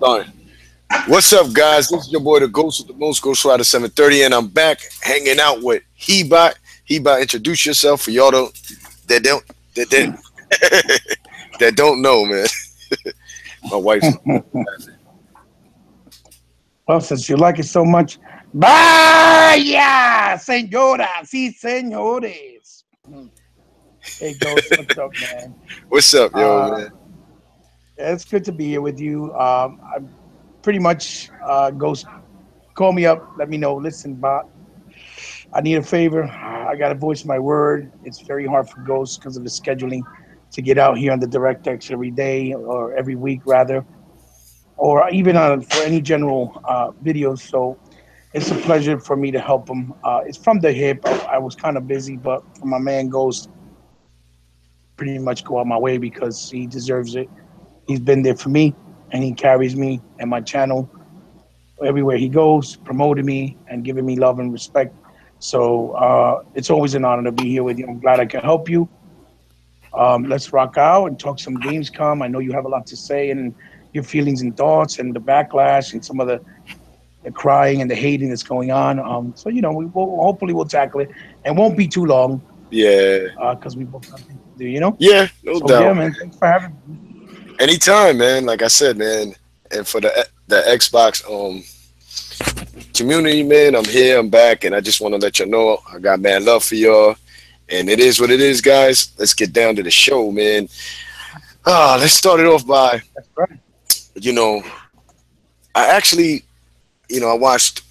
Fine. What's up, guys? This is your boy, the Ghost with the Most, Ghost Rider 730, and I'm back hanging out with Hebot. Hebot, introduce yourself for y'all that don't that don't know, man. My wife's. Well, since you like it so much, vaya, señoras y señores. Hey, Ghost, what's up, man? What's up, yo, man? It's good to be here with you. I'm pretty much Ghost. Call me up. Let me know. Listen, Bot. I need a favor. I got to voice my word. It's very hard for Ghost because of the scheduling to get out here on the DirectX every day or every week, rather, or even for any general videos. So it's a pleasure for me to help him. It's from the hip. I was kind of busy, but for my man Ghost, pretty much go out my way because he deserves it. He's been there for me, and he carries me and my channel everywhere he goes, promoting me and giving me love and respect. So it's always an honor to be here with you. I'm glad I can help you. Let's rock out and talk some Gamescom. I know you have a lot to say and your feelings and thoughts and the backlash and some of the crying and the hating that's going on. So we will hopefully we'll tackle it and won't be too long. Yeah. Because we both have things to do, Yeah, no doubt. Yeah, man. Thanks for having me. Anytime, man. Like I said, man, and for the Xbox community, man, I'm here, I'm back, and I just want to let you know I got mad love for y'all, and it is what it is, guys. Let's get down to the show, man. Let's start it off by, that's right. I actually, I watched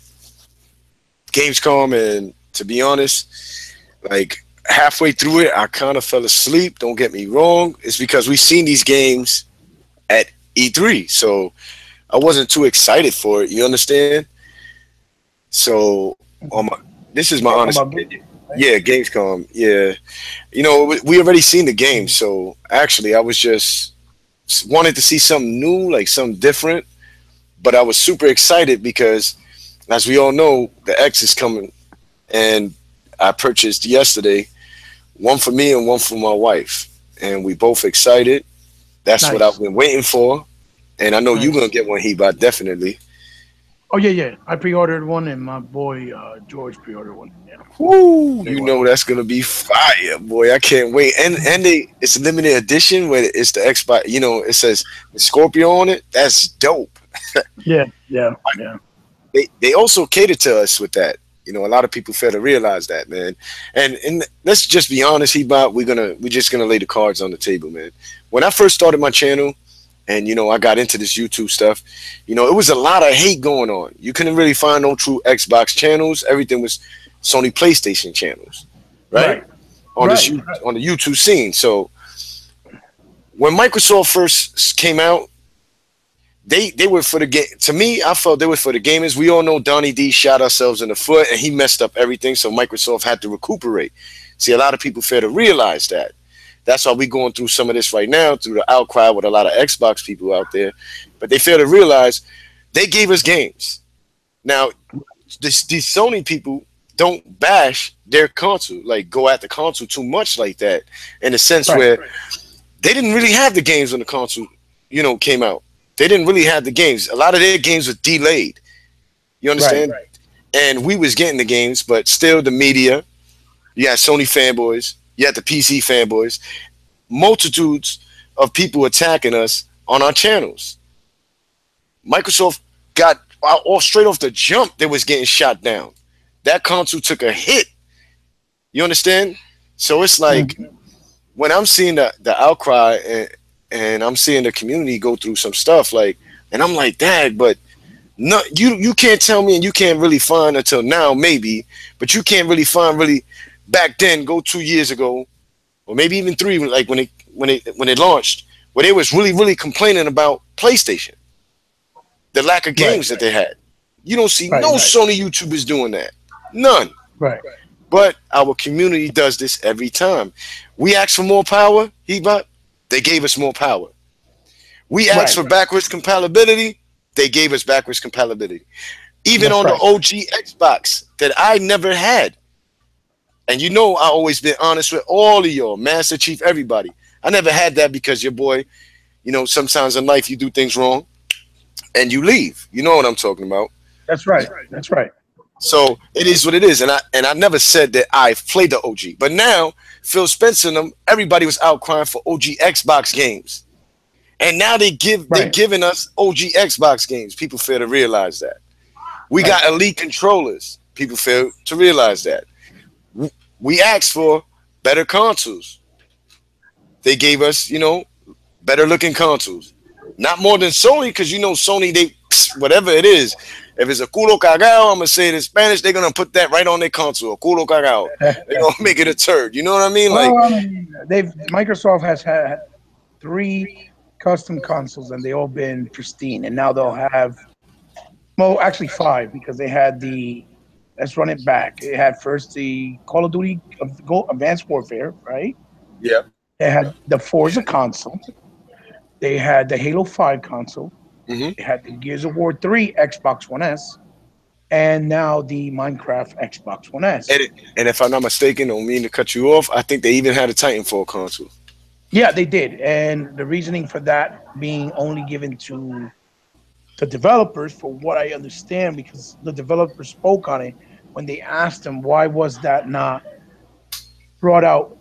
Gamescom, and to be honest, like halfway through it, I kind of fell asleep. Don't get me wrong. It's because we've seen these games at E3, so I wasn't too excited for it. You understand? So, this is my honest opinion. Yeah, Gamescom. Yeah, we already seen the game, so actually, I was just wanted to see something new, like something different. But I was super excited because, as we all know, the X is coming, and I purchased yesterday one for me and one for my wife, and we both excited. That's nice. What I've been waiting for, and I know you're gonna get one, Hebot, definitely. Oh yeah. I pre-ordered one, and my boy George pre-ordered one. Yeah. Woo! That's gonna be fire, boy. I can't wait. And it's a limited edition where it's the Xbox. It says the Scorpio on it. That's dope. Yeah. They also cater to us with that. A lot of people fail to realize that, man. And let's just be honest, Hebot, we're just gonna lay the cards on the table, man. When I first started my channel, and I got into this YouTube stuff, it was a lot of hate going on. You couldn't really find no true Xbox channels. Everything was Sony PlayStation channels, right? On the YouTube scene. So when Microsoft first came out, they were for the game. To me, I felt they were for the gamers. We all know Donnie D shot ourselves in the foot, and he messed up everything. So Microsoft had to recuperate. See, a lot of people fail to realize that. That's why we're going through some of this right now, through the outcry with a lot of Xbox people out there. But they fail to realize they gave us games. Now, these Sony people don't bash their console, like go at the console too much like that, in a sense where they didn't really have the games when the console, came out. They didn't really have the games. A lot of their games were delayed. You understand? Right. And we was getting the games, but still the media, you had Sony fanboys, you had the PC fanboys, multitudes of people attacking us on our channels. Microsoft got all straight off the jump, they was getting shot down. That console took a hit. You understand? So it's like when I'm seeing the outcry and I'm seeing the community go through some stuff, and I'm like, Dad, but no, you can't tell me, and you can't really find until now, maybe, but you can't really find back then, go 2 years ago, or maybe even 3, like when it launched, where they was really complaining about PlayStation, the lack of games that they had. You don't see Sony YouTubers doing that, none. Right. But our community does this every time. We ask for more power, Hebot, they gave us more power. We asked for backwards compatibility, they gave us backwards compatibility. Even on the OG Xbox that I never had. And I always been honest with all of y'all, Master Chief, everybody. I never had that because your boy, sometimes in life you do things wrong. and you leave. You know what I'm talking about. That's right. That's right. So it is what it is, and I never said that I played the OG, but now Phil Spencer and them, everybody was out crying for OG Xbox games, and now they Right. giving us OG Xbox games. People fail to realize that we Right. got elite controllers. People fail to realize that we asked for better consoles. They gave us, better looking consoles. Not more than Sony, because Sony, they whatever it is. If it's a culo cagao, I'm gonna say it in Spanish. They're gonna put that right on their console. A culo cagao. They're gonna make it a turd. You know what I mean? Well, Like, I mean, they've Microsoft has had three custom consoles, and they all been pristine. And now they'll have, well, actually five, because they had the. Let's run it back. It had first the Call of Duty Advanced Warfare, right? yeah. They had the Forza console. They had the Halo 5 console. hmm They had the Gears of War 3 Xbox One S, and now the Minecraft Xbox One S. And, and if I'm not mistaken, don't mean to cut you off. I think they even had a Titanfall console. Yeah, they did. And the reasoning for that being only given to the developers, for what I understand, because the developers spoke on it when they asked them why was that not brought out,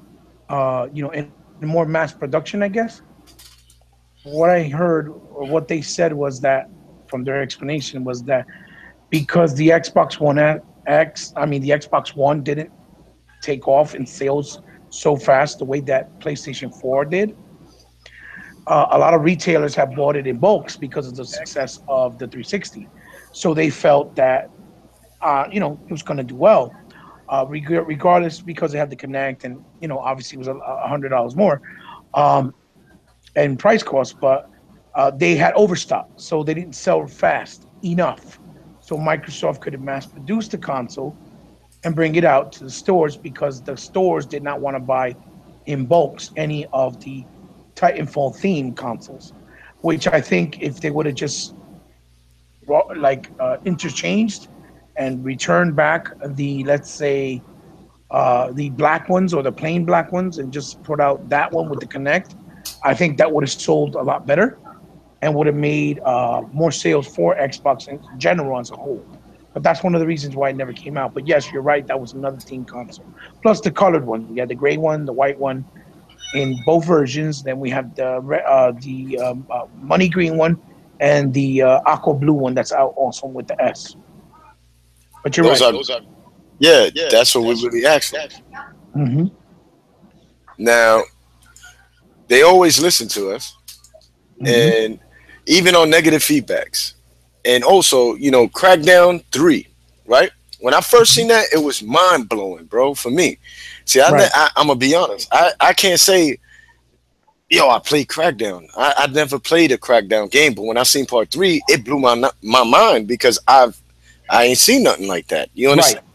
in more mass production, I guess. What I heard or what they said was that, from their explanation, was that because the Xbox One the Xbox One didn't take off in sales so fast the way that PlayStation 4 did. A lot of retailers have bought it in bulks because of the success of the 360. So they felt that it was going to do well, regardless, because they had the Connect, and obviously it was $100 more um, in price cost, but they had overstock, so they didn't sell fast enough. So Microsoft could have mass produced the console and bring it out to the stores, because the stores did not want to buy in bulks any of the Titanfall themed consoles, which I think if they would have just interchanged and returned back the, let's say, the black ones or the plain black ones, and just put out that one with the Connect, I think that would have sold a lot better and would have made more sales for Xbox in general as a whole. But that's one of the reasons why it never came out. But yes, you're right. That was another team console. Plus the colored one. We had the gray one, the white one in both versions. Then we have the money green one and the aqua blue one that's out also with the S. But you're Those right. are, yeah, that's what we really asked for. Hmm. Now, they always listen to us, Hmm. and even on negative feedbacks. And also, Crackdown 3, right? When I first seen that, it was mind blowing, bro, for me. See, Right. I'm going to be honest. I can't say, yo, I played Crackdown. I never played a Crackdown game, but when I seen part 3, it blew my mind because I ain't seen nothing like that. You Right. understand?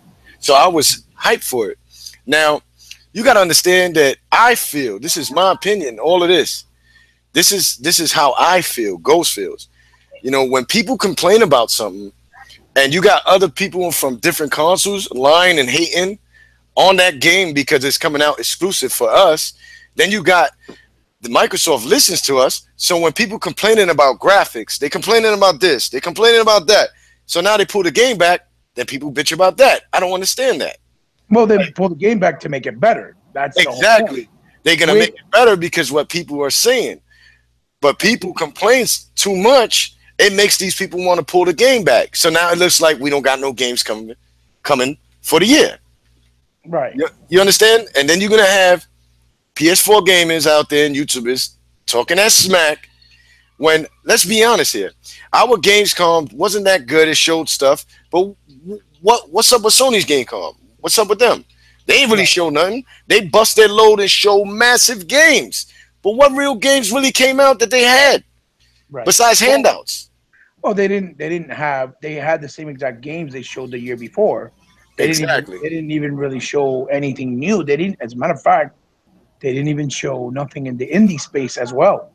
So I was hyped for it. Now, you got to understand that I feel, this is my opinion, all of this. This is how I feel, Ghost feels. When people complain about something and you got other people from different consoles lying and hating on that game because it's coming out exclusive for us, then you got the Microsoft listens to us. So when people complaining about graphics, they complaining about this, they complaining about that. So now they pull the game back, then people bitch about that. I don't understand that. Well, they pulled the game back to make it better. That's the whole point. Exactly. They're gonna With make it better because what people are saying. But people complains too much, it makes these people want to pull the game back. So now it looks like we don't got no games coming for the year. right. You understand? And then you're gonna have PS4 gamers out there and YouTubers talking that smack. When let's be honest here, our Gamescom wasn't that good. It showed stuff, but what's up with Sony's Gamescom? What's up with them? They ain't really Right. show nothing. They bust their load and show massive games. But what real games really came out that they had Right. besides handouts? Well, they didn't. They didn't have. They had the same exact games they showed the year before. They didn't even. Exactly. They didn't even really show anything new. They didn't. As a matter of fact, they didn't even show nothing in the indie space as well,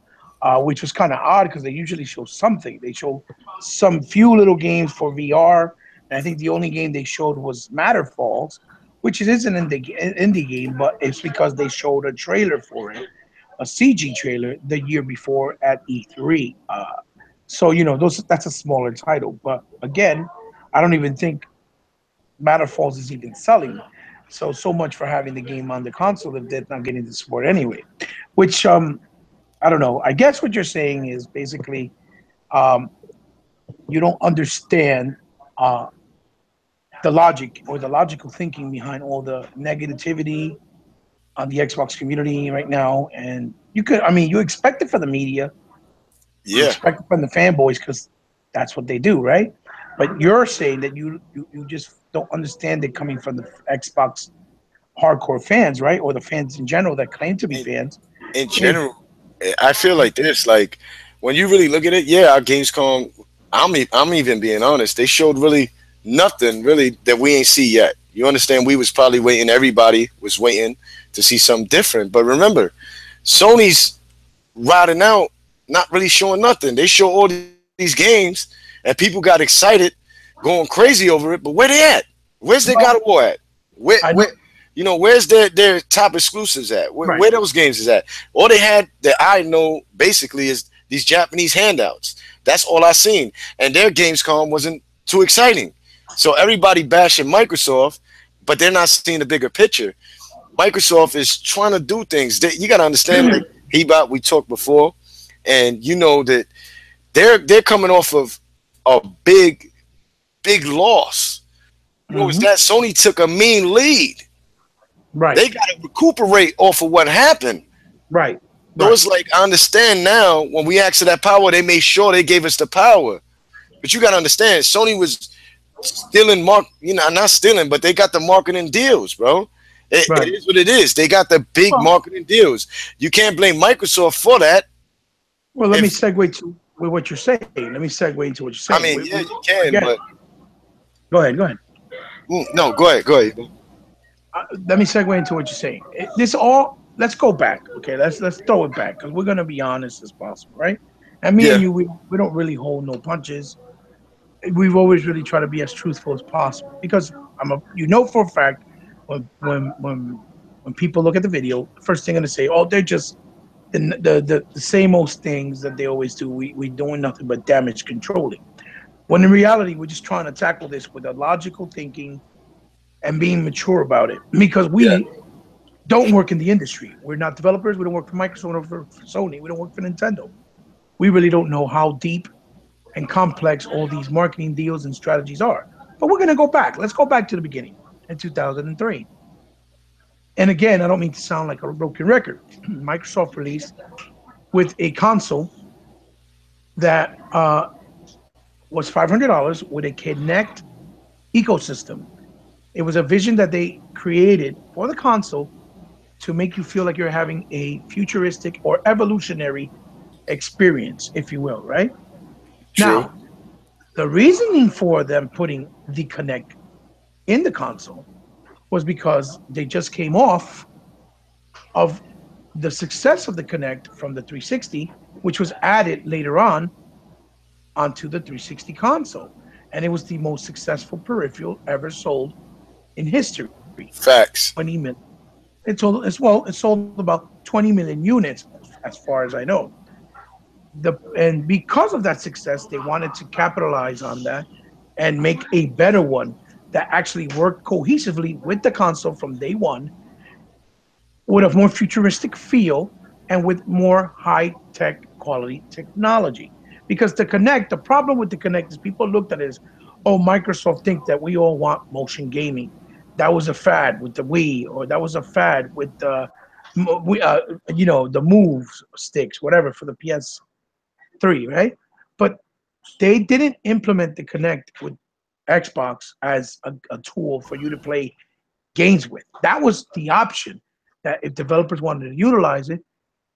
which was kind of odd because they usually show something. They show some few little games for VR, and I think the only game they showed was Matterfalls, which it isn't an indie game, but it's because they showed a trailer for it, a CG trailer the year before at E3. So those that's a smaller title. But again, I don't even think Matterfalls is even selling. So much for having the game on the console if they're not getting the support anyway. Which I don't know. I guess what you're saying is basically um, you don't understand uh, the logic or the logical thinking behind all the negativity on the Xbox community right now. And I mean, you expect it from the media, you Yeah. expect it from the fanboys because that's what they do, right? But you're saying that you just don't understand it coming from the Xbox hardcore fans, right? Or the fans in general that claim to be In, fans. in If general, I feel like this. Like when you really look at it, yeah, our Gamescom. I'm even being honest. They showed really nothing really that we ain't see yet. You understand? We was probably waiting. Everybody was waiting to see something different. But remember, Sony's riding out, not really showing nothing. They show all these games, and people got excited, going crazy over it. But where they at? Where's their God of well, War at? I Where know, where's their top exclusives at? right, Where those games is at? All they had that I know basically is these Japanese handouts. That's all I seen, and their Gamescom wasn't too exciting. So everybody bashing Microsoft, but they're not seeing the bigger picture. Microsoft is trying to do things. You got to understand, like Hebot, we talked before, and you know that they're coming off of a big loss. What was hmm that? Sony took a mean lead. right, They got to recuperate off of what happened. right, So right. it's like I understand now when we asked for that power, they made sure they gave us the power. But you got to understand, Sony was stealing not stealing, but they got the marketing deals, bro. It Right. is what it is. They got the big Well, marketing deals. You can't blame Microsoft for that. well, let me If segue to with what you're saying. Let me segue into what you're saying. I mean, yeah, you can, Again, but go ahead, go ahead. no, go ahead, go ahead. Let me segue into what you're saying. This all. Let's go back. Okay, let's throw it back because we're gonna be honest as possible, right? And me and Yeah, you, we don't really hold no punches. We've always really tried to be as truthful as possible because for a fact when people look at the video, the first thing they're gonna say, oh, they're just the same old things that they always do. We doing nothing but damage controlling. When in reality, we're just trying to tackle this with a logical thinking and being mature about it because yeah, we don't work in the industry. We're not developers. We don't work for Microsoft or for Sony. We don't work for Nintendo. We really don't know how deep and complex all these marketing deals and strategies are. But we're going to go back. Let's go back to the beginning in 2003. And again, I don't mean to sound like a broken record. Microsoft released with a console that was $500 with a Kinect ecosystem. It was a vision that they created for the console to make you feel like you're having a futuristic or evolutionary experience, if you will, right? true. Now, the reasoning for them putting the Kinect in the console was because they just came off of the success of the Kinect from the 360, which was added later on onto the 360 console. And it was the most successful peripheral ever sold in history. Facts. 20 million. It sold about 20 million units as far as I know. And because of that success, they wanted to capitalize on that and make a better one that actually worked cohesively with the console from day one with a more futuristic feel and with more high tech quality technology. Because the problem with the Connect is people looked at it as, oh, Microsoft think that we all want motion gaming. That was a fad with the Wii, or that was a fad with the, we, the Move sticks, whatever for the PS3, right? But they didn't implement the Connect with Xbox as a tool for you to play games with. That was the option that if developers wanted to utilize it,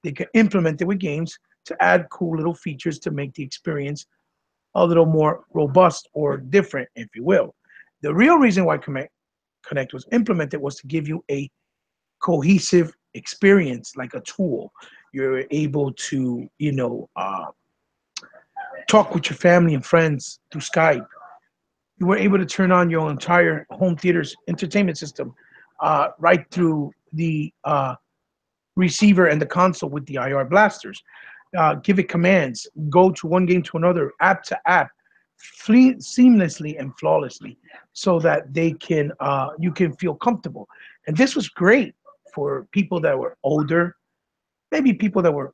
they could implement it with games to add cool little features to make the experience a little more robust or different, if you will. The real reason why Connect was implemented was to give you a cohesive experience, like a tool. You're able to, talk with your family and friends through Skype. You were able to turn on your entire home theater's entertainment system right through the receiver and the console with the IR blasters. give it commands, go to one game to another, app to app, seamlessly and flawlessly, so that they can you can feel comfortable. And this was great for people that were older, maybe people that were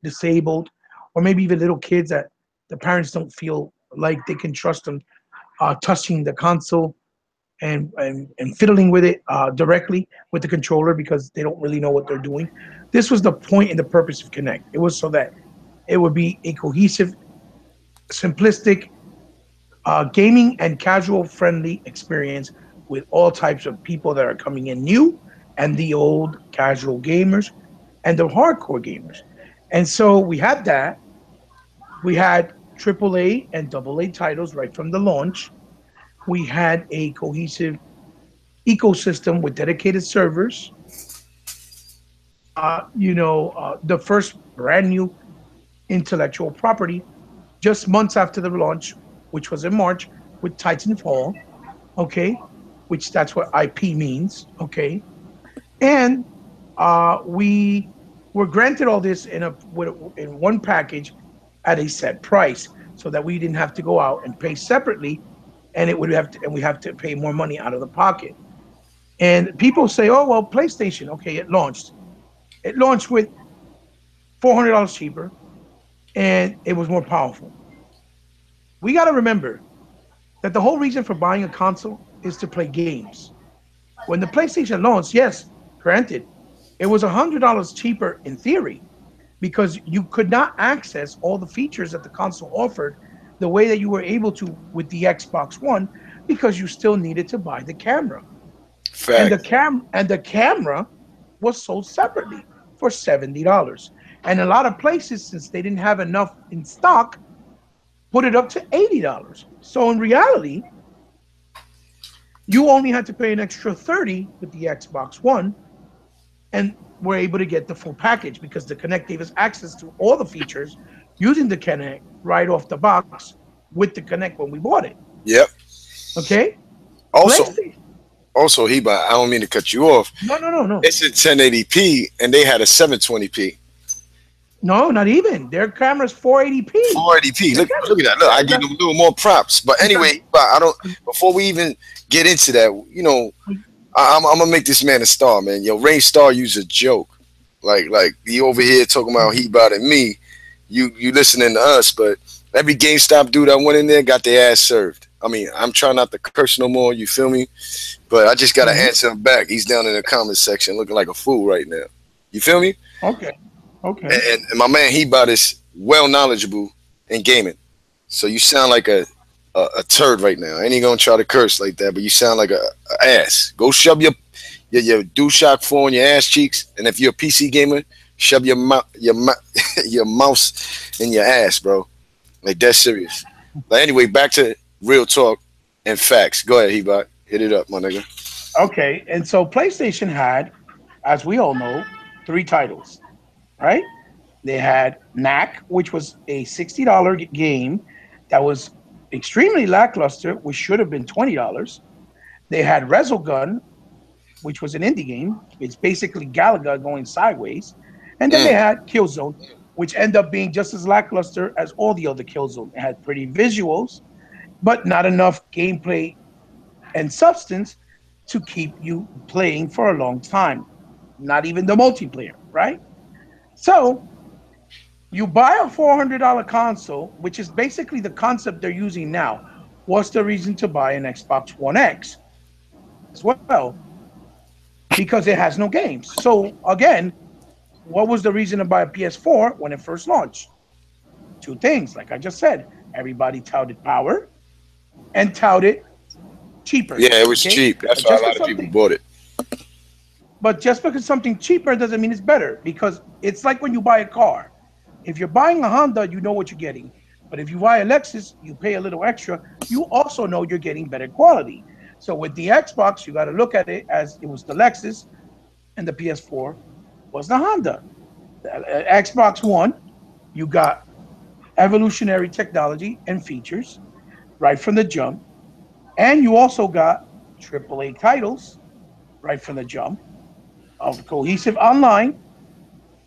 disabled, or maybe even little kids that the parents don't feel like they can trust them touching the console and fiddling with it directly with the controller because they don't really know what they're doing. This was the point and the purpose of Connect. It was so that it would be a cohesive, simplistic, gaming and casual friendly experience with all types of people that are coming in new and the old casual gamers and the hardcore gamers. And so we had that. We had AAA and AA titles right from the launch. We had a cohesive ecosystem with dedicated servers. The first brand new intellectual property just months after the launch, which was in March, with Titanfall, okay, which that's what IP means, okay, and we were granted all this in one package at a set price, so that we didn't have to go out and pay separately, and we have to pay more money out of the pocket. And people say, "Oh well, PlayStation, okay, it launched. It launched with $400 cheaper, and it was more powerful." We got to remember that the whole reason for buying a console is to play games. When the PlayStation launched, yes, granted, it was $100 cheaper in theory because you could not access all the features that the console offered the way that you were able to with the Xbox One, because you still needed to buy the camera. And Fact. the camera was sold separately for $70. And a lot of places, since they didn't have enough in stock, put it up to $80. So in reality, you only had to pay an extra 30 with the Xbox One, and were able to get the full package because the Connect gave us access to all the features using the Connect right off the box with the Connect when we bought it. Yep. Okay? Also, PlayStation. Heba, I don't mean to cut you off. No, no, no, no. It's at 1080p, and they had a 720p. No, not even. Their camera's 480p. 480p. Their Look camera. at that. Look, I give them a little more props. But Because anyway, but I don't. Before we even get into that, I'm gonna make this man a star, man. Yo, Rain Star use a joke. Like he over here talking about he about and me. You listening to us, but every GameStop dude I went in there got their ass served. I mean, I'm trying not to curse no more. You feel me? But I just gotta Mhm. answer him back. He's down in the comment section looking like a fool right now. You feel me? Okay. Okay. And my man Hebot is well knowledgeable in gaming. So you sound like a turd right now. I ain't gonna try to curse like that, but you sound like a ass. Go shove your DualShock 4 on your ass cheeks, and if you're a PC gamer, shove your mouse in your ass, bro. Like that's serious. But anyway, back to real talk and facts. Go ahead, Hebot. Hit it up, my nigga. Okay. And so PlayStation had, as we all know, three titles, right? They had Knack, which was a $60 game that was extremely lackluster, which should have been $20. They had Resogun, which was an indie game. It's basically Galaga going sideways. And then they Mm, had Killzone, which ended up being just as lackluster as all the other Killzone. It had pretty visuals, but not enough gameplay and substance to keep you playing for a long time. Not even the multiplayer, right? So you buy a $400 console, which is basically the concept they're using now. What's the reason to buy an Xbox One X as well? Because it has no games. So again, what was the reason to buy a PS4 when it first launched? Two things, like I just said. Everybody touted power and touted cheaper. yeah, it was Okay, cheap. That's but why a just lot because of people something, bought it. but just because something cheaper doesn't mean it's better. Because it's like when you buy a car. If you're buying a Honda, you know what you're getting. But if you buy a Lexus, you pay a little extra. You also know you're getting better quality. So with the Xbox, you got to look at it as it was the Lexus, and the PS4 was the Honda. The Xbox One, you got evolutionary technology and features right from the jump. And you also got AAA titles right from the jump of cohesive online.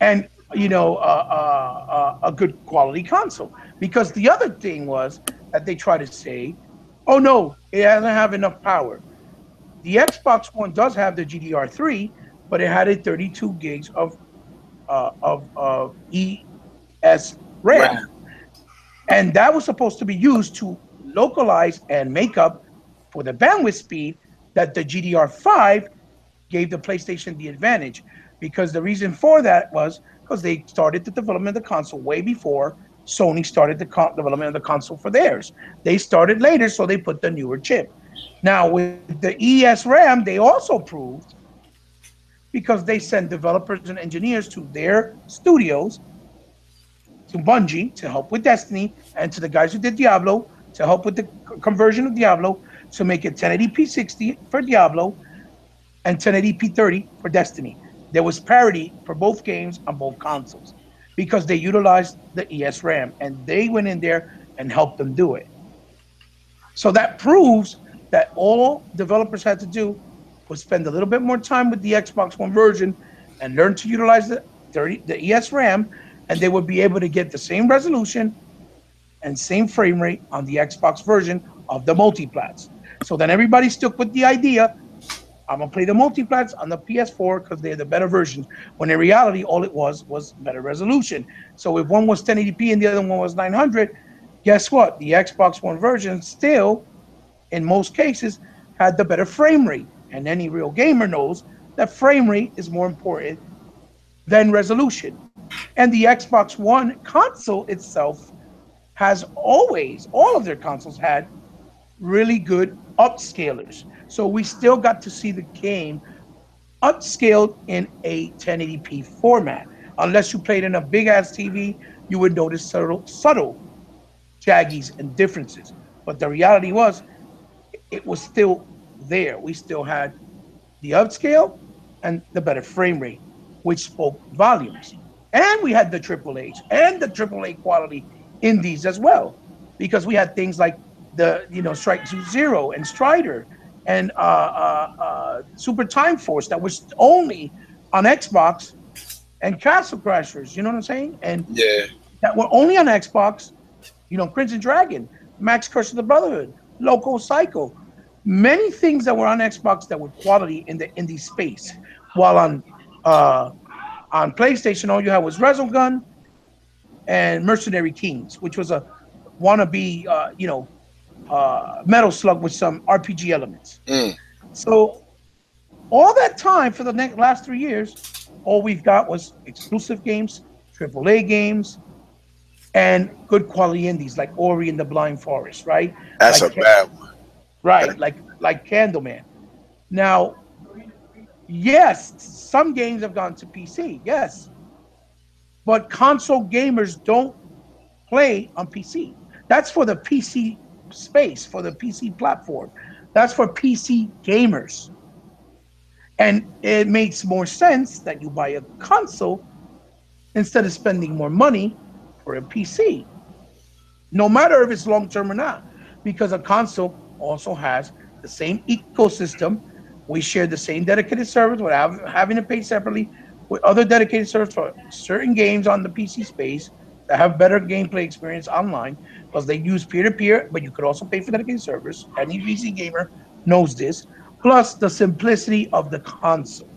And a good quality console. Because the other thing was that they try to say, oh no, it doesn't have enough power. The Xbox One does have the GDR3, but it had a 32 gigs of ES RAM, Right. and that was supposed to be used to localize and make up for the bandwidth speed that the GDR5 gave the PlayStation the advantage. Because the reason for that was because they started the development of the console way before Sony started the development of the console for theirs. They started later, so they put the newer chip. Now, with the ES RAM, they also proved, because they send developers and engineers to their studios, to Bungie to help with Destiny, and to the guys who did Diablo to help with the conversion of Diablo to make it 1080p 60 for Diablo and 1080p 30 for Destiny. There was parity for both games on both consoles because they utilized the ES RAM and they went in there and helped them do it. So that proves that all developers had to do was spend a little bit more time with the Xbox One version and learn to utilize the ES RAM, and they would be able to get the same resolution and same frame rate on the Xbox version of the multiplats. So then everybody stuck with the idea, I'm gonna play the multiplats on the PS4 because they're the better versions. When in reality, all it was better resolution. So if one was 1080p and the other one was 900, guess what? The Xbox One version still, in most cases, had the better frame rate. And any real gamer knows that frame rate is more important than resolution. And the Xbox One console itself has always, all of their consoles had really good upscalers. So we still got to see the game upscaled in a 1080p format. Unless you played in a big ass TV, you would notice subtle jaggies and differences. But the reality was, it was still there. We still had the upscale and the better frame rate, which spoke volumes. And we had the triple A's and the triple A quality in these as well, because we had things like the Strike Zero and Strider and Super Time Force that was only on Xbox, and Castle Crashers. You know what I'm saying? And Yeah. that were only on Xbox. Crimson Dragon, Max Curse of the Brotherhood, Loco Psycho, many things that were on Xbox that were quality in the indie space. While uh, on PlayStation, all you had was Resogun and Mercenary Kings, which was a wannabe, Metal Slug with some RPG elements. Mm. So all that time for the last 3 years, all we've got was exclusive games, AAA games, and good quality indies like Ori and the Blind Forest, right? That's a Like bad one. right, like Candleman. Now, yes, some games have gone to PC, yes, but console gamers don't play on PC. That's for the PC space, for the PC platform. That's for PC gamers. And it makes more sense that you buy a console instead of spending more money for a PC, no matter if it's long term or not, because a console also has the same ecosystem. We share the same dedicated servers without having to pay separately with other dedicated servers for certain games on the PC space that have better gameplay experience online because they use peer to peer, but you could also pay for dedicated servers. Any PC gamer knows this. Plus the simplicity of the console.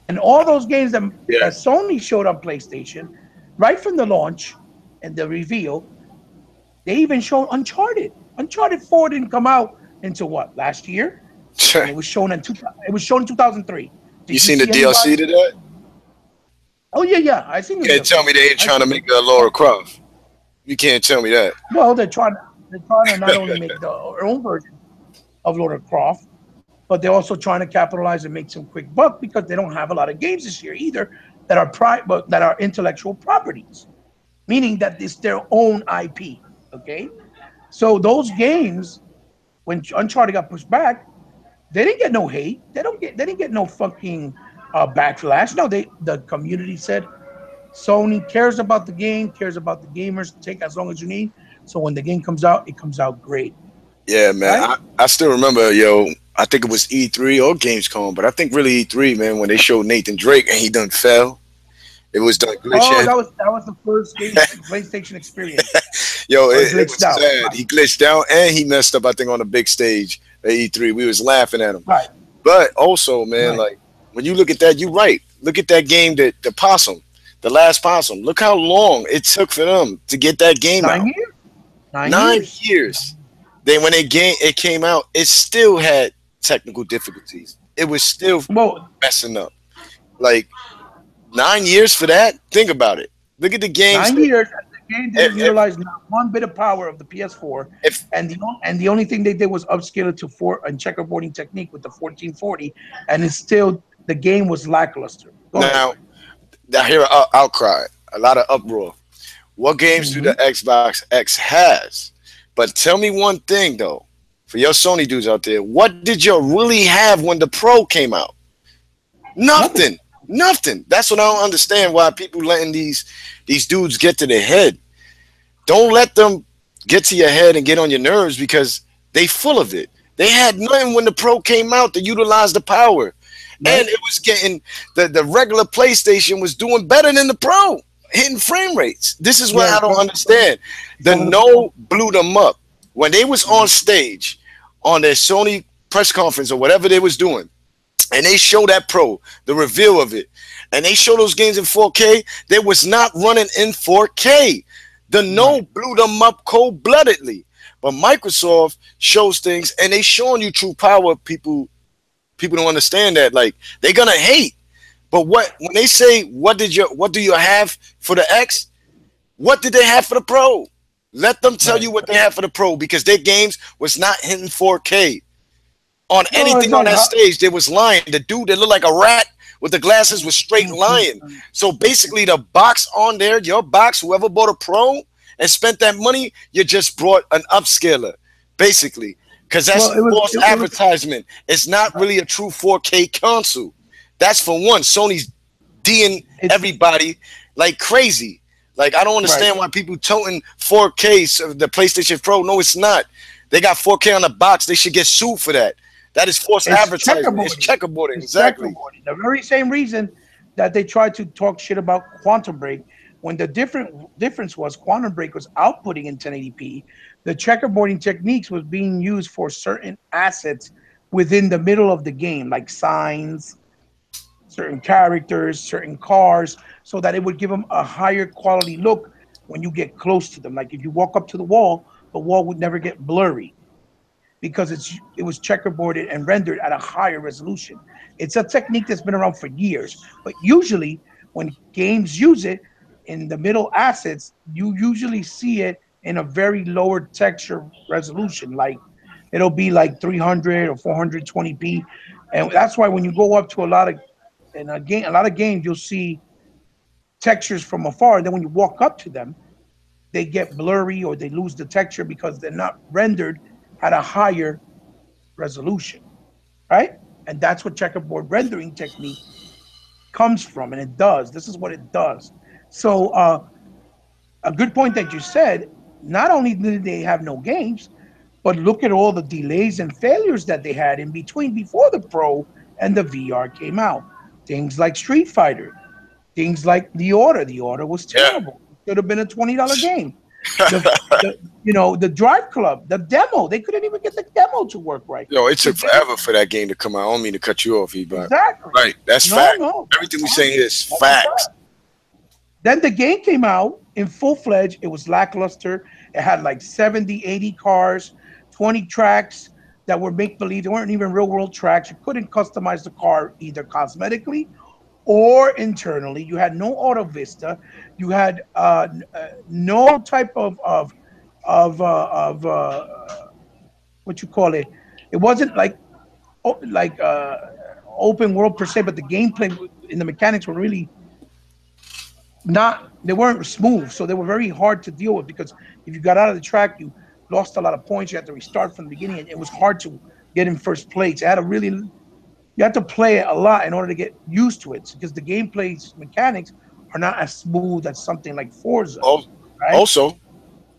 And all those games that Yeah. Sony showed on PlayStation, right from the launch and the reveal, they even showed Uncharted. Uncharted 4 didn't come out until what, last year? And it was shown in 2003. You Did you seen the see anybody? DLC to that? Oh yeah. I seen You the can't tell DLC. me they ain't I trying to seen it. make a Laura Croft. You can't tell me that. Well, they're trying to not only make their own version of Lord of Croft, but they're also trying to capitalize and make some quick buck because they don't have a lot of games this year either that are intellectual properties, meaning that it's their own IP. Okay, so those games, when Uncharted got pushed back, they didn't get no hate. They didn't get no fucking backlash. No, the community said Sony cares about the game, cares about the gamers. Take as long as you need. So when the game comes out, it comes out great, Yeah, man. right? I still remember, yo. I think it was E3 or Gamescom, but I think really E3, man, when they showed Nathan Drake and he done fell. It was done Oh, glitching. that was the first game PlayStation experience Yo, where it it glitched was out. sad. He glitched out and he messed up. I think on the big stage at E3, we was laughing at him. Right, But also, man, right. like when you look at that, you're right. Look at that game, that the possum, the last possum. Look how long it took for them to get that game Nine out. years. 9 years. 9 years. Then when it came out, it still had technical difficulties. It was still Well, messing up. Like 9 years for that. Think about it. Look at the games 9 years, and the game didn't if, utilize not one bit of power of the PS4, if and the only thing they did was upscale it to four and checkerboarding technique with the 1440, and it's still the game was lackluster. Go ahead. now I hear an outcry, a lot of uproar. What games do the Hmm. Xbox X has? But tell me one thing though, for your Sony dudes out there, what did you really have when the Pro came out? Nothing. Nothing. Nothing. That's what I don't understand, why people letting these dudes get to their head. Don't let them get to your head and get on your nerves because they full of it. They had nothing when the Pro came out to utilize the power. And Right. it was getting the regular PlayStation was doing better than the Pro, hitting frame rates. This is what Yeah, I don't understand. The some of the No blew them up. When they was on stage on their Sony press conference or whatever they was doing, and they show that Pro, the reveal of it, and they show those games in 4K, they was not running in 4K. The No right. blew them up cold-bloodedly. But Microsoft shows things and they showing you true power. People don't understand that. Like they're gonna hate. But what when they say what do you have for the X? What did they have for the Pro? Let them tell Right. you what they have for the Pro because their games was not hitting 4K on No, anything it's on like that how. stage. They was lying. The dude that looked like a rat with the glasses was straight Mhm. lying. So basically, the box on there, your box, whoever bought a Pro and spent that money, you just brought an upscaler, basically, because Well, that's it was false it was advertisement. It's not really a true 4K console. That's for one. Sony's D'ing it's everybody like crazy. Like I don't right. understand why people toting 4K the PlayStation Pro. No, it's not. They got 4K on the box. They should get sued for that. That is false It's advertisement. It's checkerboarding. checkerboarding. It's Exactly. checkerboarding. The very same reason that they tried to talk shit about Quantum Break when the difference was Quantum Break was outputting in 1080p. The checkerboarding techniques was being used for certain assets within the middle of the game, like signs, certain characters, certain cars, so that it would give them a higher quality look when you get close to them. Like if you walk up to the wall would never get blurry because it was checkerboarded and rendered at a higher resolution. It's a technique that's been around for years, but usually when games use it in the middle assets, you usually see it in a very lower texture resolution, like it'll be like 300 or 420p, and that's why when you go up to a lot of games, you'll see textures from afar, and then when you walk up to them, they get blurry or they lose the texture because they're not rendered at a higher resolution, right? And that's what checkerboard rendering technique comes from, and it does. This is what it does. So, a good point that you said. Not only did they have no games, but look at all the delays and failures that they had in between before the Pro and the VR came out. Things like Street Fighter, things like The Order. The Order was Yeah. terrible. It should have been a $20 game. The Drive Club, the demo, they couldn't even get the demo to work right. Yo, it The took game, forever for that game to come out. I don't mean to cut you off, but exactly. right, that's No, fact. no, that's Everything we fine. saying here is That's a facts. fact. Then the game came out in full fledged. It was lackluster. It had like 70, 80 cars, 20 tracks that were make believe. They weren't even real world tracks. You couldn't customize the car either cosmetically or internally. You had no auto vista. You had no type of what you call it. It wasn't like open world per se, but the gameplay and the mechanics were really not. They weren't smooth, so they were very hard to deal with because if you got out of the track, you lost a lot of points. You had to restart from the beginning, and it was hard to get in first place. It had to really you have to play it a lot in order to get used to it because the gameplay mechanics are not as smooth as something like Forza, Al- right? Also,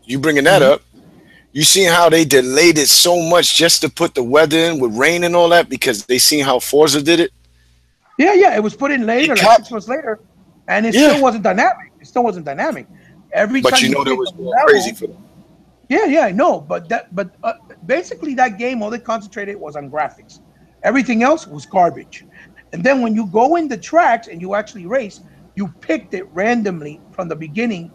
you bringing that Hmm. up, you seen how they delayed it so much just to put the weather in with rain and all that because they seen how Forza did it. Yeah, yeah, it was put in He later, like cop 6 months later. and it Yeah, still wasn't dynamic. It still wasn't dynamic. Every but time you you know that hit was a going crazy level, for them. yeah, yeah, I know, but basically that game all they concentrated was on graphics. Everything else was garbage. And then when you go in the tracks and you actually race, you picked it randomly from the beginning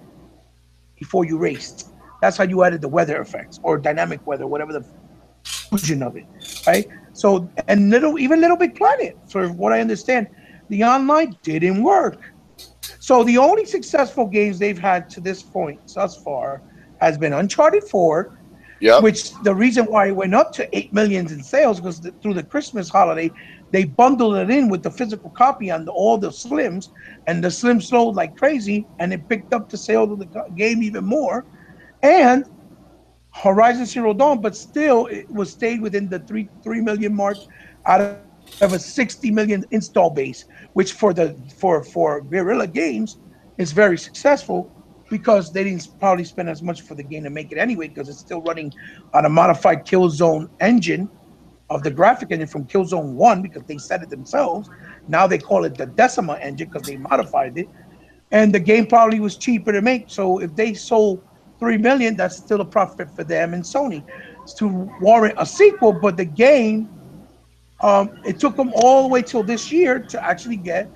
before you raced. That's how you added the weather effects or dynamic weather, whatever the fusion of it, right? So and even Little Big Planet, for what I understand, the online didn't work. So the only successful games they've had to this point thus far has been Uncharted 4, Yep. which the reason why it went up to 8 million in sales because through the Christmas holiday they bundled it in with the physical copy on all the Slims, and the Slim sold like crazy, and it picked up the sales of the game even more. And Horizon Zero Dawn, but still it was stayed within the 3 million mark out of a 60 million install base, which for Guerrilla Games is very successful because they didn't probably spend as much for the game to make it anyway because it's still running on a modified Killzone engine of the graphic engine from Killzone 1 because they said it themselves. Now they call it the Decima engine because they modified it, and the game probably was cheaper to make. So if they sold 3 million, that's still a profit for them and Sony to warrant a sequel. But the game, it took them all the way till this year to actually get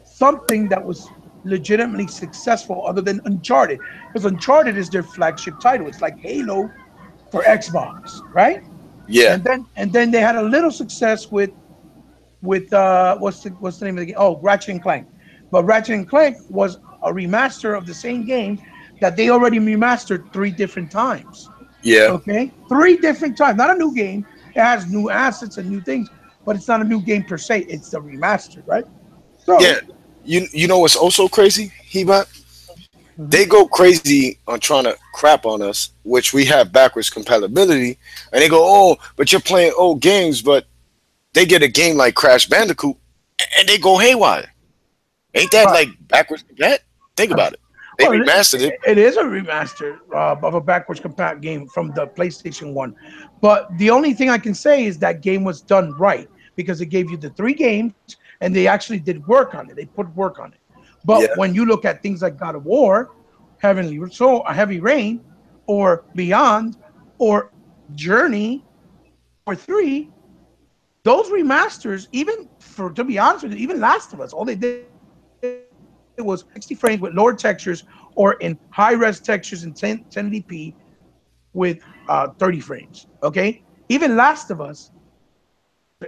something that was legitimately successful, other than Uncharted, because Uncharted is their flagship title. It's like Halo for Xbox, right? Yeah. And then they had a little success with what's the name of the game? Oh, Ratchet and Clank. But Ratchet and Clank was a remaster of the same game that they already remastered 3 different times. Yeah. Okay, 3 different times. Not a new game. It has new assets and new things, but it's not a new game per se. It's the remastered, right? Yeah. So, You know what's also crazy, Hebot? They mhm. go crazy on trying to crap on us, which we have backwards compatibility, and they go, "Oh, but you're playing old games," but they get a game like Crash Bandicoot, and they go haywire. Ain't that Right. like backwards compat? Think about it. They Well, remastered it. it is a remaster of a backwards compat game from the PlayStation 1. But the only thing I can say is that game was done right because it gave you the 3 games and they actually did work on it. They put work on it. But Yeah. when you look at things like God of War, Heavenly Soul, Heavy Rain, or Beyond, or Journey, or 3, those remasters, even for to be honest with you, even Last of Us, all they did was 60 frames with lower textures or in high res textures in 1080p with 30 frames. Okay, even Last of Us,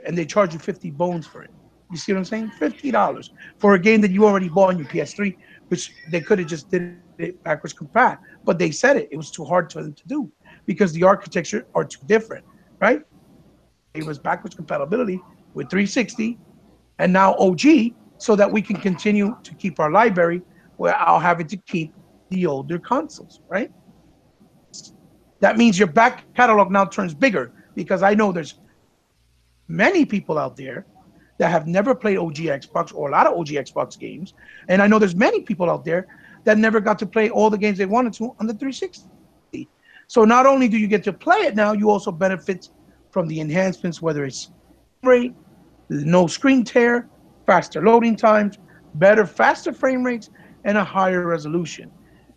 and they charge you 50 bones for it. You see what I'm saying? $50 for a game that you already bought on your PS3, which they could have just did it backwards compat, but they said it. It was too hard for them to do because the architecture are too different, right? Gave us backwards compatibility with 360 and now OG so that we can continue to keep our library without having to keep the older consoles, right? That means your back catalog now turns bigger because I know there's many people out there that have never played OG Xbox or a lot of OG Xbox games. And I know there's many people out there that never got to play all the games they wanted to on the 360. So not only do you get to play it now, you also benefit from the enhancements, whether it's rate, no screen tear, faster loading times, better, faster frame rates, and a higher resolution.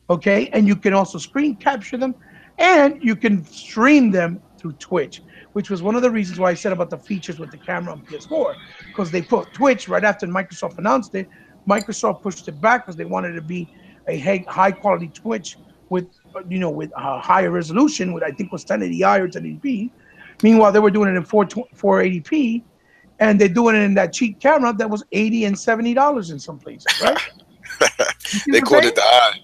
Okay, and you can also screen capture them, and you can stream them through Twitch, which was one of the reasons why I said about the features with the camera on PS4, because they put Twitch right after Microsoft announced it. Microsoft pushed it back because they wanted it to be a high quality Twitch with with higher resolution, which I think was 1080i or 1080p. Meanwhile, they were doing it in 480p, and they're doing it in that cheap camera that was 80 and $70 in some places, right? You see They what I'm called it saying? the eye.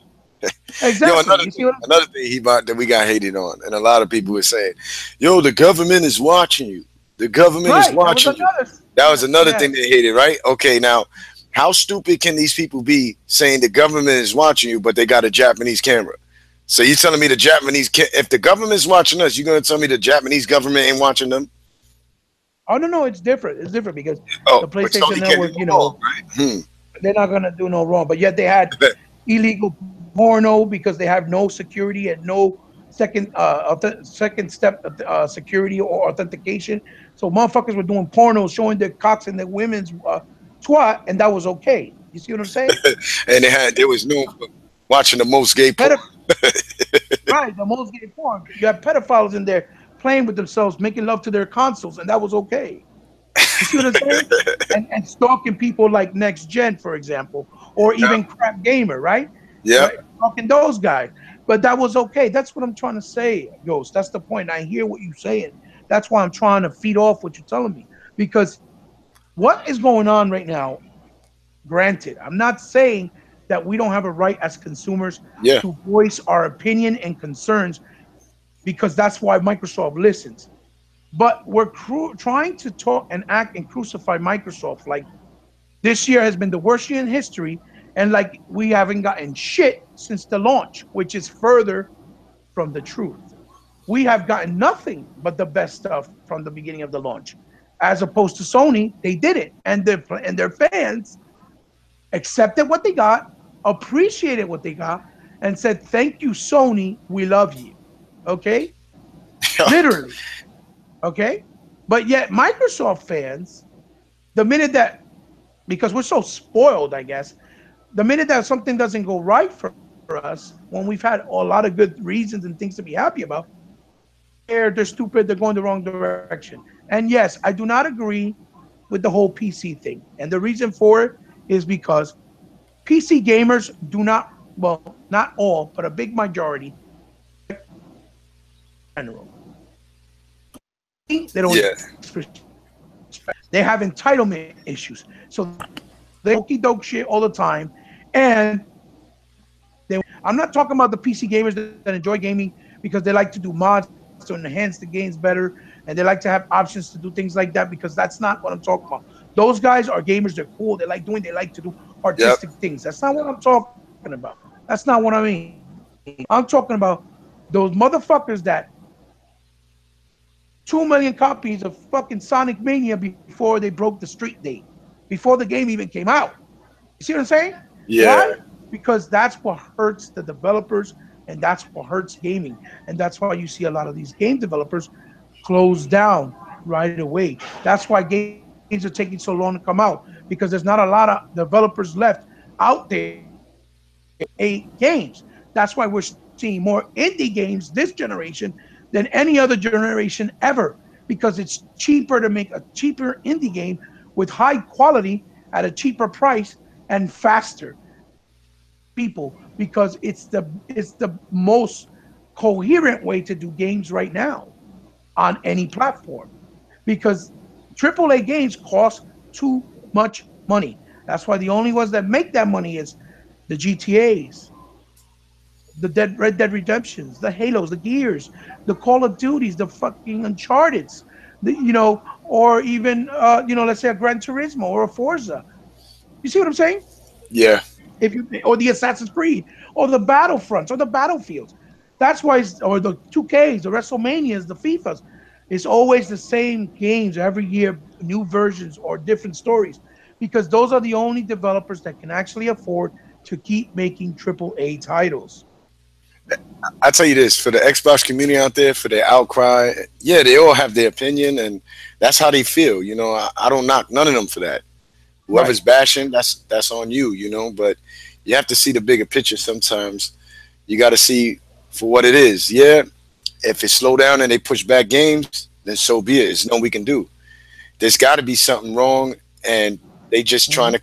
Yo, Exactly. You see what I'm another thing he bought that we got hated on, and a lot of people were saying, "Yo, the government is watching you. The government is right. That was watching you." another. That was Yeah. another thing Yes. they hated, right? Okay, now, how stupid can these people be saying the government is watching you, but they got a Japanese camera? So you telling me if the government's watching us, you gonna tell me the Japanese government ain't watching them? Oh no, no, it's different. It's different because Oh, the but PlayStation Sony can't do Network, no wrong, right? they're not gonna do no wrong. But yet they had illegal porno because they have no security and no second step security or authentication. So motherfuckers were doing pornos showing their cocks and their women's twat, and that was okay. You see what I'm saying? And there was no watching the most gay porn. Pedi- right, the most gay porn. You have pedophiles in there playing with themselves, making love to their consoles, and that was okay. You see what I'm saying? And stalking people like Next Gen, for example, or Yeah, even Crap Gamer, right? yeah, Right, stalking those guys. But that was okay. That's what I'm trying to say, Ghost. That's the point. I hear what you're saying. That's why I'm trying to feed off what you're telling me. Because what is going on right now, granted, I'm not saying that we don't have a right as consumers yeah, to voice our opinion and concerns because that's why Microsoft listens. But we're trying to talk and act and crucify Microsoft like this year has been the worst year in history, and like we haven't gotten shit since the launch, which is further from the truth. We have gotten nothing but the best stuff from the beginning of the launch, as opposed to Sony. They did it, and their fans accepted what they got, appreciated what they got, and said, "Thank you, Sony. We love you." Okay, literally. Okay, but yet Microsoft fans, the minute that because we're so spoiled, I guess, the minute that something doesn't go right for us, when we've had a lot of good reasons and things to be happy about, they're stupid, they're going the wrong direction. And yes, I do not agree with the whole PC thing. And the reason for it is because PC gamers do not, well, not all, but a big majority, general. They don't yeah, ask for they have entitlement issues. So they okey doke shit all the time. And I'm not talking about the PC gamers that enjoy gaming because they like to do mods to enhance the games better and they like to have options to do things like that because that's not what I'm talking about. Those guys are gamers, they're cool, they like to do yep, artistic things. That's not what I'm talking about. That's not what I mean. I'm talking about those motherfuckers that 2 million copies of fucking Sonic Mania before they broke the street date, before the game even came out. You see what I'm saying? yeah, Why? Because that's what hurts the developers and that's what hurts gaming. And that's why you see a lot of these game developers close down right away. That's why games are taking so long to come out because there's not a lot of developers left out there eight games. That's why we're seeing more indie games this generation than any other generation ever because it's cheaper to make a cheaper indie game with high quality at a cheaper price and faster people because it's the most coherent way to do games right now on any platform because AAA games cost too much money. That's why the only ones that make that money is the GTAs, the Red Dead Redemptions, the Halos, the Gears, the Call of Duties, the fucking Uncharted's, or even let's say a Gran Turismo or a Forza. You see what I'm saying? yeah. If you or the Assassin's Creed or the Battlefronts or the Battlefields. That's why or the 2Ks, the WrestleManias, the FIFAs. It's always the same games every year, new versions or different stories, because those are the only developers that can actually afford to keep making AAA titles. I tell you this, for the Xbox community out there, for their outcry, yeah, they all have their opinion, and that's how they feel. I don't knock none of them for that. Whoever's Right. bashing, that's on you. But you have to see the bigger picture. Sometimes you got to see for what it is. Yeah, if it slow down and they push back games, then so be it. There's nothing we can do. There's got to be something wrong, and they just trying Hmm. to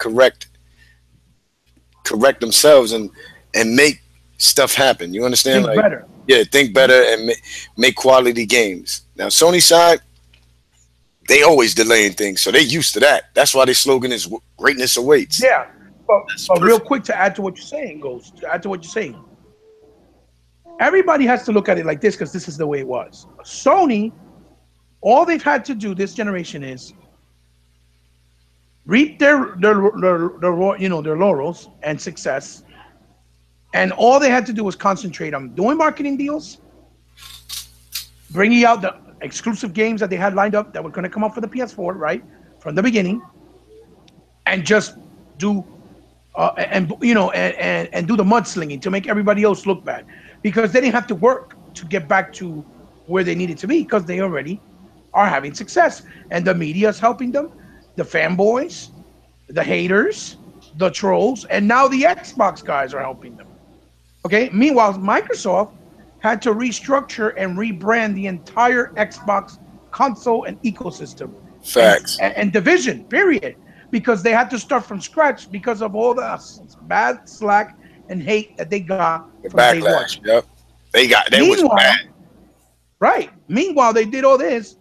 correct themselves and make stuff happen. You understand? Think Like, better. yeah, think Mhm. better and make quality games. Now, Sony side, they always delaying things, so they used to that. That's why their slogan is "Greatness awaits." Yeah. But, That's but real perfect. quick to add to what you're saying, Ghost, to add to what you're saying, everybody has to look at it like this because this is the way it was. Sony, all they've had to do this generation is reap their laurels and success, and all they had to do was concentrate on doing marketing deals, bringing out the exclusive games that they had lined up that were going to come up for the PS4, right from the beginning, and just do and do the mudslinging to make everybody else look bad because they didn't have to work to get back to where they needed to be because they already are having success and the media is helping them, the fanboys, the haters, the trolls, and now the Xbox guys are helping them. Okay. Meanwhile, Microsoft had to restructure and rebrand the entire Xbox console and ecosystem Facts. and division, period, because they had to start from scratch because of all the bad slack and hate that they got The from day one. backlash. Yep. They was Meanwhile, bad. right. Meanwhile, they did all this.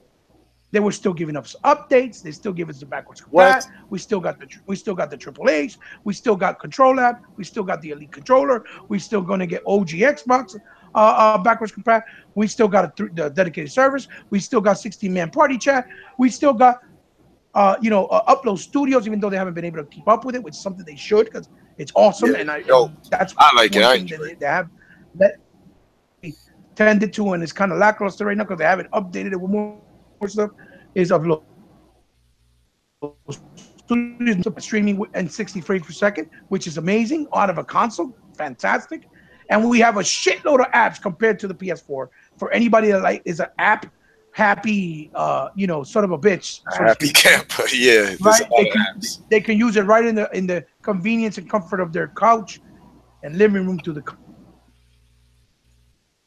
They were still giving us updates. They still give us the backwards What? compat. We still got the Triple H. We still got Control Lab. We still got the Elite Controller. We still going to get OG Xbox backwards compat. We still got the dedicated servers. We still got 16-man party chat. We still got upload studios, even though they haven't been able to keep up with it, which is something they should because it's awesome. Yeah. And Yo, that's I one like it. thing I that enjoy it. they have that tended to, and it's kind of lackluster right now because they haven't updated it with more stuff. Is upload studios streaming in 60 frames per second, which is amazing out of a console, fantastic. And we have a shitload of apps compared to the PS4 for anybody that like is an app happy, son of a bitch, so to A speak. happy camper. Yeah, Right? there's a lot of apps. They can use it right in the convenience and comfort of their couch and living room through the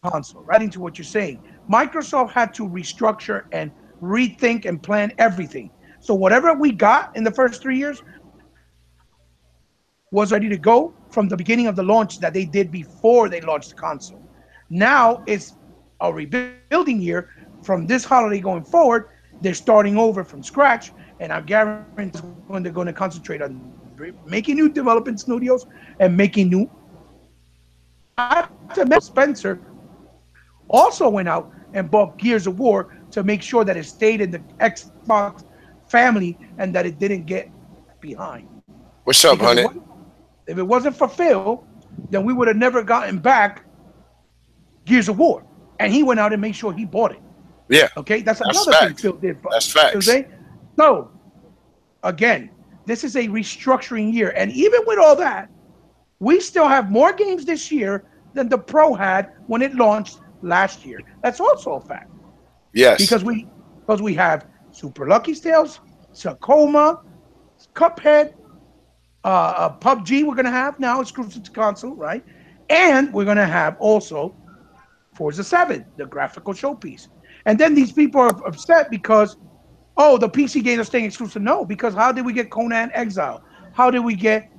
console. Right into what you're saying, Microsoft had to restructure and rethink and plan everything. So whatever we got in the first 3 years was already to go from the beginning of the launch that they did before they launched the console. Now it's a rebuilding year. From this holiday going forward, they're starting over from scratch, and I guarantee you this is when they're going to concentrate on making new development studios and making new apps. Not to mention Phil Spencer also went out and bought Gears of War to make sure that it stayed in the Xbox family and that it didn't get behind. Because What's up, honey? if it wasn't for Phil, then we would have never gotten back Gears of War. And he went out and made sure he bought it. Yeah, Okay, that's that's another thing facts. Phil did for us. That's You know what I'm facts. saying? So again, this is a restructuring year. And even with all that, we still have more games this year than the Pro had when it launched last year. That's also a fact Yes. because we have Super Lucky Tales, Tacoma, Cuphead, PUBG. We're gonna have now exclusive to console, right? And we're gonna have also Forza 7, the graphical showpiece. And then these people are upset because the PC games are staying exclusive. No, because how did we get Conan Exile? How did we get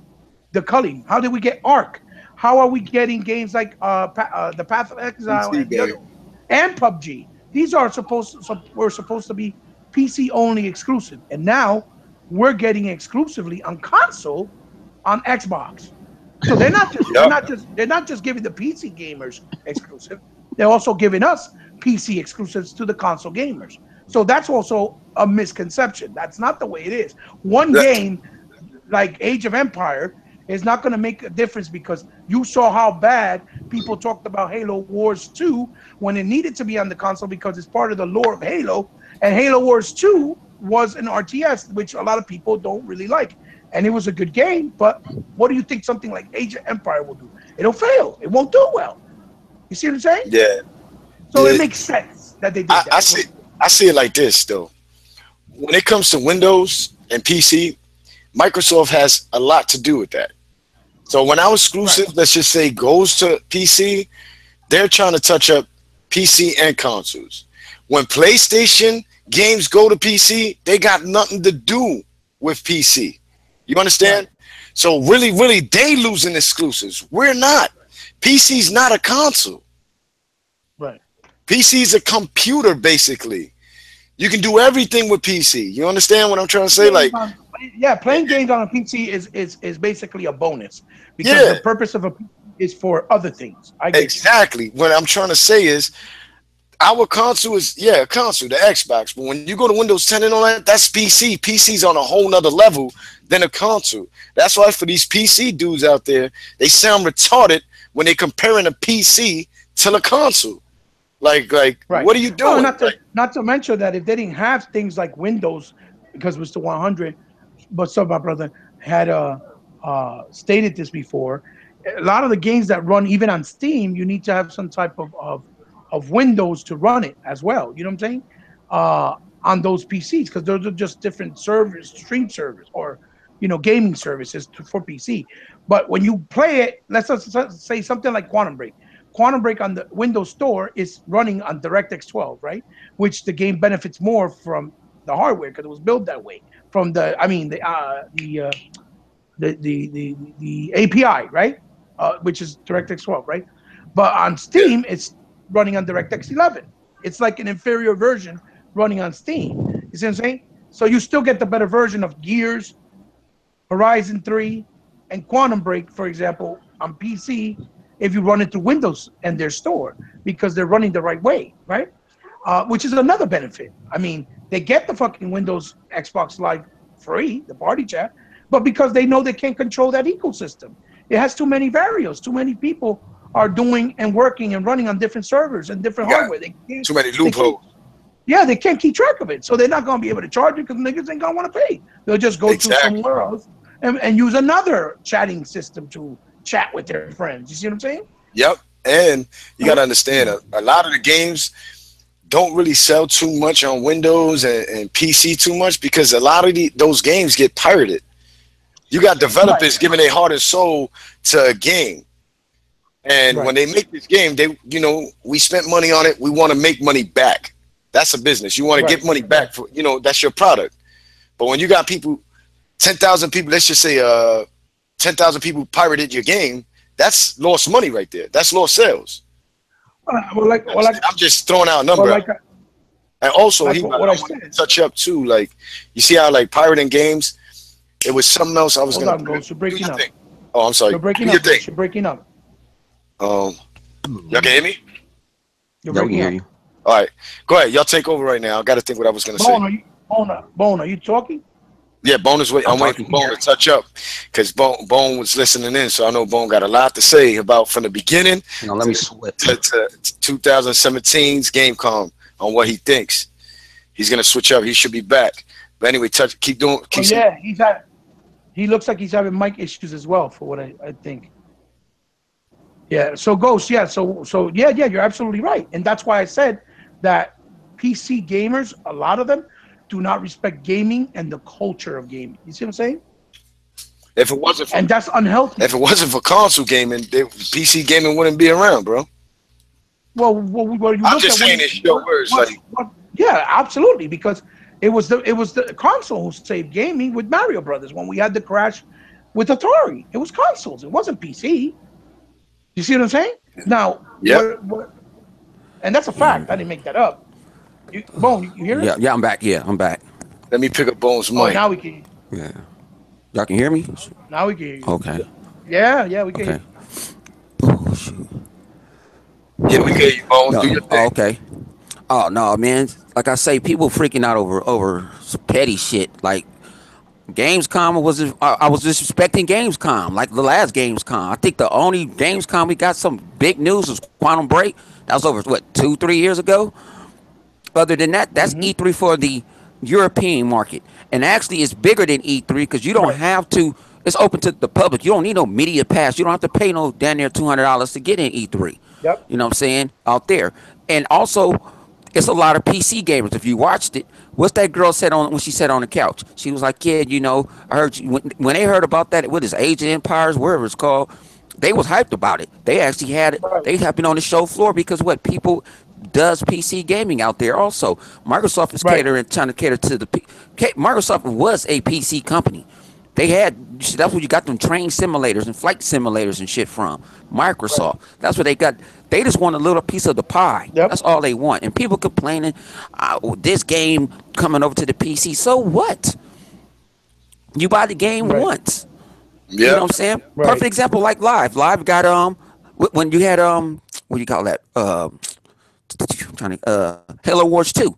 the Culling? How did we get Ark? How are we getting games like the Path of Exile PC and the other game. and PUBG? These are were supposed to be PC only exclusive, and now we're getting exclusively on console on Xbox. So Yep. they're not just giving the PC gamers exclusive. They're also giving us PC exclusives to the console gamers. So that's also a misconception. That's not the way it is. One That- game like Age of Empire is not going to make a difference because you saw how bad people talked about Halo Wars 2 when it needed to be on the console because it's part of the lore of Halo. And Halo Wars 2 was an RTS, which a lot of people don't really like. And it was a good game, but what do you think something like Age of Empire will do? It'll fail. It won't do well. You see what I'm saying? yeah. So it The, makes sense that they I, did I that. see. I see it like this though. When it comes to Windows and PC, Microsoft has a lot to do with that. So when our Right. exclusive, let's just say, goes to PC, they're trying to touch up PC and consoles. When PlayStation games go to PC, they got nothing to do with PC. You Right. understand? So really, really, they losing exclusives. We're not. PC's not a console. Right. PC's a computer, basically. You can do everything with PC. You understand what I'm trying to say? Games Like, on, yeah, playing games on a PC is basically a bonus because the yeah, purpose of a PC is for other things. I get you. exactly. What I'm trying to say is our console is, yeah, a console, the Xbox. But when you go to Windows 10 and all that, that's PC. PC's on a whole nother level than a console. That's why for these PC dudes out there, they sound retarded when they're comparing a PC to a console. Like, Right. what are you Well, doing? Like, not to mention that if they didn't have things like Windows, because it was the 100, but some of my brother had stated this before. A lot of the games that run even on Steam, you need to have some type of Windows to run it as well. You know what I'm saying? On those PCs because those are just different servers, stream servers, or gaming services for PC. But when you play it, let's just say something like Quantum Break. Quantum Break on the Windows Store is running on DirectX 12, right? Which the game benefits more from the hardware because it was built that way. From the, I mean, the API, right? Which is DirectX 12, right? But on Yeah. Steam, it's running on DirectX 11. It's like an inferior version running on Steam. You see what I'm saying? So you still get the better version of Gears, Horizon 3, and Quantum Break, for example, on PC, if you run it through Windows and their store, because they're running the right way, right? Which is another benefit. I mean, they get the fucking Windows Xbox Live free, the party chat, but because they know they can't control that ecosystem. It has too many variables. Too many people are doing and working and running on different servers and different You got hardware. They can't, too many they can't, loopholes. yeah, they can't keep track of it. So they're not going to be able to charge it because niggas ain't going to want to pay. They'll just go to Exactly. somewhere else and use another chatting system to chat with their friends. You see what I'm saying? Yep. And you got to understand, Yeah. a lot of the games don't really sell too much on Windows and PC too much because a lot of those games get pirated. You got Right, developers giving their heart and soul to a game. And when right, they make this game, we spent money on it. We want to make money back. That's a business. You want to get right, money right, back for, that's your product. But when you got people, 10,000 people, let's just say 10,000 people pirated your game, that's lost money right there. That's lost sales. well, like, well, like, I'm just throwing out a well, number. like, And also, like I what I want to said. touch up too. Like, you see how like pirating games, it was something else I was Hold gonna on, Ghost. You're do breaking your up. thing. Oh, I'm sorry. You're breaking Do your up, thing. Ghost. You're breaking up. Um, y'all can hear me? You're Yeah, we can breaking hear up. you. All right, go ahead. Y'all take over right now. I got to think what I was gonna say. Bone, are you talking? Yeah, Bone is waiting. I'm I'm waiting talking. for Bone to touch up because Bone was listening in, so I know Bone got a lot to say about from the beginning Hang on, let me switch. to 2017's Gamescom on what he thinks. He's gonna switch up. He should be back. But anyway, keep doing. Oh Keep. yeah, he looks like he's having mic issues as well, for what I think. Yeah. So Ghost, yeah. So yeah, you're absolutely right, and that's why I said that PC gamers, a lot of them, do not respect gaming and the culture of gaming. You see what I'm saying? If it wasn't for And that's if unhealthy. it wasn't for console gaming, PC gaming wouldn't be around, bro. Well, what you I'm look just at saying it's your words. Like, yeah, absolutely, because it was the console who saved gaming with Mario Brothers when we had the crash with Atari. It was consoles. It wasn't PC. You see what I'm saying? Now, yep. and that's a fact. I didn't make that up. Bone, you hear Yeah, us? yeah, I'm back. Yeah, I'm back. Let me pick up Bone's Oh, mic. now we can. Yeah, y'all can hear me. Now we can hear you. Okay, Yeah, we can hear okay. you. Oh shoot. Yeah, we can hear you, Bone. No, Do your oh, thing. okay. Oh no, man. Like I say, people freaking out over some petty shit. Like Gamescom I was disrespecting Gamescom, like the last Gamescom. I think the only Gamescom we got some big news was Quantum Break. That was over what 2-3 years ago. Other than that, that's Hmm. E3 for the European market, and actually it's bigger than E3 because you don't Right. have to. It's open to the public. You don't need no media pass. You don't have to pay no down there $200 to get in E3. Yep. You know what I'm saying out there, and also it's a lot of PC gamers. If you watched it, what's that girl said on when she sat on the couch? She was like, "Yeah, I heard you, when they heard about that, what is Age of Empires, wherever it's called, they was hyped about it. They actually had it. Right. They have been on the show floor because what people does PC gaming out there also. Microsoft is Right. catering, trying to cater to Microsoft was a PC company. They had that's where you got them train simulators and flight simulators and shit from. Right. Microsoft. That's what they got. They just want a little piece of the pie. Yep. That's all they want. And people complaining, this game coming over to the PC. So what? You buy the game Right. once. You know Yep. what I'm saying? Right. Perfect example like Live. Live got when you had what do you call that? Trying to Halo Wars 2.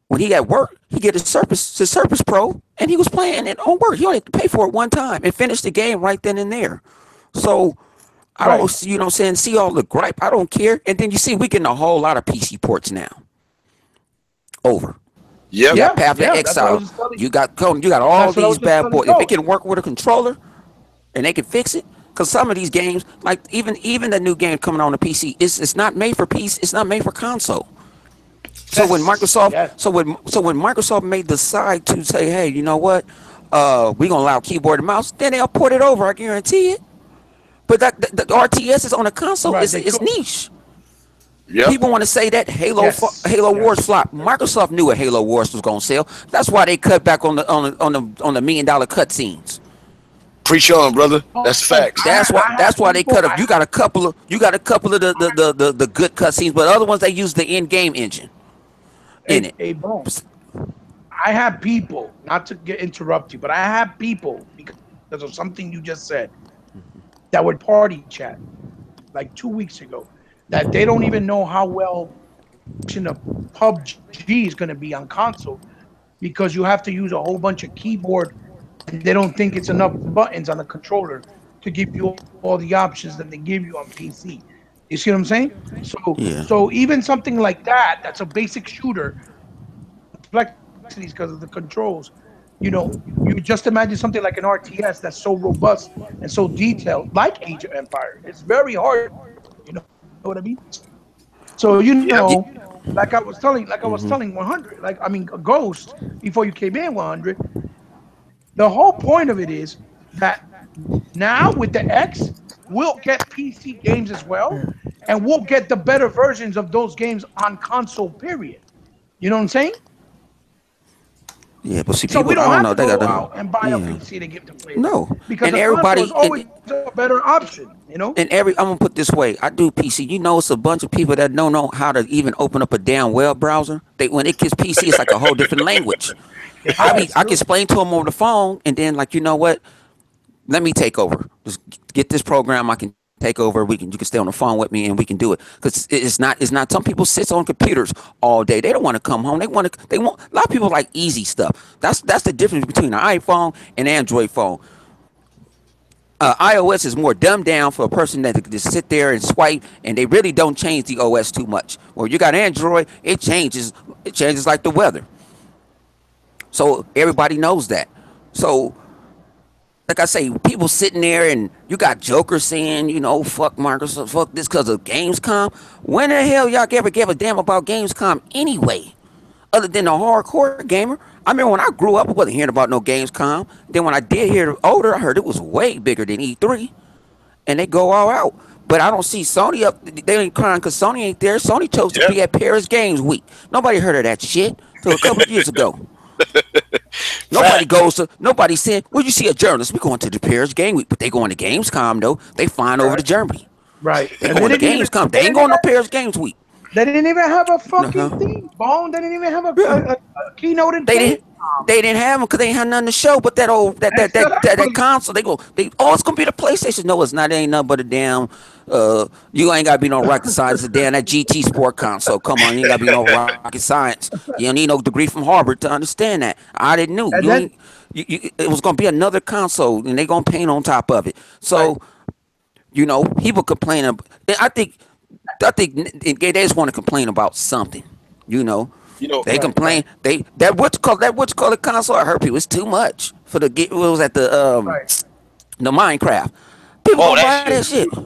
When he at work, he get his Surface Pro, and he was playing it on work. He only had to pay for it one time and finish the game right then and there. So I Right. don't, you know what I'm saying, see all the gripe. I don't care. And then you see we getting a whole lot of PC ports now. Over. Yep. You got Yeah. Path of Yeah. That's what I Exile. was just telling. You got Code. You got all That's what I these was just bad telling boys. If it Ghost. can work with a controller and they can fix it, because some of these games, like even the new game coming on the PC, it's not made for PC. It's not made for console. So when Yes. Microsoft, Yes. so when Microsoft made the decide to say, hey, you know what, we gonna allow keyboard and mouse, then they'll port it over. I guarantee it. But the RTS is on a console. Right, they It's could. niche. Yep. People want to say that Yes, Halo Wars yes. flop. Microsoft knew what Halo Wars was gonna sell. That's why they cut back on the $1 million cutscenes. Preach on, brother. That's Oh, facts. I That's have why they cut people. them. You got a couple of the good cutscenes, but other ones they use the in game engine in it. A bone. I have people, not to get interrupt you, but I have people because of something you just said that would party chat like 2 weeks ago that they don't even know how well of PUBG is going to be on console because you have to use a whole bunch of keyboard and they don't think it's enough buttons on the controller to give you all the options that they give you on PC. You see what I'm saying? So Yeah. even something like that, that's a basic shooter, complexities because of the controls. You just imagine something like an RTS that's so robust and so detailed, like Age of Empire. It's very hard to do. You know what I mean? So Yep. like I was telling Mm-hmm. 100, like I mean, a Ghost before you came in 100. The whole point of it is that now with the X, we'll get PC games as well, and we'll get the better versions of those games on console. Period. You know what I'm saying? Yeah, but see, So we people, I don't don't have know. to They go got out and buy a yeah. PC to give to players No, because and a console is everybody, always a better option. I'm gonna put this way. I do PC. You know, it's a bunch of people that don't know how to even open up a damn web browser. They when it gets PC, it's like a whole different language. Yeah, it's I can true. explain to them over the phone, and then like you know what? Let me take over. Just get this program. I can take over. You can stay on the phone with me, and we can do it. Because it's not. Some people sit on computers all day. They don't want to come home. They want. A lot of people like easy stuff. That's the difference between an iPhone and Android phone. iOS is more dumbed down for a person that could just sit there and swipe, and they really don't change the OS too much. Well, you got Android, it changes. It changes like the weather. So everybody knows that. So like I say, people sitting there and you got Joker saying, fuck Microsoft, fuck this because of Gamescom. When the hell y'all ever gave a damn about Gamescom anyway? Other than a hardcore gamer. I remember when I grew up, I wasn't hearing about no Gamescom. Then when I did hear it older, I heard it was way bigger than E3. And they go all out. But I don't see Sony up. They ain't crying because Sony ain't there. Sony chose to Yep. be at Paris Games Week. Nobody heard of that shit till a couple of years ago. Facts. Nobody said, well, you see a journalist, we going to the Paris Game Week, but they going to Gamescom though. They flying over to Right, Germany. right. They And they going to didn't even Gamescom. They they ain't didn't going even to Paris Games Week. they didn't even have a fucking Uh-huh. theme, Bone. They didn't even have Yeah. a keynote in They didn't game. they didn't have them because they ain't had nothing to show. But that old that Exactly. console, it's gonna be the PlayStation. No, it's not. It ain't nothing but a damn. You ain't gotta be no rocket science. It's damn that GT Sport console. Come on, you ain't gotta be no rocket science. You don't need no degree from Harvard to understand that. I didn't know. And You then ain't. It was gonna be another console, and they gonna paint on top of it. right. So people complain. They just want to complain about something. You know, You know. they Right, complain. right, That what's called the console. I heard people it's too much for the get. What was at right. the Minecraft? People Oh, gonna that buy that shit. shit,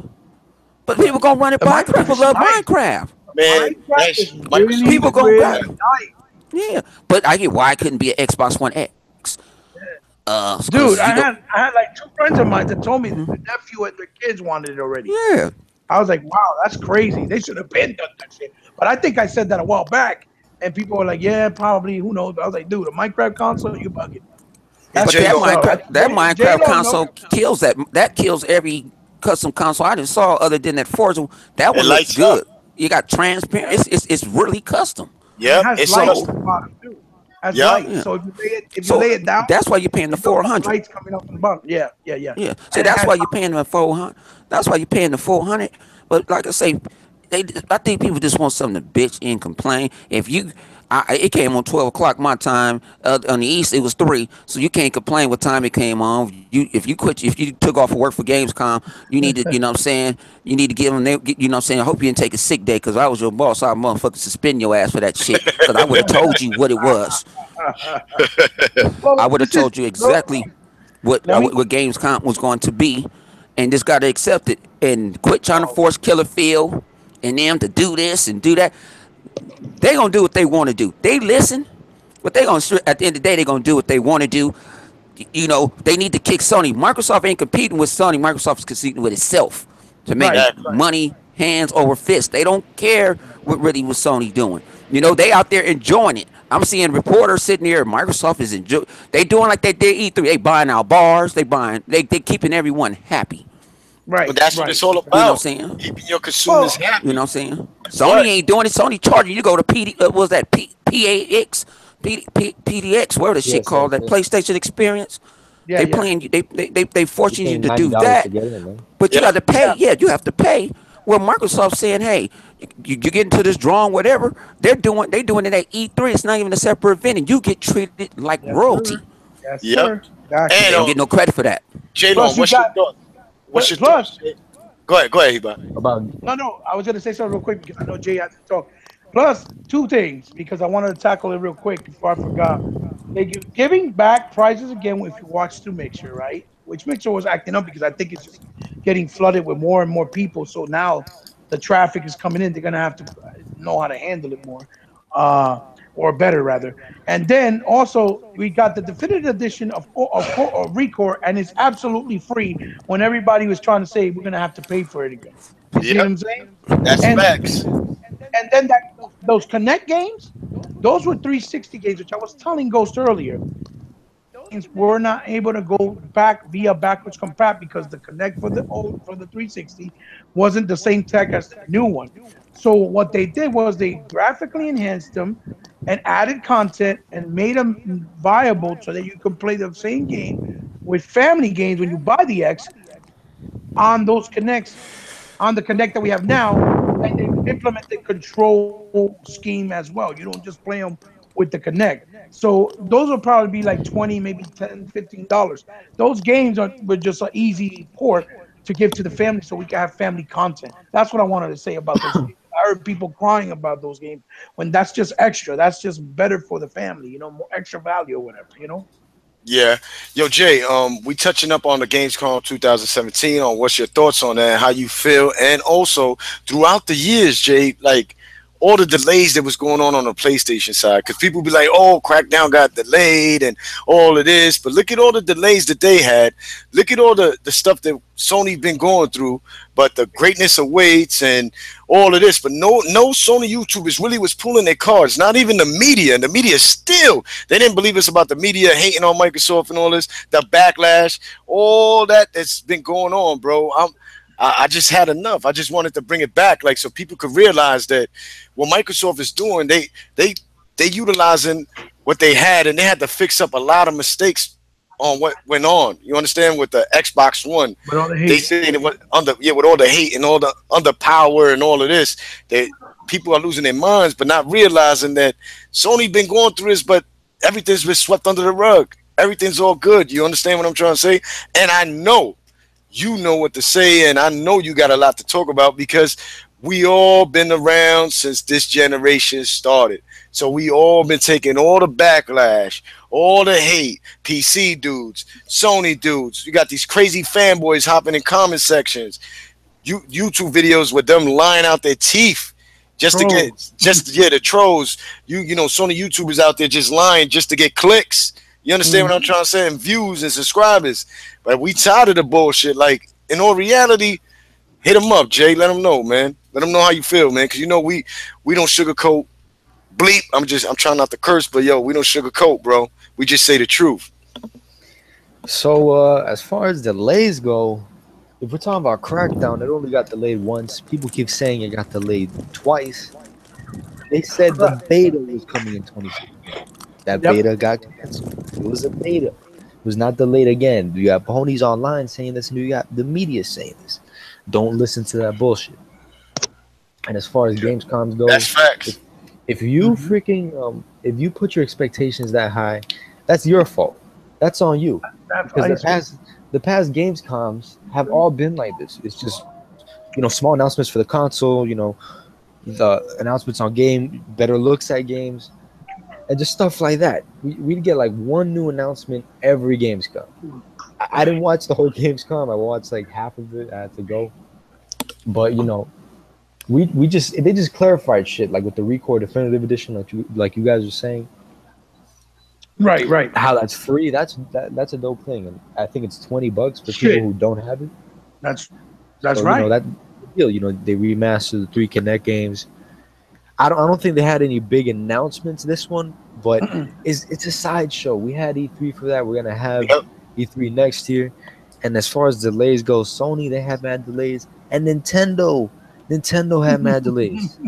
but people gonna run it The by because Minecraft people is love nice. Minecraft. The Man, Minecraft that's is Microsoft really, People is gonna doing grab really that. it. nice. Yeah, but I get why it couldn't be an Xbox One X. Dude, Because I had like two friends of mine that told me their nephew and their kids wanted it already. yeah. I was like, wow, that's crazy. They should have been done that shit. But I think I said that a while back, and people were like, yeah, probably. Who knows? But I was like, dude, a Minecraft console, you bugging. And That's But J what's Lo, up. That J Minecraft Lo knows. console kills that. That kills every custom console I just saw other than that Forza. That it one looks lights up. good. You got transparent. It's really custom. And it Yep, has it's lights at So the custom. bottom too. Has Yep. lights. yeah. So if you So lay it down, that's why you're paying the it looks like 400. lights coming up from the bottom. Yeah, yeah, yeah. Yeah. So And it that's has why you're paying the 400. That's why you're paying the 400. But like I say, I think people just want something to bitch and complain. It came on 12 o'clock my time. On the east, it was 3, so you can't complain what time it came on. If you took off of work for Gamescom, you need to, you know what I'm saying. You need to give them, you know what I'm saying. I hope you didn't take a sick day, because I was your boss. I'd motherfucking suspend your ass for that shit, because I would have told you what it was. I well, would have this is told you exactly let me what Gamescom was going to be, and just got to accept it and quit trying to well, force Killer Phil and them to do this and do that. They gonna do what they want to do. They listen, but they gonna at the end of the day they gonna do what they want to do. You know, they need to kick Sony. Microsoft ain't competing with Sony. Microsoft is competing with itself to make Right. Exactly. money hands over fist. They don't care what Sony doing. You know, they out there enjoying it. I'm seeing reporters sitting here. Microsoft is enjoy. They doing like they did E3. They buying out bars. They keeping everyone happy. But Right. that's what Right. it's all You know what about. I'm saying? Keeping your consumers Well, You know happy. what I'm saying? Sony But ain't doing it. Sony charging you to go to PD. What was that? PAX, PDX, whatever the shit Yes, called yes, that yes. PlayStation Experience. yeah, They yeah. playing you. They You're forcing you paying to do $90 to that, get in, man. but you yeah, got to pay. Yeah. Yeah, you have to pay. Well, Microsoft saying, hey, you get into this drawing, whatever. They doing it at E3. It's not even a separate event, and you get treated like Yes, royalty. sir. Yes, yep. sir. Exactly. And They don't get no credit for that. J Long, Plus, you what's your got thought? What's your thoughts, plus. Jay? Go ahead, Heba. About No, no. I was going to say something real quick because I know Jay has to talk. Plus, two things because I wanted to tackle it real quick before I forgot. They giving back prizes again if you watch through Mixer, right? Which Mixer was acting up because I think it's just getting flooded with more and more people. So now the traffic is coming in. They're gonna have to know how to handle it more, uh, or better rather. And then also we got the definitive edition of Recore, and it's absolutely free. When everybody was trying to say we're gonna have to pay for it again. You see what Yep, I'm saying? that's And facts. and then those Connect games, those were 360 games, which I was telling Ghost earlier. Games were not able to go back via backwards compat because the Connect for the 360 wasn't the same tech as the new one. So what they did was they graphically enhanced them and added content and made them viable so that you can play the same game with family games when you buy the X on those connects on the connect that we have now, and they implemented control scheme as well. You don't just play them with the connect. So those will probably be like 20, maybe 10, $15. Those games were just an easy port to give to the family so we can have family content. That's what I wanted to say about those games. I heard people crying about those games when that's just extra. That's just better for the family, more extra value or whatever. Yeah. Yo, Jay, we touching up on the Gamescom 2017 on what's your thoughts on that, how you feel, and also throughout the years, Jay, like all the delays that was going on the PlayStation side, because people be like, "Oh, Crackdown got delayed and all of this," but look at all the delays that they had. Look at all the stuff that Sony been going through, but the greatness awaits and all of this. But no Sony YouTubers really was pulling their cards. Not even the media, and the media still they didn't believe us about the media hating on Microsoft and all this, the backlash, all that's been going on, bro. I just had enough. I just wanted to bring it back, like so people could realize that what Microsoft is doing, they they utilizing what they had, and they had to fix up a lot of mistakes on what went on. You understand with the Xbox One, But all the they hate. saying it was under with all the hate and all the underpower and all of this, that people are losing their minds, but not realizing that Sony been going through this, but everything's been swept under the rug. Everything's all good. You understand what I'm trying to say? And I know you know what to say, and I know you got a lot to talk about because we all been around since this generation started. So we all been taking all the backlash, all the hate, PC dudes, Sony dudes. You got these crazy fanboys hopping in comment sections, YouTube videos with them lying out their teeth just to get Trolls. the trolls. Sony YouTubers out there just lying just to get clicks. You understand what I'm Mhm. trying to say? And views and subscribers. But we tired of the bullshit. Like in all reality, hit them up, Jay. Let them know, man. Let them know how you feel, man. Because we don't sugarcoat bleep. I'm trying not to curse, but yo, we don't sugarcoat, bro. We just say the truth. so as far as delays go, if we're talking about Crackdown, it only got delayed once. People keep saying it got delayed twice. They said the beta was coming in 2016. That Yep. beta got canceled. It was a beta. It was not delayed again. You got ponies online saying this, and you got the media saying this. Don't listen to that bullshit. And as far as Gamescoms That's go, facts. if if you Mhm. freaking if you put your expectations that high, that's your fault. That's on you. That's Because ice. the past Gamescoms have all been like this. It's just small announcements for the console, the announcements on game, better looks at games, and just stuff like that. We'd get like one new announcement every Gamescom. I didn't watch the whole Gamescom. I watched like half of it. I had to go, but we just they just clarified shit like with the Record Definitive Edition, like you guys were saying. Right, right. How that's free, that's a dope thing, and I think it's $20 for people Shit. who don't have it. That's So right. that deal. They remastered the three Kinect games. I don't think they had any big announcements this one, but Mm-mm. it's a sideshow. We had E3 for that. We're gonna have Yep. E3 next year. And as far as delays go, Sony they had mad delays, and Nintendo had mad delays.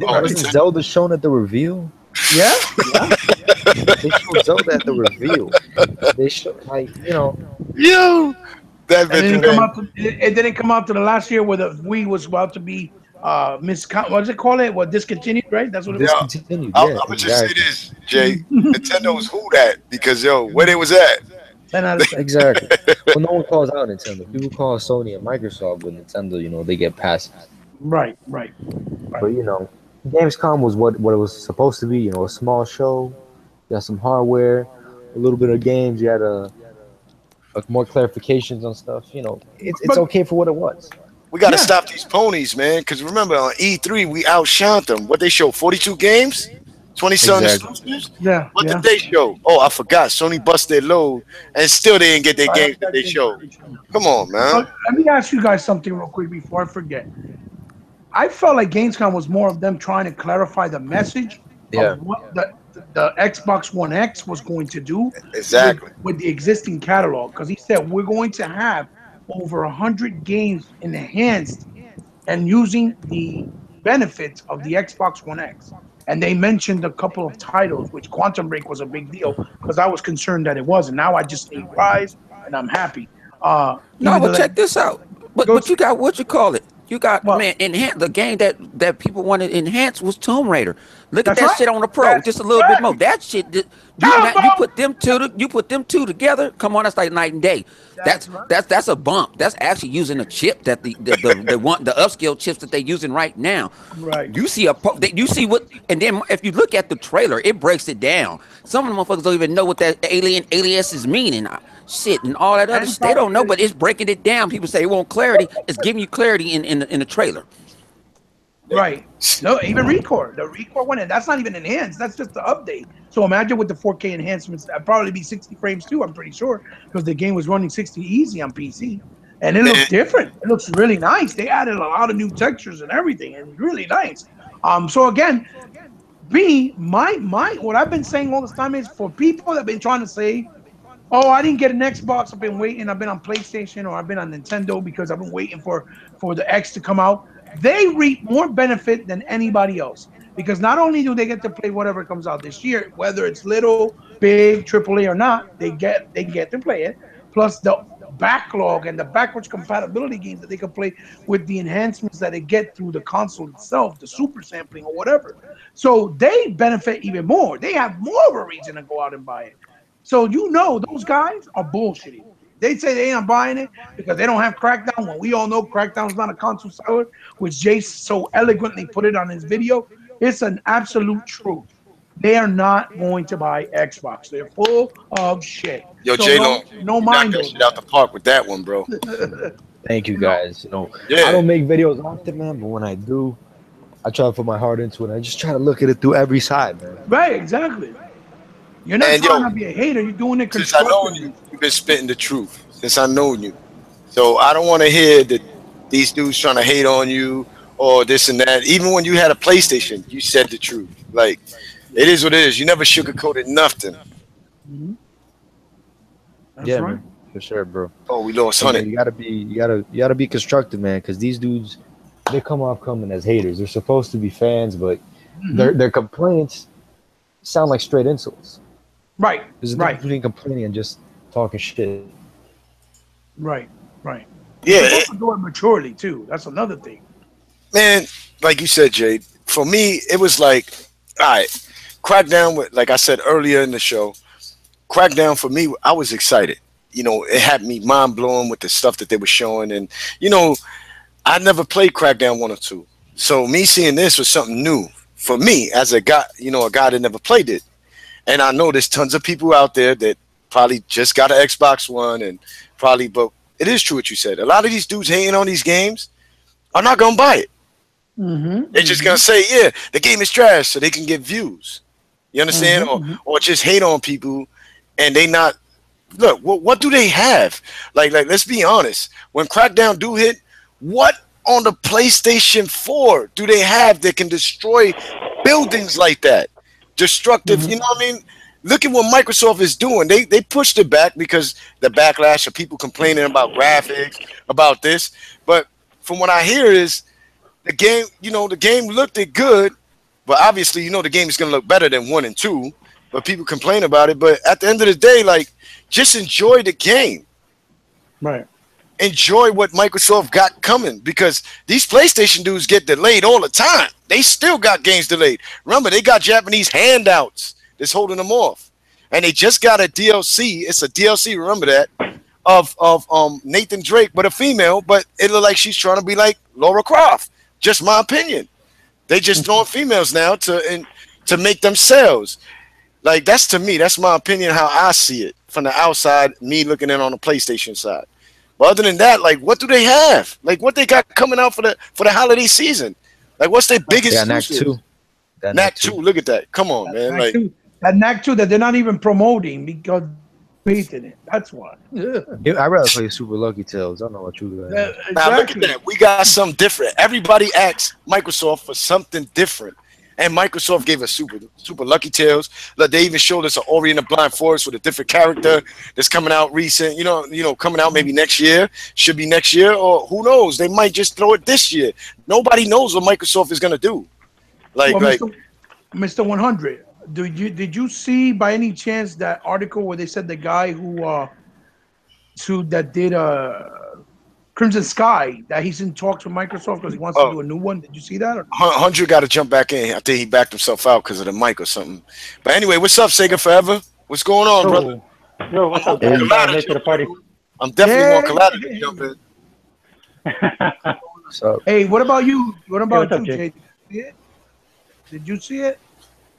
Oh, Right. Wasn't Zelda shown at the reveal? Yeah, yeah. They showed Zelda at the reveal. They showed yo, that And it been didn't come man. out. It didn't come out to the last year where the Wii was about to be what does it call it? What discontinued? Right. That's what it Yeah, was. discontinued. I'm Yeah, gonna just say exactly. this, Jay. Nintendo's who that because yo, where they was at. 10 out of 10. Exactly. Well, no one calls out Nintendo. People call Sony and Microsoft, but Nintendo, they get past. Right, right, But right. Gamescom was what it was supposed to be. A small show. You had some hardware, a little bit of games. You had more clarifications on stuff. It's But okay for what it was. We got to yeah, stop these ponies, man. Because remember on E3 we outshot them. What they show? 42 games, 20 something Exactly. exclusives. yeah, What did yeah. they show? Oh, I forgot. Sony busted their load and still they didn't get their games that they showed. Come on, So man. let me ask you guys something real quick before I forget. I felt like Gamescom was more of them trying to clarify the message of Yeah. what the Xbox One X was going to do with Exactly. the existing catalog. Because he said we're going to have over 100 games enhanced and using the benefits of the Xbox One X. And they mentioned a couple of titles, which Quantum Break was a big deal because I was concerned that it wasn't. Now I just need Rise, and I'm happy. No, Even but though check this out. go But you got what you call it. You got well, man, enhance the game that people wanted enhanced was Tomb Raider. Look at that's that right. shit on the Pro, That's just a little bit more. right. That shit, you Telephone. put them two together. Come on, that's like night and day. That's right. That's a bump. That's actually using a chip that the upscale chips that they're using right now. Right. You see what, and then if you look at the trailer, it breaks it down. Some of the motherfuckers don't even know what that alias is meaning. Shit and all that other And shit. They don't know, but compatibility. it's breaking it down. People say they want clarity. It's giving you clarity in the trailer. Right. No, even Recore. The Recore one, and that's not even enhanced. That's just the update. So imagine with the 4K enhancements, that'd probably be 60 frames too, I'm pretty sure, because the game was running 60 easy on PC. And it looks Man, different. It looks really nice. They added a lot of new textures and everything, and really nice. So again, my what I've been saying all this time is for people that have been trying to say, oh, I didn't get an Xbox. I've been waiting. I've been on PlayStation or I've been on Nintendo because I've been waiting for the X to come out. They reap more benefit than anybody else because not only do they get to play whatever comes out this year, whether it's little, big, AAA or not, they get to play it. Plus the backlog and the backwards compatibility games that they can play with the enhancements that they get through the console itself, the super sampling or whatever. So they benefit even more. They have more of a reason to go out and buy it. So those guys are bullshitting. They say they ain't buying it because they don't have Crackdown. When we all know Crackdown is not a console seller, which Jace so eloquently put it on his video. It's an absolute truth. They are not going to buy Xbox. They're full of shit. yo, So J Long, no you knocked mind that those shit out the park with that one, bro. guys. Thank you No. guys. I Yeah, don't make videos often, man, but when I do, I try to put my heart into it. I just try to look at it through every side, man. Right, exactly. You're not and trying yo, to be a hater. You're doing it since I know constructively. you, you've been spitting the truth. Since I know you, so I don't want to hear that these dudes trying to hate on you or this and that. Even when you had a PlayStation, you said the truth. Like it is what it is. You never sugarcoated nothing. Mhm. That's Yeah, right. man, for sure, bro. Oh, we lost But yeah, 100. you gotta be constructive, man, because these dudes, they come off coming as haters. They're supposed to be fans, but their Hmm. their complaints sound like straight insults. Right, There's a difference right, between complaining and just talking shit. right, right. You're Yeah, supposed to do it maturely too. That's another thing. man. Like you said, Jay. For me, it was like, all right, Crackdown. Like I said earlier in the show, Crackdown for me, I was excited. It had me mind blowing with the stuff that they were showing, and you know, I never played Crackdown 1 or 2, so me seeing this was something new for me as a guy, a guy that never played it. And I know there's tons of people out there that probably just got an Xbox One and probably, but it is true what you said. A lot of these dudes hating on these games are not gonna buy it. They're just gonna Mm-hmm, say, yeah, the game is trash, so they can get views. You understand? Or mm-hmm. or just hate on people and they not look. What do they have? Like let's be honest. When Crackdown do hit, what on the PlayStation 4 do they have that can destroy buildings like that? Destructive, you know what I mean? Look at what Microsoft is doing. They pushed it back because the backlash of people complaining about graphics, about this. But from what I hear is the game, the game looked it good, but obviously, the game is gonna look better than 1 and 2. But people complain about it. But at the end of the day, like, just enjoy the game. Right. Enjoy what Microsoft got coming, because these PlayStation dudes get delayed all the time. They still got games delayed. Remember, they got Japanese handouts that's holding them off, and they just got a DLC. It's a DLC. Remember that of Nathan Drake, but a female. But it looked like she's trying to be like Laura Croft. Just my opinion. They just throwing females now to make them sales. Like, that's, to me, that's my opinion, how I see it from the outside. Me looking in on the PlayStation side. But other than that, like, what do they have? Like, what they got coming out for the holiday season? Like, what's their biggest? Yeah, Knack 2. Knack 2. Look at that. Come on, man. Like, that Knack 2 that they're not even promoting because in it. That's why. I'd rather play Super Lucky Tales. I don't know what you guys. Exactly. now look at that. We got something different. Everybody asked Microsoft for something different, and Microsoft gave us Super Lucky Tales. Look, they even showed us an Ori and the Blind Forest with a different character that's coming out recent. Coming out maybe next year. Should be next year, or who knows? They might just throw it this year. Nobody knows what Microsoft is gonna do. Like, Mr. 100. Did you see by any chance that article where they said the guy who that did Crimson Sky, that he's in talks with Microsoft because he wants to do a new one? Did you see that? 100 got to jump back in. I think he backed himself out because of the mic or something. But anyway, what's up, Sega Forever? What's going on, brother? Yo, what's up? I'm Late to the party. definitely more collateral to jump in. So, Hey, what about you? What about what's up, you, Jay? Did you see it?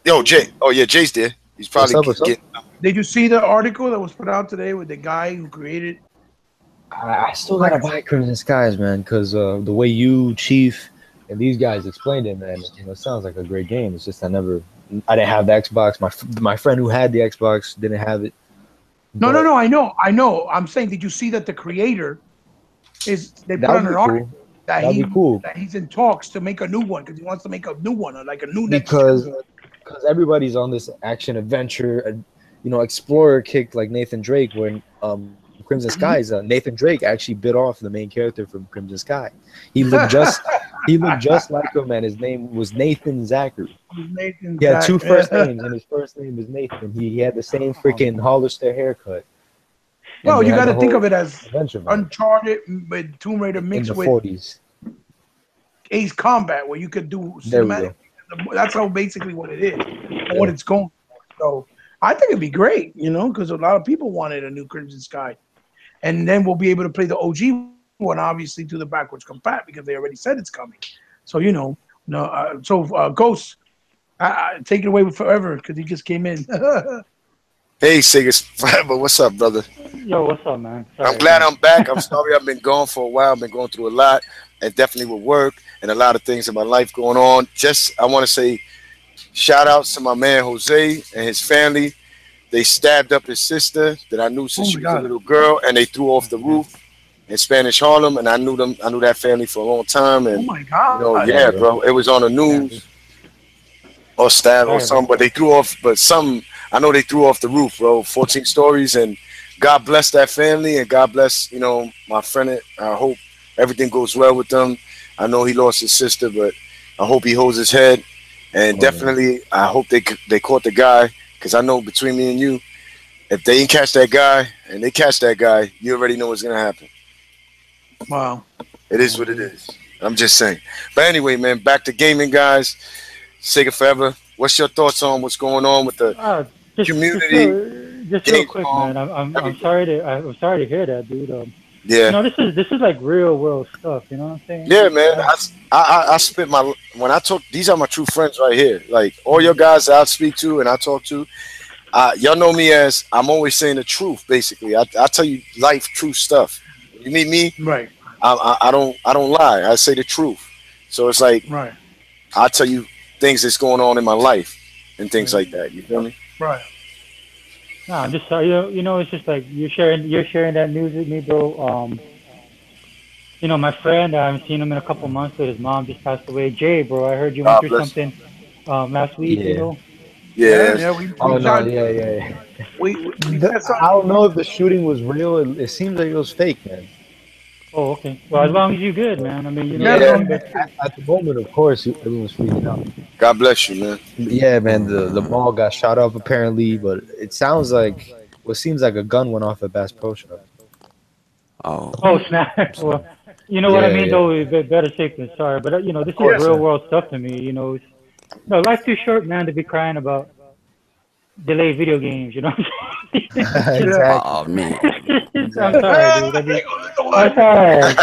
Yo, Jay. Oh yeah, Jay's there. He's probably What's up? getting. Did you see the article that was put out today with the guy who created? I still gotta buy Crimson Skies, man, because the way you, Chief, and these guys explained it, man, it sounds like a great game. It's just I didn't have the Xbox. My friend who had the Xbox didn't have it. No. I know. I'm saying, did you see that the creator they put on an article that he's in talks to make a new one because he wants to make a new one, like a new next. Because everybody's on this action adventure, explorer kick like Nathan Drake. When Crimson Skies, Nathan Drake actually bit off the main character from Crimson Sky. He looked just like him, and his name was Nathan Zachary. He had two first names, and his first name is Nathan. He had the same freaking Hollister haircut. Well, you got to think of it as adventure, Uncharted with Tomb Raider mixed with 40s. Ace Combat, where you could do cinematic. That's how basically what it is, and what it's going for. So I think it'd be great, because a lot of people wanted a new Crimson Sky, and then we'll be able to play the OG one, obviously, to the backwards compat because they already said it's coming. So Ghost, take it away with Forever because he just came in. Hey, Sega Forever, what's up, brother? Yo, what's up, man? Sorry, I'm glad I'm back. I'm sorry I've been gone for a while. I've been going through a lot, and definitely with work and a lot of things in my life going on. I want to say shout outs to my man Jose and his family. They stabbed up his sister that I knew since she was a little girl, and they threw off the roof in Spanish Harlem. And I knew that family for a long time. And oh my God! Yeah, bro, it was on the news or stabbed or something. But they threw off. I know they threw off the roof, bro. 14 stories, and God bless that family, and God bless my friend. I hope everything goes well with them. I know he lost his sister, but I hope he holds his head. And definitely, I hope they caught the guy, because I know between me and you, if they didn't catch that guy and they catch that guy, you already know what's gonna happen. Wow, it is what it is. I'm just saying. But anyway, man, back to gaming, guys. Sega Forever. What's your thoughts on what's going on with the community? Just real quick, man. I'm sorry to hear that, dude. Yeah. This is like real world stuff. You know what I'm saying? Yeah, man. I spent when I talk. These are my true friends right here. Like all your guys that I speak to and I talk to. Y'all know me as I'm always saying the truth. Basically, I tell you life, true stuff. You meet me, right? I don't lie. I say the truth. So it's like, right. I tell you things that's going on in my life and things like that. You feel me? Right. No, I'm just sorry. It's just like you're sharing that news with me, bro. My friend, I haven't seen him in a couple months, but his mom just passed away. Jay, bro, I heard you went God through bless something last week. Yeah. Yeah, you. yeah. We Oh we no, tried. yeah, yeah. We said I something. don't know if the shooting was real. It seems like it was fake, man. Oh, okay. Well, as long as you're good, man. I mean, Yeah, what I as Yeah, long mean, as but you good. at the moment, of course, everyone's freaking out. God bless you, man. Yeah, man, the mall got shot up apparently, but it sounds like what seems like a gun went off at Bass Pro Shop. Oh, oh snap. Well, you know what I Yeah, mean, yeah. though. Better safe than sorry. But Of this is Yeah. course, real man. world stuff to me. No, life's too short, man, to be crying about delayed video games. You know what I'm saying? Just, Yeah. Exactly, oh man. I'm exactly. sorry, dude. I mean, You know I'm what? sorry.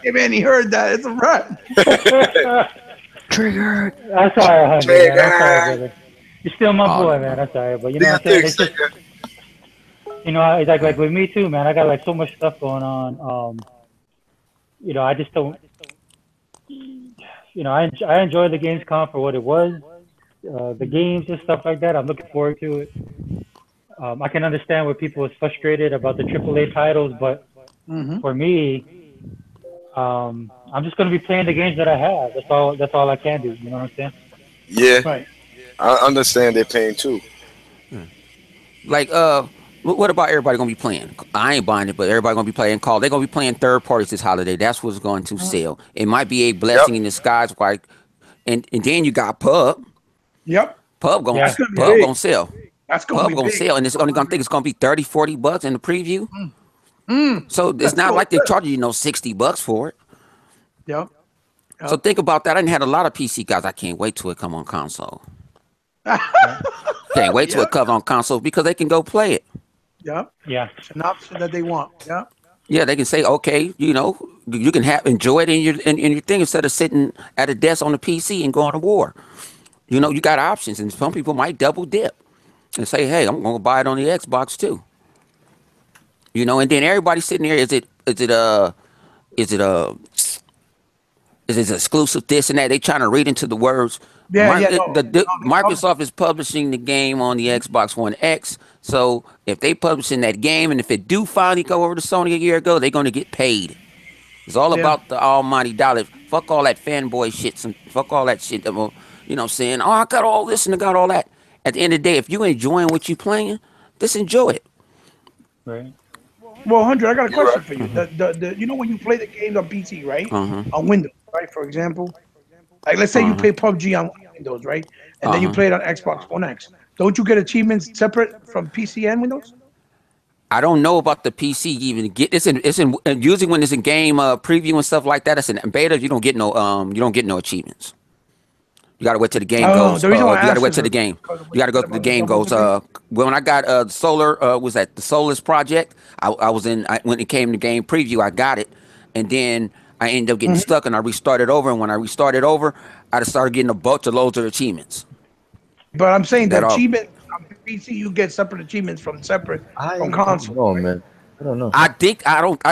Hey man, he heard that. It's a wrap. Triggered. I'm sorry, 100, man. I'm sorry, Trigger. brother. You're still my Oh boy, no. man. I'm sorry, but you know Damn what I'm saying? thick, It's just, Sega. it's like with me too, man. I got like so much stuff going on. I just don't. I enjoy the Gamescom for what it was, the games and stuff like that. I'm looking forward to it. I can understand where people is frustrated about the AAA titles, but Mm-hmm. for me, I'm just gonna be playing the games that I have. That's all. That's all I can do. You know what I'm saying? Yeah, Right. I understand their pain too. Like what about everybody gonna be playing? I ain't buying it, but everybody gonna be playing Call. They're gonna be playing third parties this holiday. That's what's going to sell. It might be a Yep. blessing in disguise, like, and then you got Pub. Yep. Pub gonna That's Yeah, gonna be yeah, Pub big. gonna sell. That's gonna Pub be gonna big. sell, and it's only gonna think it's gonna be 30, $40 in the preview. So it's Let's not go. like they're charging you $60 for it. Yep. So Yep. think about that. I didn't had a lot of PC guys. I can't wait till it come on console. yeah, Can't wait till Yep. it comes on console because they can go play it. Yep. yeah. It's an option that they want. Yep. Yeah, they can say, okay, you can have enjoy it in your thing instead of sitting at a desk on the PC and going to war. You got options, and some people might double dip and say, hey, I'm gonna buy it on the Xbox too. And then everybody sitting there, is it is it exclusive this and that? They trying to read into the words. Yeah. Yeah. No. No. They publish. Microsoft is publishing the game on the Xbox One X. So if they publishing that game, and if it do finally go over to Sony a year ago, they're gonna get paid. It's all Yeah. about the almighty dollar. Fuck all that fanboy shit. Fuck all that shit. That will, saying, oh, I got all this and I got all that. At the end of the day, if you enjoying what you playing, just enjoy it. Right. Well, Hunter, I got a You're question right. for you. The you know when you play the games on PC, right? Uh huh. On Windows, right? For example, like let's say you Uh huh. play PUBG on Windows, right? And Uh then you huh. play it on Xbox One X. Don't you get achievements separate from PC and Windows? I don't know about the PC even get it's in usually when it's in game preview and stuff like that. It's in beta. You don't get no achievements. You gotta wait till the game Oh, goes. the reason why I You gotta asked wait is till the game. because You when you gotta go said till the about the game double goes. dipping. When I got Solar was at the Solus project. When it came to game preview. I got it, and then I ended up getting Mhm. stuck, and I restarted over. And when I restarted over, I just started getting a bunch of loads of achievements. Right, but I'm saying the That all. achievement on PC, you get separate achievements from separate from I don't console, know, right? man. I don't know. I think I don't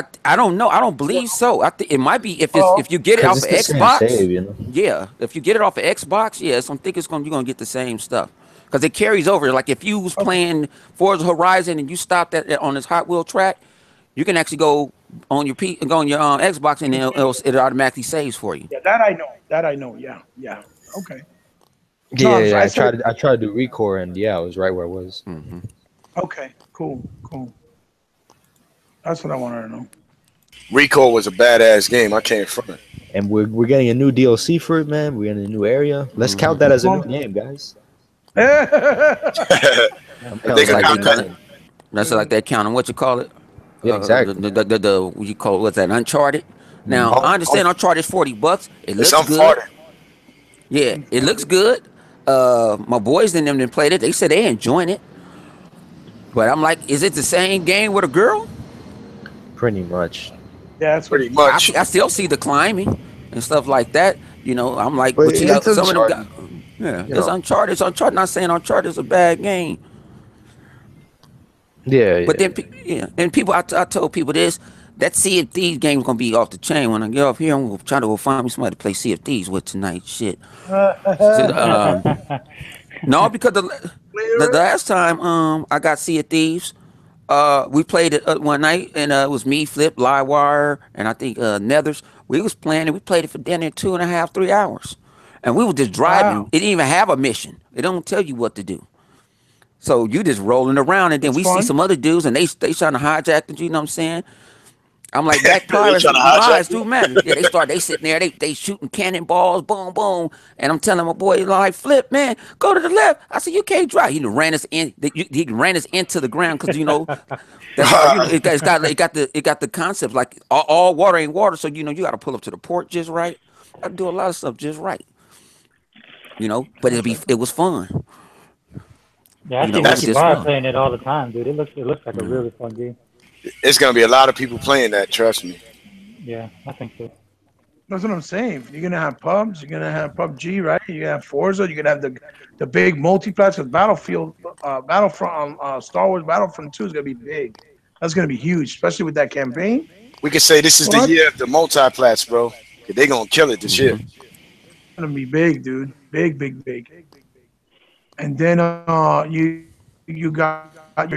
know. I don't Well, believe so. I think it might be oh, if you get it Cause off it's of the same Xbox. save, you know. Yeah, if you get it off of Xbox, yes, I think you're gonna get the same stuff because it carries over. Like if you was okay. playing Forza Horizon and you stopped on this Hot Wheel track, you can actually go on your Xbox and it automatically saves for you. Yeah, that I know. That I know. Yeah, yeah. Okay. No, Yeah, yeah. I I said tried. I tried to do recore, and yeah, I was right where I was. Hmm. okay. Cool, cool. That's what I wanted to know. Recall was a badass game. I can't front. And we're getting a new DLC for it, man. We're in a new area. Let's count that as a new Well, game, guys. I'm If they That's counting could like that they as a count new that. cut. game. That's like that counting. What you call it? Yeah, exactly, man. What you call what's that? Uncharted. Now Hmm. Um, I um, understand Uncharted is $40. It it's looks good. unfarted. Yeah, it looks good. My boys and them didn't played it. They said they enjoying it. But I'm like, is it the same game with a girl? Pretty much. yeah, that's what. Pretty much. I still see the climbing and stuff like that. I'm like, But but see, it's some of them got, Uncharted, yeah, you it's know. Uncharted. It's Uncharted. Not saying Uncharted is a bad game, Yeah, but yeah. then, yeah, and people, I told people this. That Sea of Thieves game is gonna be off the chain. When I get off here, I'm gonna try to go find me somebody to play Sea of Thieves with tonight. Shit. So, Wait, no, because the the last time I got Sea of Thieves, we played it one night, and it was me, Flip, Livewire, and I think Nethers. We was playing it. We played it for damn near 2.5, 3 hours, and we were just driving. Wow, It didn't even have a mission. It don't tell you what to do. So you just rolling around, and then it's we see fun. some other dudes, and they trying to hijack the. You know what I'm saying? I'm like, Black They Pirates trying to hijack lies you. do matter. Yeah, they sitting there, they shooting cannonballs, boom, boom. And I'm telling my boy, like, Flip, man, go to the left. I said, you can't drive. He ran us in. He ran us into the ground because that's how it got the concept like all water ain't water. So you got to pull up to the port just right. I do a lot of stuff just right. But it was fun. Yeah, I see It was Wiki That's just Bar fun. playing it all the time, dude. It looks like a Yeah. really fun game. it's gonna be a lot of people playing that. Trust me. Yeah, I think so. That's what I'm saying. You're gonna have pubs. You're gonna have PUBG, right? You're gonna have Forza. You're gonna have the big multiplats. Because Battlefront, Star Wars Battlefront 2 is gonna be big. That's gonna be huge, especially with that campaign. We can say this is the What? year of the multiplats, bro. 'Cause they gonna kill it this year. Hmm. Gonna be big, dude. Big, big, big. And then you got your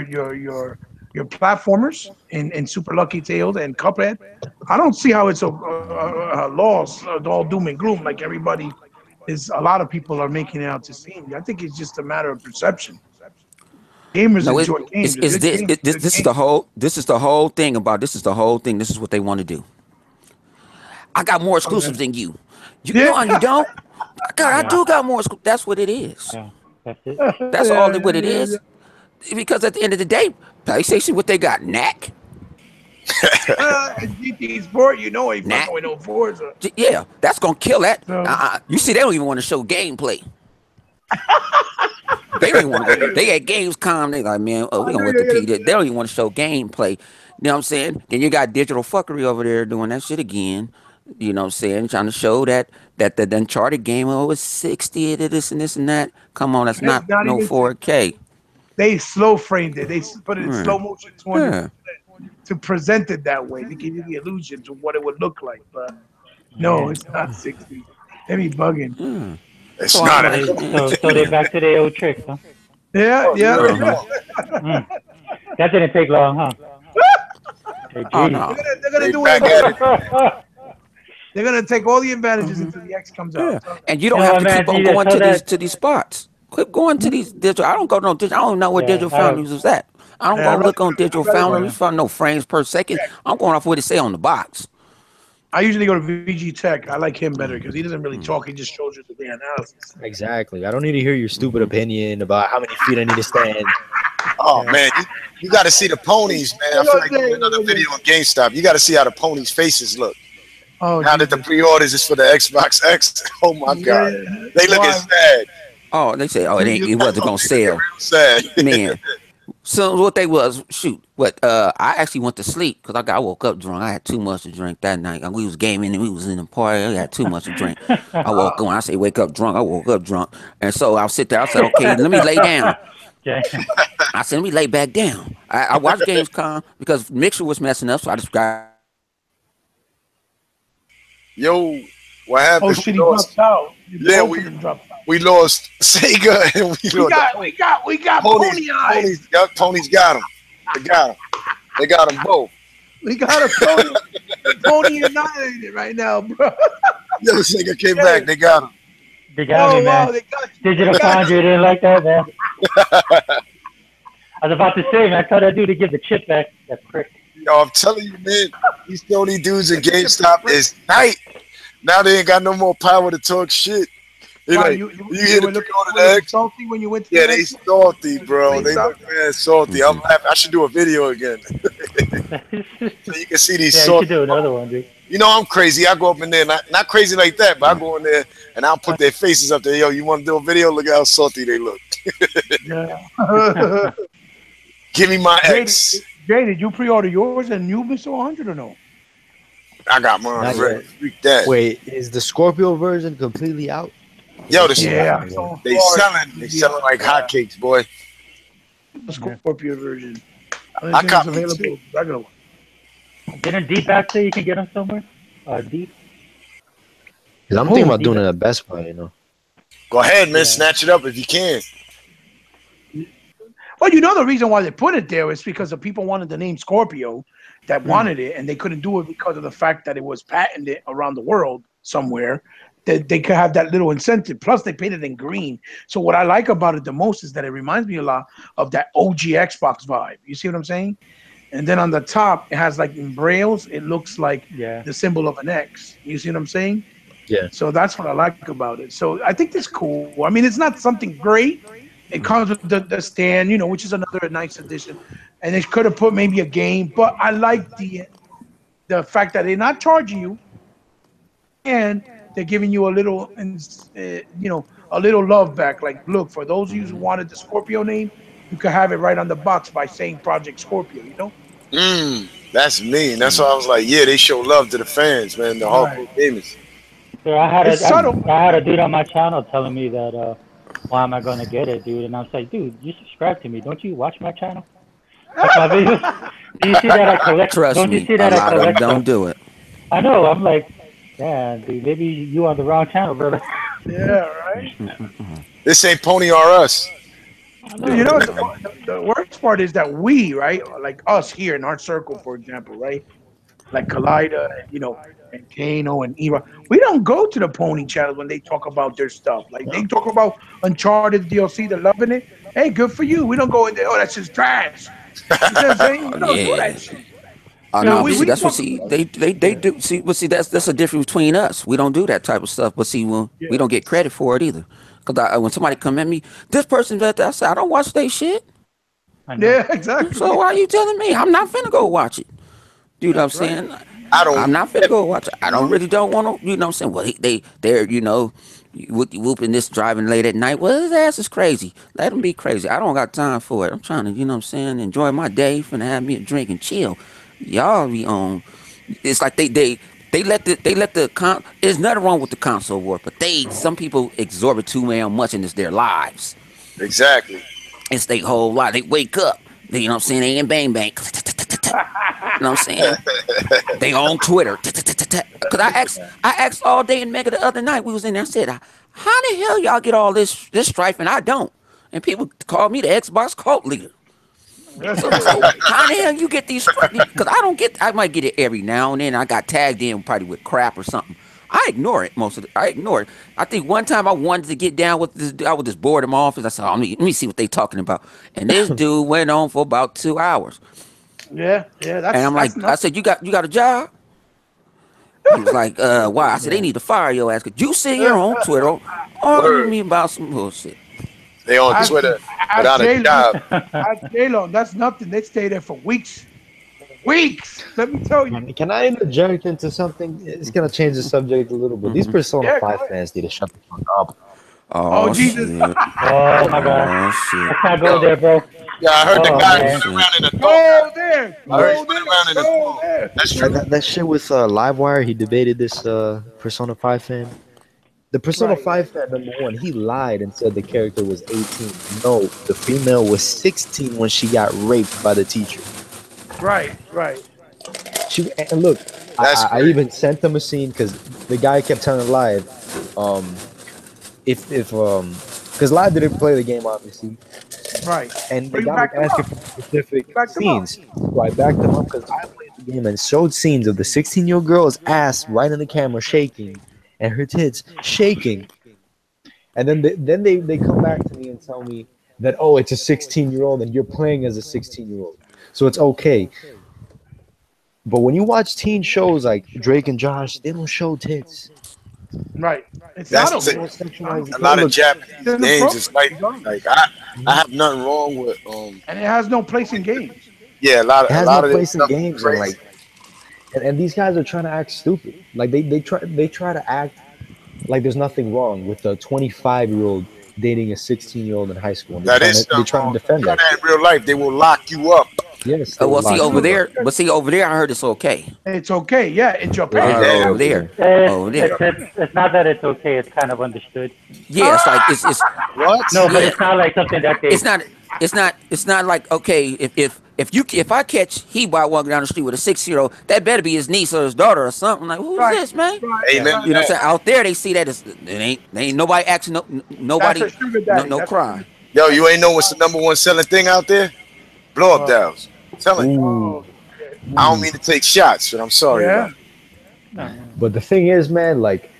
platformers in Super Lucky Tales and Cuphead. I don't see how it's a loss, all doom and gloom like everybody is. A lot of people are making it out to seem. I think it's just a matter of perception. Gamers No, enjoy games. A it's good this. game is a good This is game. the whole. This is the whole thing about. This is the whole thing. This is what they want to do. I got more exclusives Okay. than you. Yeah. You don't. God, I Yeah, do got more. That's what it is. yeah, that's it. That's Yeah, all what it yeah, is. Because at the end of the day, PlayStation, what they got, knack, yeah. GT Sport, you know, ain't fucking knack. with no Forza. Yeah, that's gonna kill that. So You see, they don't even want to show gameplay. They don't even want to go. They at Gamescom. They like, man, oh, I we know gonna you're gonna Wikipedia. say They don't even want to show gameplay. You know what I'm saying? Then you got digital fuckery over there doing that shit again. You know what I'm saying? Trying to show that the Uncharted game was 60 to this and this and that. Come on, that's that. not It's not no even 4K. they slow framed it. They put it in Yeah. slow motion 200 Yeah. to present it that way to give you the illusion to what it would look like. But no, Yeah. it's not 60. They be bugging. Yeah. It's So I'm not So at like, they all. man, so they back to their old tricks, huh? Yeah, Oh, yeah. yeah. uh-huh. Mm. That didn't take long, huh? Hey, Oh geez. no. They're gonna They do back whatever. at it. They're gonna take all the advantages Hmm. until the X comes out. Yeah. I'm telling And you You don't know have what, to man? keep Do on you just going tell that? to these spots. Quit going to these digital. I don't go no digital. I don't know where Yeah, Digital I don't. Foundries is at. I don't you. Yeah, go look on Digital I'd rather go to Foundries Yeah, for no frames per second. I'm going off what it say on the box. I usually go to VG Tech. I like him better because he doesn't really talk. He just shows you the analysis. Exactly. I don't need to hear your stupid Hmm. opinion about how many feet I need to stand. Oh yeah, man, you got to see the ponies, man. I Look feel at like that, doing look another at that. video on GameStop. You got to see how the ponies' faces look Oh now that the Jesus! pre-orders is for the Xbox X. Oh my God, Yeah. they looking Why? sad. Oh, they say, oh, You, you, it wasn't gonna They looking sell, real sad. man. So what they was shoot. What I actually went to sleep because I woke up drunk. I had too much to drink that night. And we was gaming and we was in the party. I had too much to drink. I woke up. When I say wake up drunk, I woke up drunk. And so I'll sit there. I said, okay, let me lay down. yeah. I said, let me lay back down. I watched Gamescom because Mixer was messing up, so I just got. Yo, what oh happened? shit! We He lost. dropped out. Yeah, Both of them dropped out. we lost Sega and we We lost got, we got, we got ponies. pony eyes. Ponies got them. They got them. They got them both. We got a pony. The pony annihilated right now, bro. Yo, Sega came back. They got them. They got me, Oh wow, man. they got you. Digital They got Foundry you. didn't like that, man. I was about to say, man, I told that dude to give the chip back. That prick. Yo, I'm telling you, man, these Sony dudes in GameStop is tight. Now they ain't got no more power to talk shit. They Why like, you, you hear the were looking pre-order you were the X? salty when you went to Yeah, the they next salty, bro. They GameStop? look mad salty. I'm laughing. I should do a video again so you can see these Yeah, you should salty. do another one, dude. You know I'm crazy. I go up in there, not crazy like that, but I go in there and I'll put their faces up there. Yo, you want to do a video? Look at how salty they look. Yeah. Give me my Jay, X. Jay, did you pre-order yours and you Mr. 100 or no? I got mine Not already. yet. Freak that. Wait, is the Scorpio version completely out? Yo, this, Yeah. they selling like hotcakes, boy. The Scorpio version. I It's copied available. too. Regular one. Didn't Deep back say you can get them somewhere? Deep. Because I'm thinking about doing it at Best Buy, you know. Go ahead, man. Yeah. Snatch it up if you can. Well, you know the reason why they put it there is because the people wanted the name Scorpio that wanted it, and they couldn't do it because of the fact that it was patented around the world somewhere. That they could have that little incentive. Plus, they painted it in green. So what I like about it the most is that it reminds me a lot of that OG Xbox vibe. You see what I'm saying? And then on the top, it has like in brails, it looks like Yeah. the symbol of an X. You see what I'm saying? Yeah. So that's what I like about it. So I think it's cool. I mean, it's not something great. It comes with the stand, which is another nice addition. And they could have put maybe a game, but I like the fact that they're not charging you and they're giving you a little, a little love back. Like, look, for those of you who wanted the Scorpio name, you could have it right on the box by saying Project Scorpio. That's mean. That's why I was like, yeah, they show love to the fans, man. The Right. hardcore gamers. So I had It's a subtle. I had a dude on my channel telling me that why am I gonna get it, dude? And I was like, dude, you subscribe to me. Don't you watch my channel? Like my videos. Do you see that I collect? Trust Don't you me, see a that I lot of them collect don't them? do it. I know. I'm like, yeah, dude. Maybe you on the wrong channel, brother. Yeah, right. This ain't Pony R Us. I Dude, you know. know what the worst part is that we, right, like us here in our circle, for example, right, like Kalida, and Kano and Era, we don't go to the Pony channels when they talk about their stuff. Like they talk about Uncharted DLC, they're loving it. Hey, good for you. We don't go in there. Oh, that's just trash. You see what I'm saying? We don't do Yeah. that shit. Oh Yeah, no, but We see, we that's what talk. see they yeah. do. See, but see, that's the difference between us. We don't do that type of stuff. But see, we Yeah, don't get credit for it either. Cause when somebody come at me, this person that I say I don't watch they shit. I know. yeah, exactly. So why are you telling me I'm not finna go watch it? You know what I'm That's right. saying? I don't. I'm not finna go watch it. I don't want to. You know what I'm saying? Well, they're whooping this driving late at night. Well, his ass is crazy. Let him be crazy. I don't got time for it. I'm trying to, what I'm saying, enjoy my day. Finna have me a drink and chill. Y'all be on. It's like they let the. There's nothing wrong with the console war, but some people absorb it too damn much and it's their lives. Exactly. It's their whole life. They wake up. You know what I'm saying? They in bang bang. You know what I'm saying? They on Twitter. Cause I asked all day in Mega the other night. We was in there. I said, "How the hell y'all get all this strife and I don't?" And people call me the Xbox cult leader. So how the hell you get these? Because I don't get. I might get it every now and then. I got tagged in probably with crap or something. I ignore it most of the. I ignore it. I think one time I wanted to get down with this. I was just bored in my office. I said, let me see what they talking about. And this dude went on for about 2 hours. Yeah. And That's I'm like, that's I nothing. said, you got a job? He was like, why? I said, they Yeah. need to fire your ass. Cause you sit here on Twitter arguing with Word. me about some bullshit. They on Ask Twitter ask without a J job. ask J-Lo. That's nothing. They stay there for weeks. Weeks. Let me tell you. Can I interject into something? It's gonna change the subject a little bit. These Persona Yeah, go 5 ahead. fans need to shut the fuck up. Oh Oh Jesus. shit. Oh my God. Oh shit. Let's not go Yo, there, bro. yeah, I heard the Oh guy Oh man. went shit. around in a thong. Go there. I heard he Go went there. around in a Go thong. there. That's That, true. that, that shit with Livewire, he debated this Persona 5 fan. The Persona Right. 5 fan, number one, he lied and said the character was 18. No, the female was 16 when she got raped by the teacher. Right. Right. And look, That's I crazy. even sent them a scene because the guy kept telling Live, um, if because Live didn't play the game obviously, Right. and the But you guy was backed him asking up. for specific You backed him up. scenes. So I backed him up because I played the game and showed scenes of the 16-year-old girl's ass right in the camera shaking and her tits shaking. And then they come back to me and tell me that, oh, it's a 16-year-old and you're playing as a 16-year-old. So it's okay. But when you watch teen shows like Drake and Josh, they don't show tits. Right. It's not That's They okay. it. don't It's not sexualize okay. it. A No, lot of look, It's Japanese games is inappropriate. like It's ugly. like I have nothing wrong with And it has no place in games. yeah, it a has no lot of this place in stuff is games, and crazy. like, and these guys are trying to act stupid. Like they try to act like there's nothing wrong with a 25-year-old dating a 16-year-old in high school, and That is they stuff try to wrong. defend Try that that shit. in real life, they will lock you up. Yes, they will Well, see lock over you up. there, but see over there, I heard it's okay. It's okay. Yeah. In I Japan, heard it's Damn. over absolutely there, It's over in there. it's not that it's okay. It's kind of understood. Yeah, it's like it's What? No, but yeah. it's not like something that It's they. not. It's not like okay. If I catch Hebot walking down the street with a 6-year-old, that better be his niece or his daughter or something. Like who's right. this man? Right. Amen Right. to You know what I'm that. saying? Out there they see that it ain't nobody asking That's nobody a sugar no daddy. no That's a sugar. cry. Yo, you ain't know what's the number one selling thing out there? Blow up Uh, dolls. I'm telling you. oh Ooh, shit. I don't ooh. mean to take shots, but I'm sorry Yeah. about it. No. But the thing is, man, like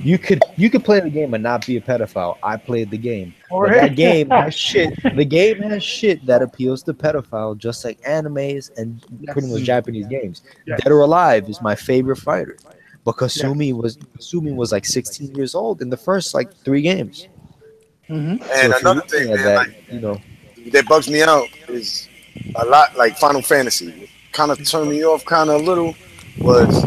you could play the game and not be a pedophile. I played the game, Or but that hey. game has shit. The game has shit that appeals to pedophile, just like animes and pretty much Yes. Japanese games. Dead or Yes. Alive is my favorite fighter, but Yes. Kasumi was like 16 years old in the first like 3 games. Mm-hmm. So And if you're another thing, looking at man, that, like that bugs me out is a lot like Final Fantasy. What kind of turned me off kind of a little was,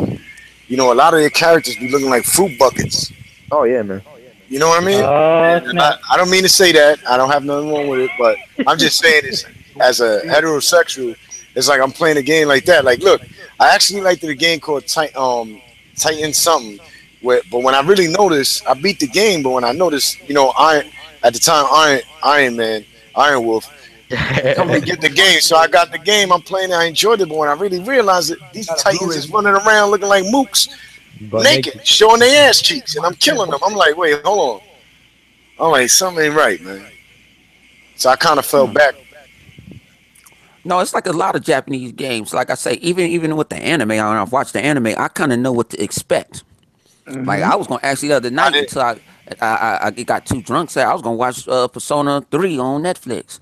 a lot of their characters be looking like fruit buckets. oh yeah, man, You know what I for mean? sure. Oh And snap! I don't mean to say that. I don't have nothing wrong with it, but I'm just saying it's as a heterosexual, it's like I'm playing a game like that. Like, look, I actually liked the game called Titan something. But when I really noticed, I beat the game. But when I noticed, Iron at the time, Iron Man, Iron Wolf, told me to get the game. So I got the game. I'm playing it. I enjoyed it. But when I really realized it, these Got a blue Titans is ribbon. running around looking like mooks, But naked, naked. showing their ass cheeks, and I'm killing them. I'm like, wait, hold on. I'm like, something ain't right, man. So I kind of fell Hmm. back. No, it's like a lot of Japanese games. Like I say, even with the anime, I've watched the anime. I kind of know what to expect. Like Mm-hmm. I was gonna actually the other I night didn't. until I got too drunk. Said I was gonna watch Persona 3 on Netflix.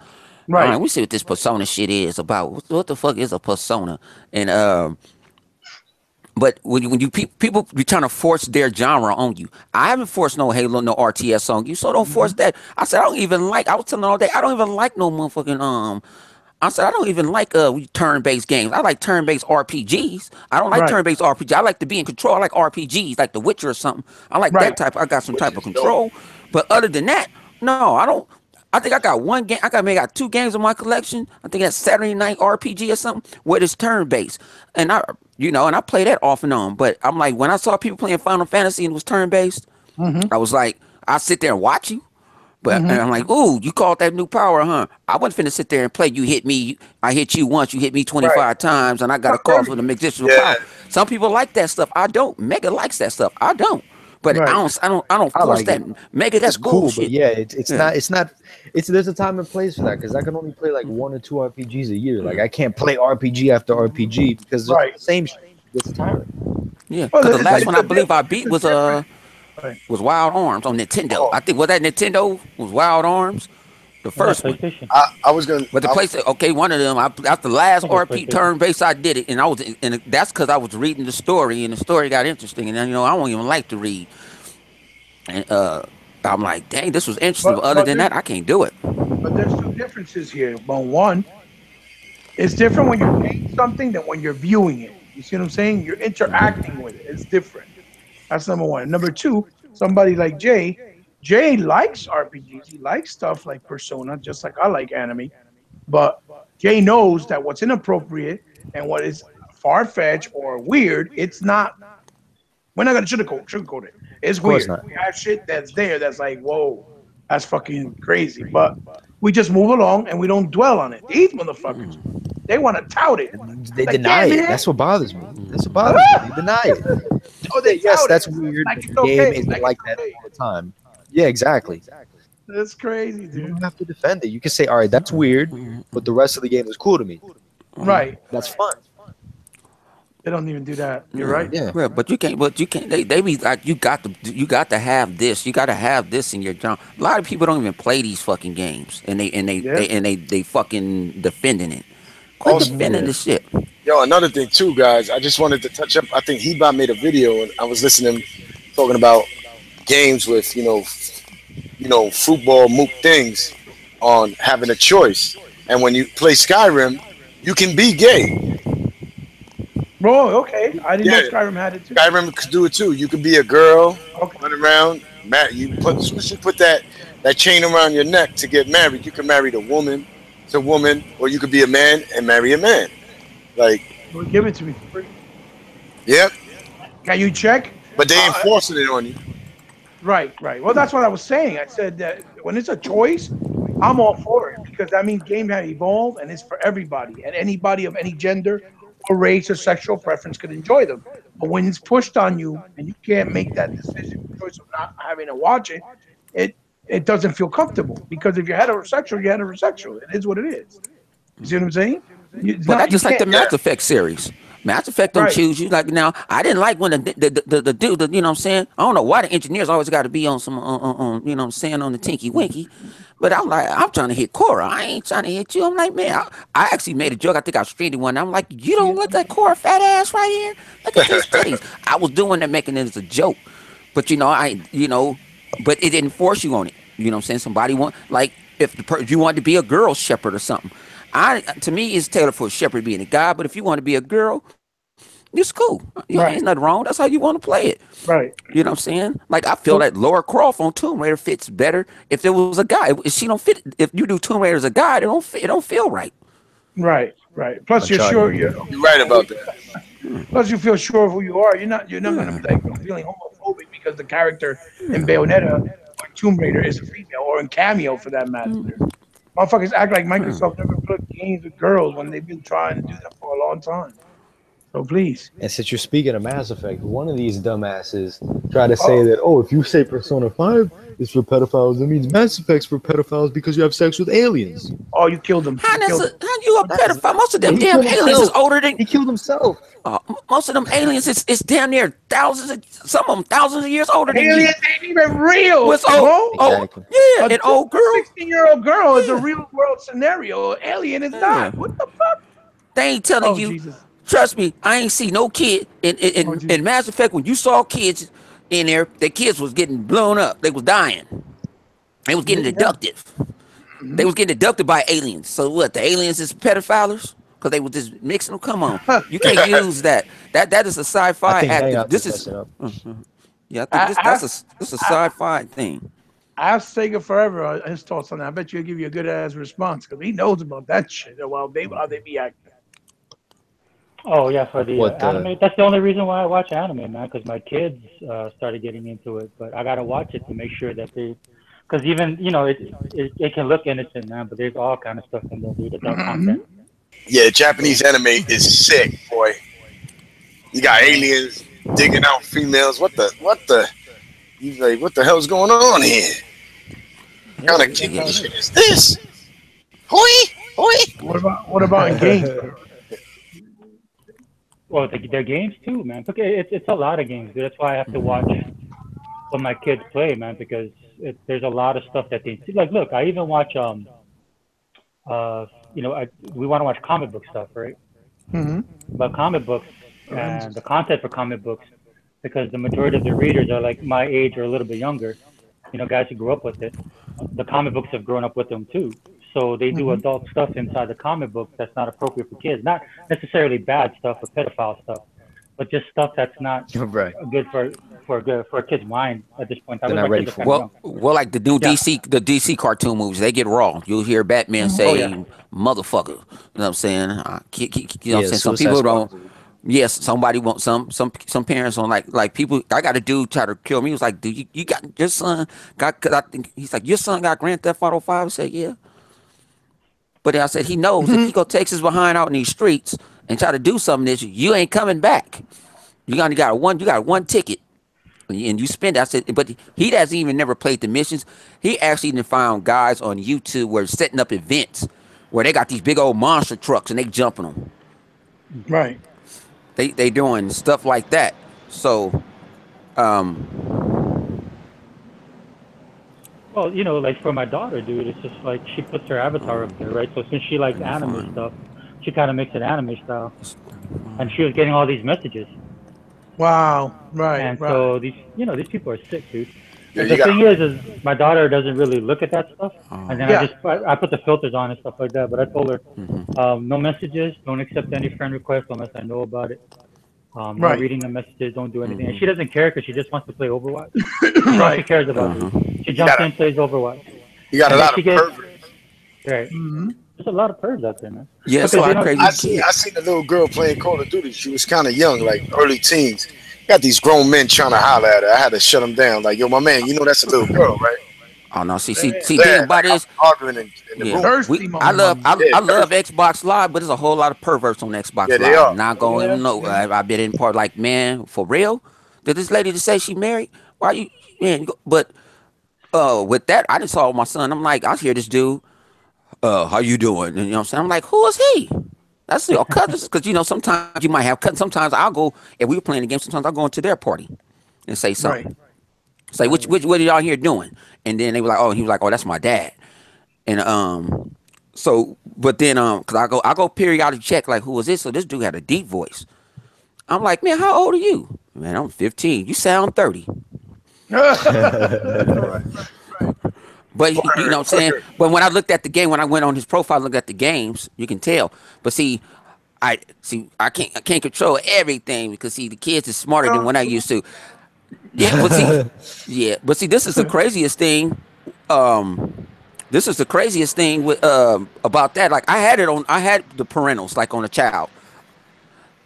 All right, Right. we see what this Persona shit is about. What the fuck is a Persona? And but people be trying to force their genre on you. I haven't forced no Halo, no RTS on you, so don't force Mm-hmm. that. I said I don't even like. I was telling all day I don't even like no motherfucking I said I don't even like turn-based games. I like turn-based RPGs. I don't like Right. turn-based RPG. I like to be in control. I like RPGs, like The Witcher or something. I like that Right. type. I got some Which type of is dope. control. But other than that, no, I don't. I think I got one game. I got 2 games in my collection. I think that's Saturday Night RPG or something where it's turn-based, and I play that off and on. But I'm like, when I saw people playing Final Fantasy and it was turn-based, Mm-hmm. I was like, I sit there and watch you. But Mm-hmm. and I'm like, ooh, you called that new power, huh? I wasn't finna sit there and play. You hit me, I hit you once, you hit me Right. 25 times, and I got Not a for call for the everybody. additional Yeah, power. Some people like that stuff. I don't. Mega likes that stuff. I don't. But I Right. don't. I don't. I don't I force like that. it. Mega, It's that's cool, but bullshit. yeah, it's Yeah. not. It's not. It's There's a time and place for that because I can only play like 1 or 2 RPGs a year. Like I can't play RPG after RPG because it's Right. the same shit. It gets tiring. Yeah. Well, Because the last Like one I believe I beat it's a different. Right. was Wild Arms on Nintendo. oh, I think was that Nintendo was Wild Arms, the Wasn't that first one. PlayStation? I was gonna. But the place, okay, one of them, after the I last think it was RP PlayStation. turn base, I did it, and that's because I was reading the story, and the story got interesting, and then I don't even like to read, and I'm like, dang, this was interesting, But but other but than there's that, I can't do it. two differences here. But one, it's different when you're playing something than when you're viewing it. You see what I'm saying? You're interacting with it. It's different. That's number one. Number two, somebody like Jay. Jay likes RPGs. He likes stuff like Persona, just like I like anime. But Jay knows that what's inappropriate and what is far fetched or weird, it's not. We're not gonna sugarcoat it. It's Of course weird. not. We have shit that's there that's like, whoa, that's fucking crazy. But we just move along and we don't dwell on it. These motherfuckers, they want to tout it. They Like, deny yeah, it. man. That's what bothers me. That's what bothers me. They deny it. You Oh, can they say yes, tout it that's weird, like but it's the game okay. isn't Like it's like that okay. all the time. Yeah, exactly. That's crazy, You dude. don't have to defend it. You can say, all right, that's weird, but the rest of the game is cool to me. Right. That's fun. They don't even do that. You're Yeah, right. Yeah. yeah, but you can't. But you can't. They be like, you got to have this. You got to have this in your genre. A lot of people don't even play these fucking games, and Yeah. they fucking defending it. Quit also, defending Yeah. this shit. yo, another thing too, guys. I just wanted to touch up. I think Hebot made a video, and I was listening, talking about games with football moot things on having a choice. And when you play Skyrim, you can be gay. Bro, okay. I didn't know Yeah, Skyrim had it too. Skyrim could do it too. You could be a girl, Okay. run around. You put as soon as you put that chain around your neck to get married, you can marry the woman to woman, or you could be a man and marry a man. Like, Well, give it to me for free. yep, Can you check? but they Uh, enforcing it on you. right, right. Well, that's what I was saying. I said that when it's a choice, I'm all for it because that means game have evolved and it's for everybody and anybody of any gender or race or sexual preference could enjoy them. But when it's pushed on you and you can't make that decision choice of not having to watch it, it it doesn't feel comfortable because if you're heterosexual, you're heterosexual. It is what it is. You see what I'm saying? It's But not. that's You just like the can't. Yeah. Mass Effect series. Mass Effect don't Right. choose you. Like now, I didn't like when the dude, you know what I'm saying? I don't know why the engineers always got to be on some, you know what I'm saying, on the tinky winky. But I'm like, I'm trying to hit Cora. I ain't trying to hit you. I'm like, man, I actually made a joke. I think I streamed it one. I'm like, you don't look at Cora fat ass right here. Look at these titties. I was doing that, making it as a joke. But but it didn't force you on it. You know what I'm saying? Somebody want like if you wanted to be a girl shepherd or something. To me it's tailored for a shepherd being a guy, but if you want to be a girl, it's cool. Ain't nothing Right. wrong. That's how you want to play it. Right. You know what I'm saying? Like I feel So that Laura Croft on Tomb Raider fits better if there was a guy. If she don't fit, if you do Tomb Raider as a guy, it don't feel right. right. Right. Plus, you're sure. Uncharted. You're You're right about that. plus you feel sure of who you are. You're not. You're not going to Yeah. be like feeling homophobic because the character in Bayonetta or Tomb Raider is a female, or in Cameo for that matter. Motherfuckers act like Microsoft never put games with girls when they've been trying to do that for a long time. So please. And since you're speaking of Mass Effect, one of these dumbasses tried to say Oh, that, oh, if you say Persona 5 is for pedophiles, that means Mass Effect's for pedophiles because you have sex with aliens. oh, you killed him. You killed him. How you a That is pedophile? not. Most of them He damn killed aliens is himself. older than He killed himself. most of them aliens. It's damn near some of them thousands of years older than Aliens you. ain't even real, What's old? Mo. Oh Exactly. yeah, A an old girl. 16-year-old girl is a Yeah, real world scenario. An alien is yeah. not. What the fuck? They ain't telling Oh, you. Jesus. Trust me, I ain't see no kid Oh, in Jesus. Mass Effect when you saw kids in there. Their kids was getting blown up. They was dying. They was getting Yeah. abducted. They Mhm. was getting abducted by aliens. So what? The aliens is pedophiles because they was just mixing them. Come on, you can't use that. That is a I sci-fi think active. Hangouts This is is messing up. yeah. I think I, I, this a I, sci-fi thing. I asked Sega Forever his thoughts on that. I bet you he'll give you a good ass response because he knows about that shit. Well, how they be acting. Oh yeah, for the What the? anime. That's the only reason why I watch anime, man. Because my kids started getting into it, but I gotta watch it to make sure that they. Because even it can look innocent, man, but there's all kind of stuff in there, dude. Adult Hmm. content. Yeah, Japanese So anime is sick, boy. You got yeah, aliens digging out females. What the? You like, what the hell's going on here? What yeah, kind of dude, that's kinky how it Yeah. shit is. is this? Hoi, hoi. What about in games? Well, their games too, man. It's a lot of games, dude. That's why I have to watch what my kids play, man, because there's a lot of stuff that they see. Like, look, I even watch we want to watch comic book stuff, right? Mm-hmm. But comic books and Lorenzo's. the content for comic books, because the majority of the readers are like my age or a little bit younger, guys who grew up with it. The comic books have grown up with them too. So they do Mm-hmm. adult stuff inside the comic books that's not appropriate for kids. Not necessarily bad stuff or pedophile stuff, but just stuff that's not Right. good for a kid's mind at this point. I They're believe not my ready kids are for kind of it. young. Like Yeah. The DC cartoon movies, they get raw. You'll hear Batman Mm-hmm. Oh say yeah. motherfucker. You know what I'm saying? You know what I'm Yeah, saying? Some Suicide people Squad. don't. Yes, somebody wants some parents don't like people. I got a dude try to kill me. He was like, "Dude, you got your son got?" Cause I think he's like, "Your son got Grand Theft Auto 5." I said, "Yeah," but then I said he knows if he go takes his behind out in these streets and try to do something, this you ain't coming back. You got one ticket. And you spend. I said, but he doesn't even never played the missions. He actually even found guys on YouTube where setting up events where they got these big old monster trucks and they jumping them. Right. They doing stuff like that. So Well, like for my daughter, dude, it's just like she puts her avatar up there, right? So since she likes let me anime find. stuff, she kind of makes it anime style, Let me and find. she was getting all these messages. Wow. Right. And Right. so these people are sick, dude. Yeah, But you the got. thing is my daughter doesn't really look at that stuff. And then I Yeah. just I put the filters on and stuff like that. But I told her, Mm-hmm. no messages, don't accept any friend requests unless I know about it. No Right. reading the messages, don't do anything. And Mm-hmm. she doesn't care because she just wants to play Overwatch. That's all she Right. cares about, dude. Uh-huh. She You jumps got a. in, plays Overwatch, You got a and then lot she of gets perverts. right. Mm-hmm. There's a lot of pervs out there, man. Yeah, it's a Because they lot of don't. crazy I kids. seen a little girl playing Call of Duty. She was kind of young, like early teens. Got these grown men trying to holler at her. I had to shut them down. Like, yo, my man, you know that's a little girl, right? Oh no, Damn. see, Yeah, thing like about it is, arguing in the yeah, room. Thirsty Yeah, I love thirsty. Xbox Live, but there's a whole lot of perverts on Xbox Yeah, they Live. are. Not going, Yeah. no, Yeah. I've been in part like, man, for real. Did this lady just say she married? Why you, man? But with that, I just saw my son. I'm like, I hear this dude. How you doing? And you know what I'm saying? I'm like, who is he? That's your cousins, because sometimes you might have cousins. Sometimes I'll go, if we were playing the game. Sometimes I'll go into their party and say Right. something. Say, which what are y'all here doing? And then they were like, oh, he was like, oh, that's my dad. And so, but then cause I go periodic check like, who is this? So this dude had a deep voice. I'm like, man, how old are you? Man, I'm 15. You sound 30. Right. But you know Word, what I'm saying? word. But when I looked at the game, when I went on his profile, looked at the games, you can tell. But I can't control everything, because see, the kids is smarter than No, when I used to. Yeah, but see, this is the craziest thing. This is the craziest thing with about that. Like I had the parentals like on a child.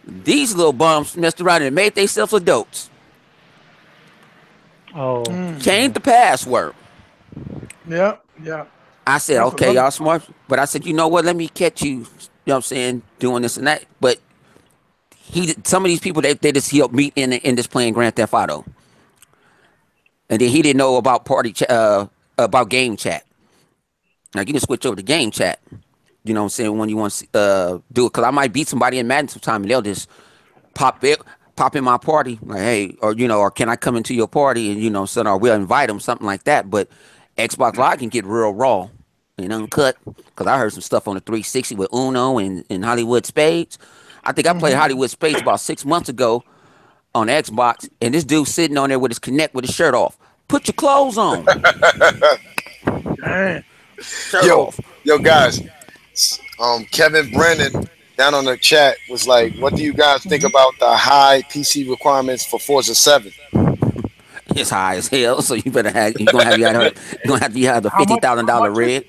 These little bums messed around and made themselves adults. Oh, Changed yeah. the password. yeah, yeah. I said, That's what okay, love. y'all smart. But I said, you know what? Let me catch you. You know what I'm saying? Doing this and that. But some of these people, they just helped meet in this playing Grand Theft Auto, and then he didn't know about about game chat. Now you can switch over to game chat. You know what I'm saying? When you want to do it, because I might beat somebody in Madden sometime, and they'll just pop it, pop in my party, like, hey, or can I come into your party, and or we'll invite them, something like that. But Xbox Live can get real raw and uncut, because I heard some stuff on the 360 with Uno and Hollywood Spades. I think I played Hollywood Spades about 6 months ago on Xbox, and this dude sitting on there with his Connect with his shirt off. Put your clothes on, Damn. shirt Yo, off. yo, guys. Kevin Brennan down on the chat was like, "What do you guys think about the high PC requirements for Forza 7?" It's high as hell, so you have the How fifty much? thousand How dollar much is rid. it?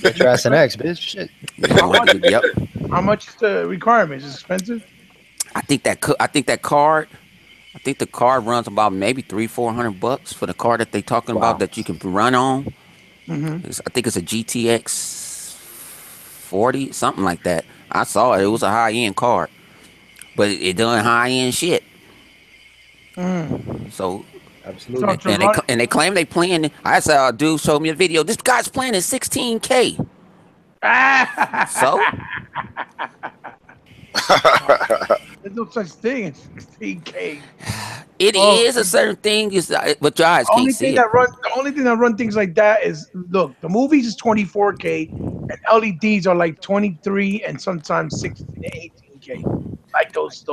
Get your Is it ass an expensive? X, bitch. Shit. Yeah, you're How gonna have much? to. Yep. How much is the requirements? Is it expensive? I think the card runs about maybe 300-400 bucks for the card that they talking about Wow. that you can run on. Mm-hmm. I think it's a GTX 40, something like that. I saw it. It was a high end card, but it done high end shit. Mm. So So Absolutely. to run it. and they claim they playing. I saw a dude showed me a video. This guy's playing in 16K. So There's no such thing as 16K. it Oh, is a certain thing, but your eyes can't see it. the only thing that run things like that is, look, the movies is 24K and LEDs are like 23 and sometimes 16 to 18K. Like those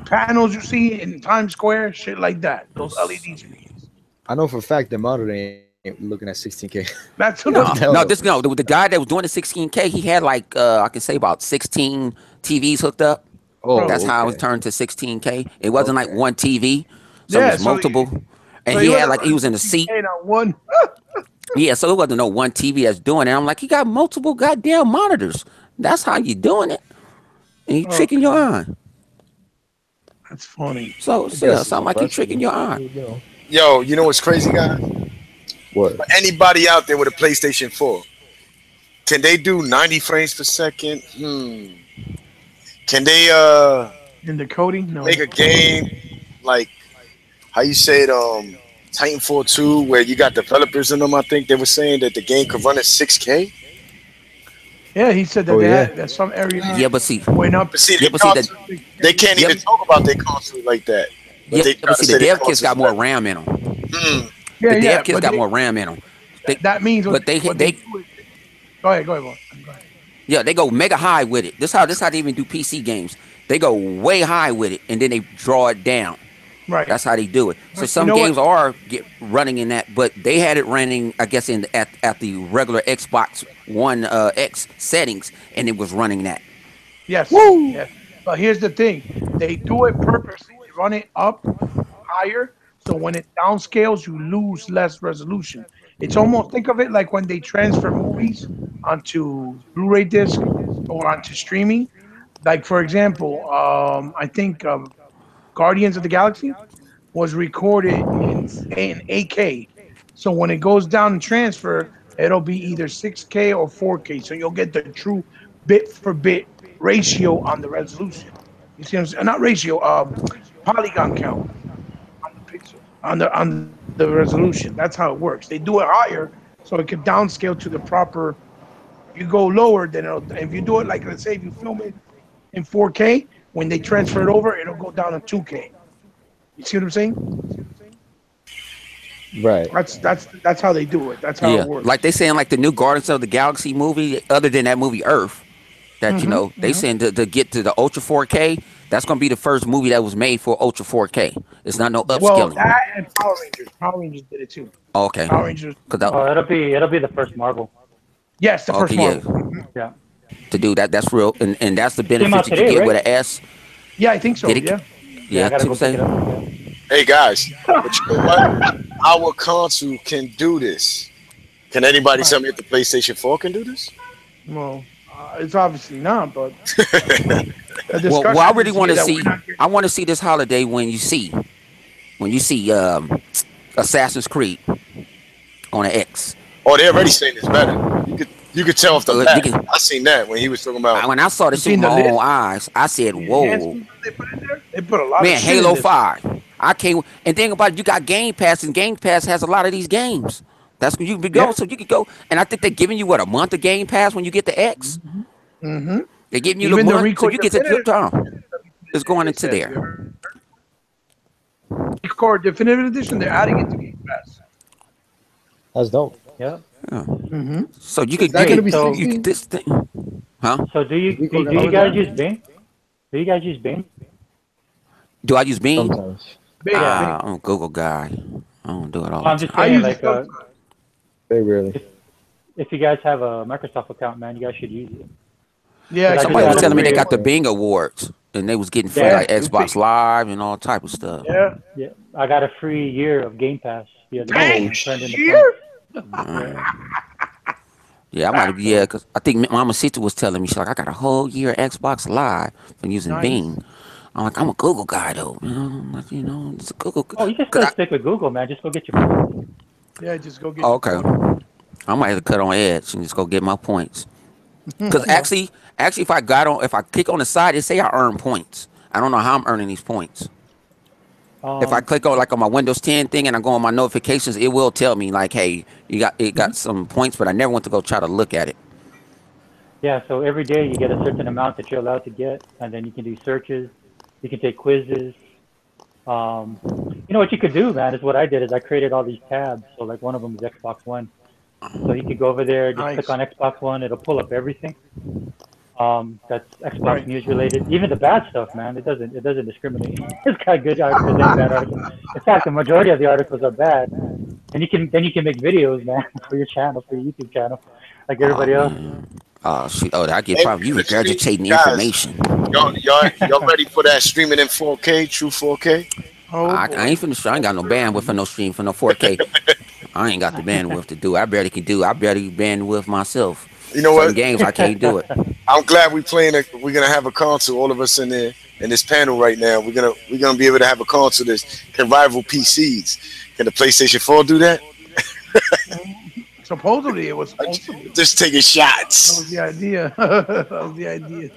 panels you see in Times Square, shit like that. Those LED screens. I know for a fact the model ain't looking at 16K. That's I can what No, tell no, though. this no. The guy that was doing the 16K, he had like I can say about 16 TVs hooked up. bro. That's Oh, how it okay. turned to 16K. It wasn't like Okay. one TV, so it Yeah, was multiple. And so he he had wasn't like he running was in the seat. 16K on one. Yeah, so it wasn't no one TV that's doing it. I'm like, he got multiple goddamn monitors. That's how you doing it, and you tricking your Okay, eye. that's funny. I So yeah, guess it's sound like you impressive. tricking your eye. You know. Yo, you know what's crazy, guys? What? For anybody out there with a PlayStation 4, can they do 90 frames per second? Can they In the coding, make no. a game like how you said Titanfall 2 where you got developers in them? I think they were saying that the game could run at 6K. Yeah, he said that Oh they yeah. had that some areas Yeah, but see, went up But see, yeah, they but see that, console, they 6K. can't yeah, even talk about their console like that. But yeah, they but try to see, the say their dev kits console's got more better. RAM in them. Mm. Yeah, The dev yeah, kits but got more RAM in them. They, that means but what they they do is go ahead, boy. Go ahead. Yeah, they go mega high with it. This how they even do PC games. They go way high with it, and then they draw it down. Right, That's how they do it. So but you some know what? games are running in that, but they had it running, I guess, at the regular Xbox One X settings, and it was running that. Yes, Woo! yes. But here's the thing: they do it purposely. They run it up higher, so when it downscales, you lose less resolution. It's almost, think of it like when they transfer movies onto Blu-ray disc or onto streaming. Like for example, I think Guardians of the Galaxy was recorded in 8K. So when it goes down and transfer, it'll be either 6K or 4K. So you'll get the true bit for bit ratio on the resolution. You see what I'm saying? Not ratio, polygon count on the pixels on the the resolution. That's how it works. They do it higher so it can downscale to the proper. If you go lower, then if you do it like, let's say if you film it in 4K, when they transfer it over, it'll go down to 2K. You see what I'm saying? Right. That's how they do it. That's how it Yeah, like works. they saying like the new Guardians of the Galaxy movie, other than that movie Earth, that they saying to get to the Ultra 4K. That's gonna be the first movie that was made for Ultra 4K. It's not no Well, upscaling. that and Power Rangers. Power Rangers did it too. Okay, Power Rangers. cause that, Oh, it'll be the first Marvel. Yes, the okay, first yeah, Marvel. Yeah. to do that, that's real, and that's the Came benefit out that you today, get with right? an S. Yeah, I think so. Did it? Yeah. Yeah, Yeah, I gotta people go pick say. it up. Yeah. Hey guys, but you know what? Our console can do this. Can anybody Right. tell me if the PlayStation 4 can do this? Well, it's obviously not, but the Well, I discussion really is want here to that we're see. not getting. I want to see this holiday when you see Assassin's Creed on an X. Oh, they already saying it's better. You could tell off the You back. can, I seen that when he was talking about. when I saw You this shit with seen the my own list, eyes, I said, the "Whoa, enhancements that they put in there? They put a lot of man, shit in Halo this one. 5." I can't. And think about it, you got Game Pass, and Game Pass has a lot of these games. That's when you can go, Yeah. so you can go. And I think they're giving you what, a month of Game Pass when you get the X. Mm-hmm. They're giving you the Even the month, so Record you get a good Definitive time. It's Edition, going they into said. You there. heard? Record Definitive Edition, they're adding it to Game Pass. That's dope. Yeah. Yeah. Mm-hmm. So you Is could that gonna be you could 16? this thing, huh? So do you Is do, Rico do gonna you be guys that? use Bing? Do you guys use Bing? Do I use Bing? Sometimes. Bing, Yeah. Bing. I'm a Google guy. I don't do it all Well, the I'm just I time. saying, use it like, sometimes. Very rarely. if you guys have a Microsoft account, man, you guys should use it. Yeah, Cause I because just you Somebody get was got a a telling me little they free. got the point. Bing Awards and they was getting free Yeah. like Yeah, you Xbox pay. Live and all type of stuff. Yeah. Yeah. I got a free year of Game Pass the other day, Dang, man. Turned into points. year. Yeah. Uh, yeah, I might have, yeah, So because I think Mama Sita was telling me, she's like, I got a whole year of Xbox Live from using Nice. Bing. I'm like, I'm a Google guy though. I'm like, it's a Google. oh, you can Cause still stick with Google, man. Just go get your points. Yeah, just go get oh, your okay. point. I might have to cut on Edge and just go get my points. There Because you go. actually, if I click on the side, it say I earn points. I don't know how I'm earning these points. If I Um, click on like on my Windows 10 thing and I go on my notifications, it will tell me like, hey, got some points, but I never went to go try to look at it. yeah. So every day you get a certain amount that you're allowed to get, and then you can do searches. You can take quizzes. Um, you know what you could do, man, is what I did is I created all these tabs. So like one of them is Xbox One. So you could go over there, just click Nice. on Xbox One. It'll pull up everything. That's Xbox Right. news related. Even the bad stuff, man. It doesn't discriminate. It's got good articles and bad articles. In fact, the majority of the articles are bad. And you can make videos, man, for your channel, for your YouTube channel, like Oh everybody else. man. Oh shit. Oh, I get Hey, problem. You the stream, regurgitating guys, information. y'all ready for that streaming in 4K, true 4K? Oh I boy. ain't finna. I ain't got no bandwidth for no stream for no 4K. I ain't got the bandwidth to do it. I barely can do it. I barely bandwidth myself. You know Certain what? games I can't do it. I'm glad we're gonna have a console. All of us in there in this panel right now. We're gonna be able to have a console that can rival PCs. Can the PlayStation 4 do that? Supposedly it was supposed to be. Just taking That was shots. the idea. That was the idea.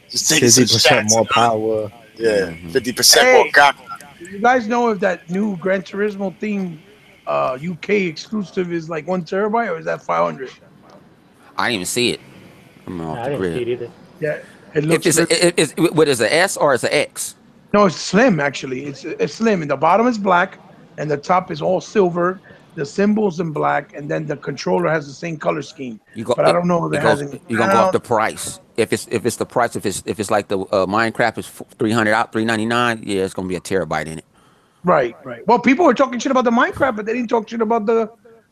Just taking some 50% shots. more power. Yeah, Hmm. 50% more Hey, copy. do you guys know if that new Gran Turismo theme UK exclusive is like 1 terabyte or is that 500? I didn't even see it. I'm off I the didn't see grid. it either. Yeah, it If looks it's really. what is it, S or it's an X? No, it's slim actually. It's slim, and the bottom is black, and the top is all silver. The symbols in black, and then the controller has the same color scheme. You go But I don't know if it it has goes any you're gonna go off sound. the price. If it's the price, if it's like the Minecraft is 300 out 399, yeah, it's gonna be a terabyte in it. Right, right. Well, people were talking shit about the Minecraft, but they didn't talk shit about the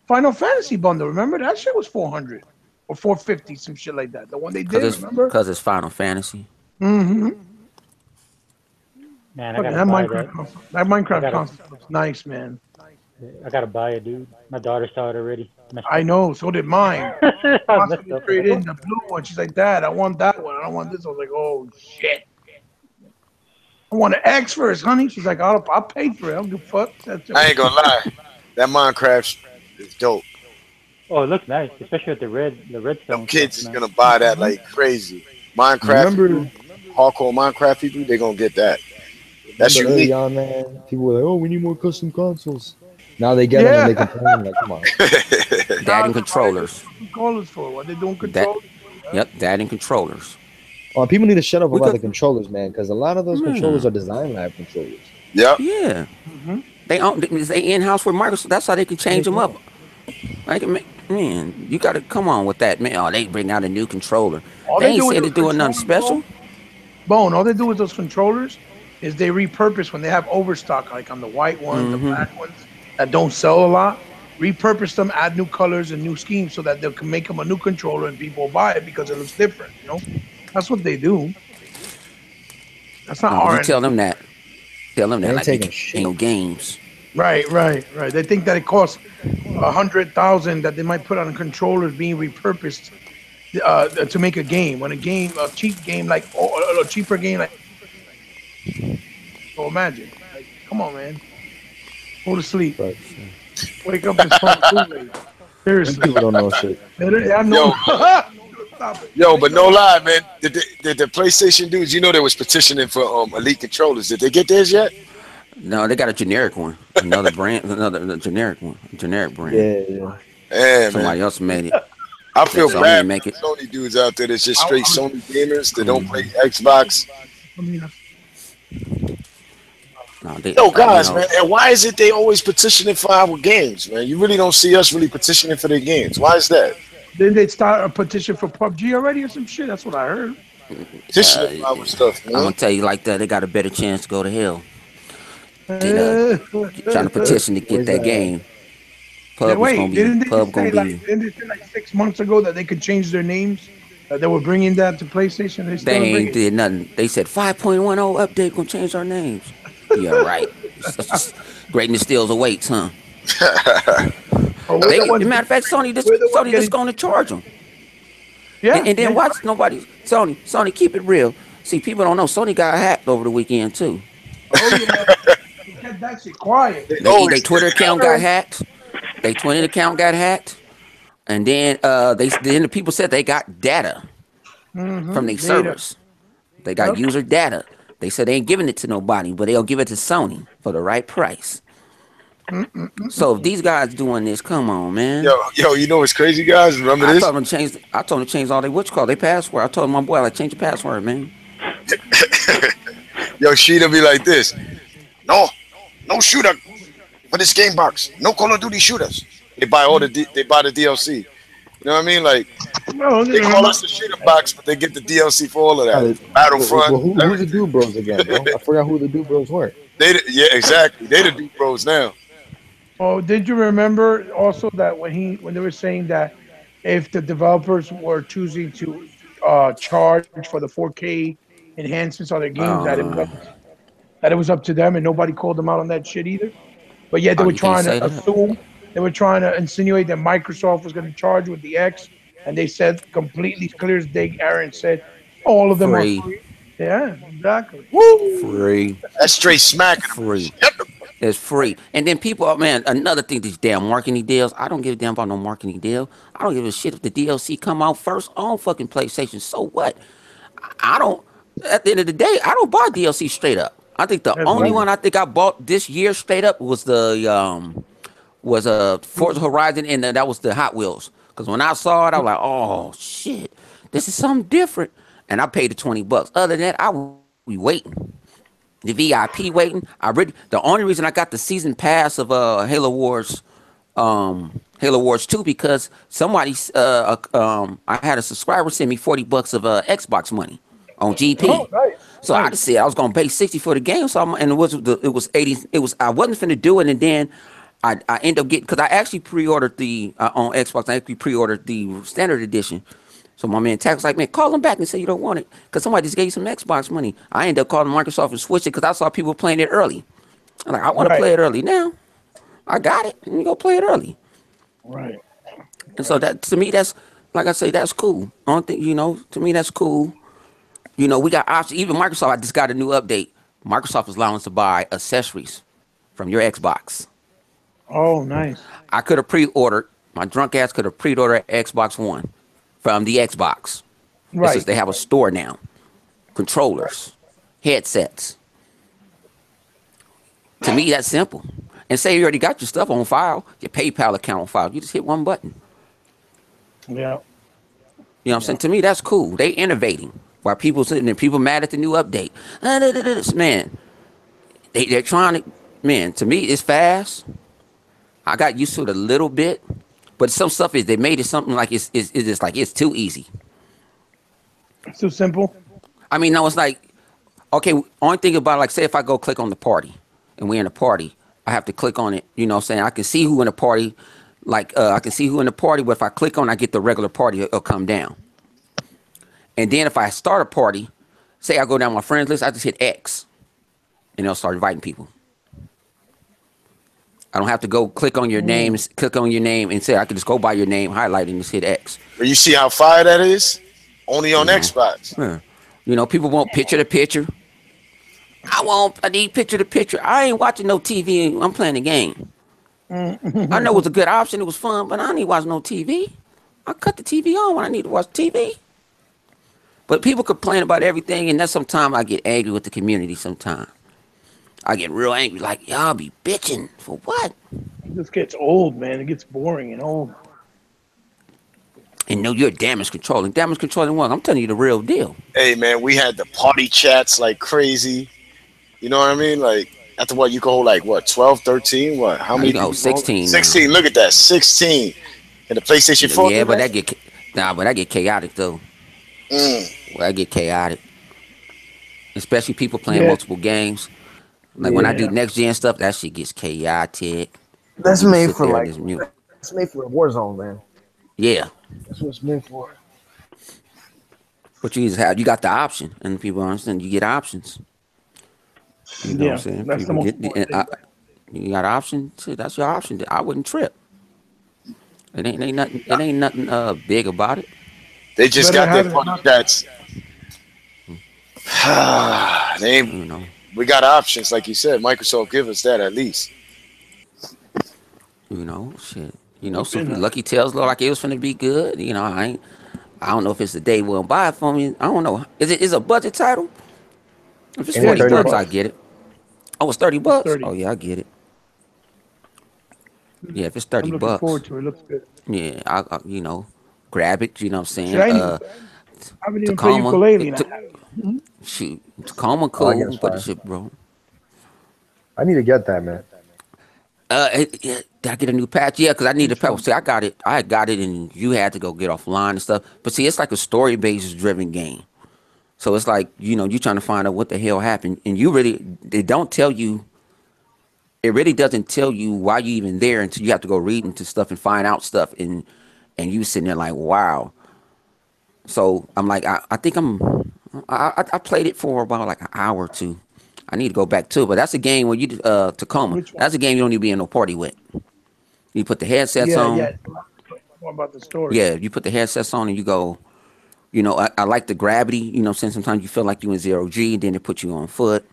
Final Fantasy bundle. Remember that shit was 400 or 450, some shit like that. The one they Cause did, it's remember? cause it's Final Fantasy. Mm-hmm. Man, I Fucking gotta that buy Minecraft that. console. That I Minecraft gotta, console looks nice, man. I gotta buy it, dude. My daughter saw it already. Messed I up. know. So did mine. I Wants to messed be up. I was straight like, in oh. the blue one. She's like, Dad, I want that one. I don't want this. I was like, oh shit. I want an X first, honey. She's like, I'll pay for it. I don't give a fuck. That's I it. ain't gonna lie. That Minecraft is dope. Oh, it looks nice, especially with the Them redstone stuff, kids is man. gonna buy that like crazy. Minecraft Remember, people, hardcore Minecraft people, they gonna get that. That's remember early unique. on, man, people were like, "Oh, we need more custom consoles." Now they get them and they Yeah. complain. Like, come on. That Nah, and so why they doing controllers. controllers for? What they doing That, controllers? yep, that and controllers. People need to shut up We about could, the controllers, man, because a lot of those controllers man, are design lab controllers. Yep. yeah. Mm-hmm. They own, they in house with Microsoft. That's how they can change them up. Like, man, you got to come on with that, man. Oh, they bring out a new controller. All They they ain't do with saying those they're doing nothing controllers, bro, special. Bone, all they do with those controllers is they repurpose when they have overstock, like on the white ones, the Mm-hmm. black ones that don't sell a lot. Repurpose them, add new colors and new schemes so that they can make them a new controller and people will buy it because it looks different. That's what they do. That's not You R and tell D. them that. Tell them They that ain't like they taking can ain't no shit. games. Right, right, right. They think that it costs 100,000 that they might put on controllers being repurposed to make a game. When a cheap game like a cheaper game like so imagine, like, come on, man, go to sleep, But wake up and smoke Kool-Aid. them Seriously, people don't know shit. they have no. Yo, Stop it. yo, They but know no no. lie, man. Did the PlayStation dudes? You know they was petitioning for elite controllers. Did they get theirs yet? No, they got a generic one. Another brand, another generic one, generic brand. Yeah, yeah. Yeah, man. Somebody else made it. I That feel Sony bad didn't make for it. the Sony dudes out there that's just straight I was. Sony gamers that don't play Hmm. Xbox. I mean, No, they, Yo, you guys, know, man, and why is it they always petitioning for our games, man? You really don't see us really petitioning for their games. Why is that? didn't they start a petition for PUBG already or some shit? That's what I heard. Petitioning for our stuff, I'm man. gonna tell you like that. They got a better chance to go to hell. Get Uh, trying to petition to get Where's that that at? game. Pub is gonna Wait, be didn't they pub gonna say like be. didn't they say like 6 months ago that they could change their names? That they were bringing that to PlayStation. They They still didn't bring ain't it. did nothing. They said 5.10 update gonna change our names. Yeah, right. Greatness still awaits, huh? Or we're the They, ones. matter of fact, Sony just We're the ones Sony just getting. going to charge them, Yeah, and yeah, then you're watch right. nobody. Sony, keep it real. See, people don't know Sony got hacked over the weekend too. Oh yeah, they kept that shit quiet. They They always did Twitter it now. account got hacked. They Twitter account got hacked, and then then the people said they got data from their Data. servers. They got Yep. user data. They said they ain't giving it to nobody, but they'll give it to Sony for the right price. So if these guys doing this, come on, Yo, man. yo, you know what's crazy, guys? Remember I this? told them to change. I told them to change all their what's called their password. I told my boy like change the password, man. Yo, Sheeta be like this. No, no shooter for this game box. No Call of Duty shooters. They buy the DLC. You know what I mean? Like No, they call us the shooter box, but they get the DLC for all of that. Battlefront, Who's the everything. Dude Bros again, bro? I forgot who the Dude Bros were. Yeah, exactly. They the Duke Bros now. oh, did you remember also that when they were saying that if the developers were choosing to charge for the 4K enhancements on their games, Uh, that it was up to them, and nobody called them out on that shit either. But yet they were you can't trying to say that. assume, they were trying to insinuate that Microsoft was going to charge with the X, and they said completely clear as day. Aaron said all of them are Free, free. Yeah, exactly. Woo! free, That's straight smacking them. free. It's free. And then people, oh, man, another thing, these damn marketing deals. I don't give a damn about no marketing deal. I don't give a shit if the DLC come out first on fucking PlayStation. So what? I don't. At the end of the day, I don't buy DLC straight up. I think the That's only right. one I think I bought this year straight up was the Forza Horizon, and that was the Hot Wheels. Because when I saw it, I was like, oh shit, this is something different, and I paid the $20. Other than that, I would be waiting. The VIP waiting. The only reason I got the season pass of Halo Wars 2 because somebody I had a subscriber send me $40 of Xbox money on Oh, GP. nice, So I nice. just said I was gonna pay 60 for the game. So and it was 80. It was I wasn't finna do it, and then I ended up getting because I actually pre-ordered the on Xbox. I actually pre-ordered the standard edition. So my man Tax was like, man, call them back and say you don't want it because somebody just gave you some Xbox money. I ended up calling Microsoft and switched it because I saw people playing it early. I'm like, I want to Right, play it early now. I got it. Let me go play it early. right, And so that to me, that's like I say, that's cool. I don't think to me that's cool. We got options. Even Microsoft, I just got a new update. Microsoft is allowing us to buy accessories from your Xbox. oh, nice. I could have pre-ordered. My drunk ass could have pre-ordered Xbox One from the Xbox. It's Right, just they have a store now. right. Controllers, headsets. To me, that's simple. And say you already got your stuff on file, your PayPal account on file. You just hit one button. Yeah. You know what I'm saying? To me, that's cool. They innovating. While people sitting there, people mad at the new update. Man, they're trying to, man, to me, it's fast. I got used to it a little bit. But some stuff is, they made it something like it's just like, it's too easy. It's too simple. I mean, no, it's like, okay, only thing about, like, say if I go click on the party and we're in a party, I have to click on it. You know what I'm saying? I can see who in the party. Like, I can see who in the party, but if I click on it, I get the regular party, it'll come down. And then if I start a party, say I go down my friends list, I just hit X, and it'll start inviting people. I don't have to go click on your name, and say I can just go by your name, highlight, and just hit X. But you see how fire that is? Only on You know, Xbox. yeah. You know, people want picture to picture. I need picture to picture. I ain't watching no TV. I'm playing the game. I know it was a good option. It was fun, but I don't need to watch no TV. I cut the TV on when I need to watch TV. But people complain about everything, and that's sometimes I get angry with the community sometimes. I get real angry, like, y'all be bitching for what? It just gets old, man. It gets boring and old. And no, you're damage controlling. Damage controlling what? I'm telling you the real deal. Hey man, we had the party chats like crazy. You know what I mean? Like after what you could hold like what 12, 13? What? How many You know, people? 16 now. 16. Look at that, 16. And the PlayStation 4. Yeah, did but that? that get chaotic though. Well, I get chaotic. Especially people playing Yeah. multiple games. Like when I do Yeah. next gen stuff, that shit gets chaotic. That's You just made sit for there and like just mute. that's made for a war zone, man. Yeah. That's what it's meant for. But you just have, you got the option, and people understand you get options. You know what I'm Yeah. saying? That's the People most get, important thing. you got option. Shit, that's your option. I wouldn't trip. It ain't nothing. It ain't nothing big about it. They just Better got their have it than party nothing. chats. they ain't, You know. we got options, like you said. Microsoft give us that at least. You know. Shit. You know. We've So if been you Lucky Tails look like it was finna be good, you know, I ain't. I don't know if it's the day we'll buy it for me. I don't know. Is it a budget title? If it's Ain't Yeah, it it's 30 $40, 30. I bucks? get it. Oh, it's 30 It's bucks. 30. Oh yeah, I get it. Yeah, if it's 30 I'm looking bucks, forward to it. It looks good. yeah, I you know, grab it. You know what I'm See, saying? I haven't even played Tacoma. ukulele. And I have it. Shoot, Tacoma Oh, I get cool, it's but the fine. shit, bro. I need to get that, man. Did I get a new patch? Yeah, because I need a Which patch. one? See, I got it. I got it, and you had to go get offline and stuff. But see, it's like a story-based driven game. So it's like, you know, you trying to find out what the hell happened, and you really, they don't tell you. It really doesn't tell you why you even there until you have to go read into stuff and find out stuff, and you sitting there like, wow. So I'm like, I think I played it for about like an hour or two. I need to go back to it, but that's a game where you Tacoma. Which one? That's a game you don't need to be in no party with. You put the headsets Yeah, on. yeah. More about the story. Yeah, you put the headsets on and you go. You know, I like the gravity. You know what I'm saying? Sometimes you feel like you in zero G, then they put you on foot.